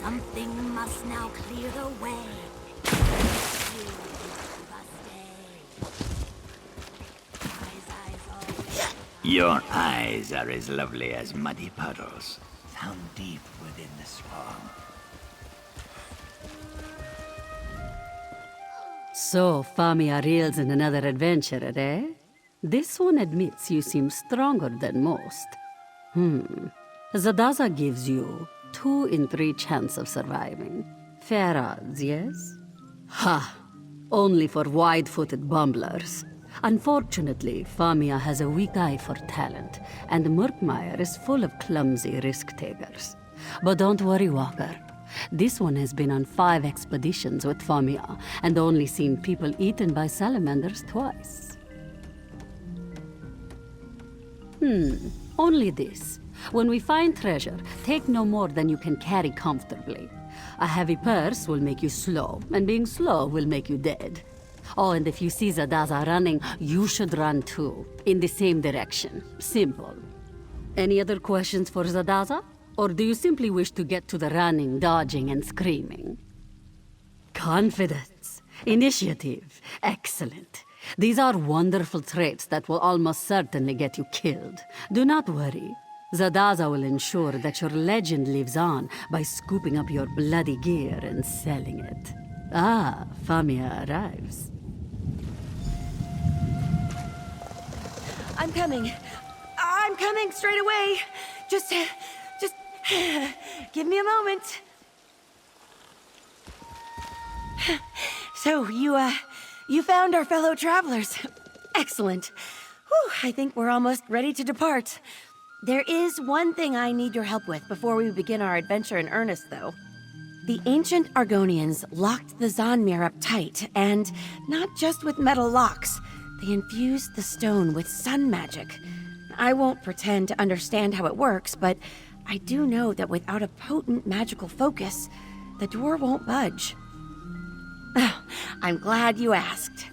Something must now clear the way. Your eyes are as lovely as muddy puddles, found deep within the swamp. So, Famia reels in another adventure, eh? This one admits you seem stronger than most. Zadaza gives you 2 in 3 chance of surviving. Fair odds, yes? Ha! Only for wide-footed bumblers. Unfortunately, Famia has a weak eye for talent, and Murkmire is full of clumsy risk-takers. But don't worry, Walker. This one has been on 5 expeditions with Famia, and only seen people eaten by salamanders twice. Only this. When we find treasure, take no more than you can carry comfortably. A heavy purse will make you slow, and being slow will make you dead. Oh, and if you see Zadaza running, you should run too, in the same direction. Simple. Any other questions for Zadaza? Or do you simply wish to get to the running, dodging, and screaming? Confidence. Initiative. Excellent. These are wonderful traits that will almost certainly get you killed. Do not worry. Zadaza will ensure that your legend lives on by scooping up your bloody gear and selling it. Ah, Famia arrives. I'm coming. I'm coming straight away. Just give me a moment. So, you found our fellow travelers. Excellent. Whew, I think we're almost ready to depart. There is one thing I need your help with before we begin our adventure in earnest, though. The ancient Argonians locked the Zonmir up tight, and not just with metal locks. They infused the stone with sun magic. I won't pretend to understand how it works, but I do know that without a potent magical focus, the door won't budge. I'm glad you asked.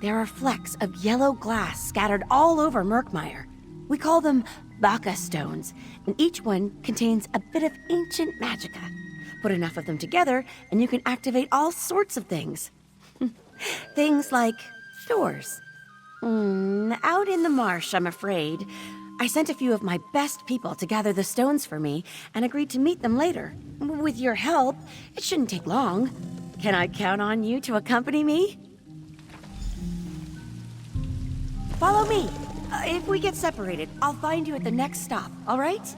There are flecks of yellow glass scattered all over Murkmire. We call them Baka stones, and each one contains a bit of ancient magicka. Put enough of them together, and you can activate all sorts of things. Things like doors. Out in the marsh, I'm afraid. I sent a few of my best people to gather the stones for me, and agreed to meet them later. With your help, it shouldn't take long. Can I count on you to accompany me? Follow me. If we get separated, I'll find you at the next stop, all right?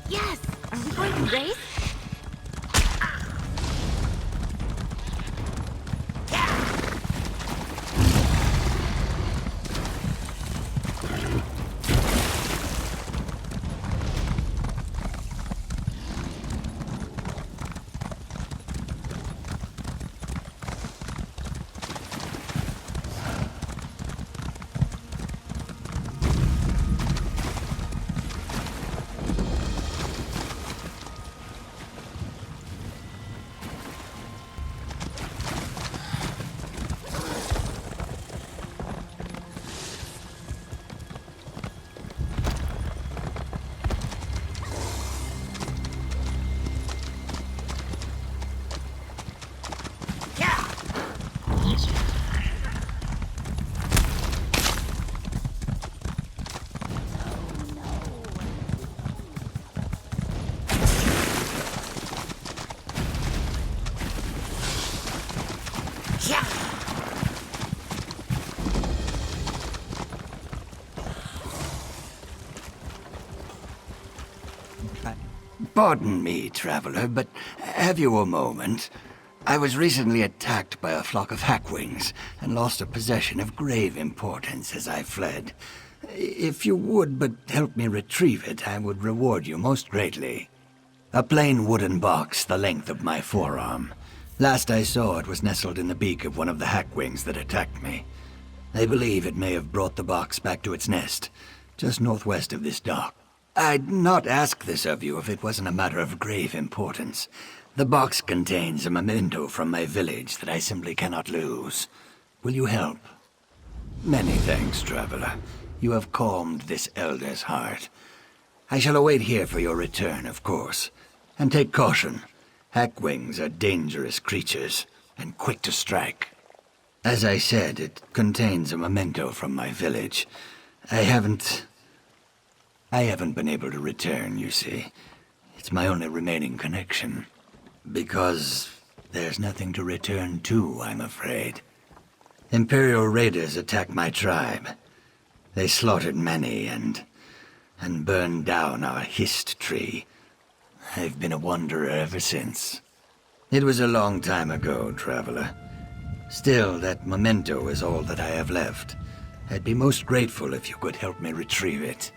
Yes! Are we going to race? Pardon me, traveler, but have you a moment? I was recently attacked by a flock of hackwings and lost a possession of grave importance as I fled. If you would but help me retrieve it, I would reward you most greatly. A plain wooden box the length of my forearm. Last I saw, it was nestled in the beak of one of the hackwings that attacked me. I believe it may have brought the box back to its nest, just northwest of this dock. I'd not ask this of you if it wasn't a matter of grave importance. The box contains a memento from my village that I simply cannot lose. Will you help? Many thanks, traveler. You have calmed this elder's heart. I shall await here for your return, of course. And take caution. Hackwings are dangerous creatures, and quick to strike. As I said, it contains a memento from my village. I haven't been able to return, you see. It's my only remaining connection. Because there's nothing to return to, I'm afraid. Imperial raiders attacked my tribe. They slaughtered many and burned down our hist tree. I've been a wanderer ever since. It was a long time ago, traveler. Still, that memento is all that I have left. I'd be most grateful if you could help me retrieve it.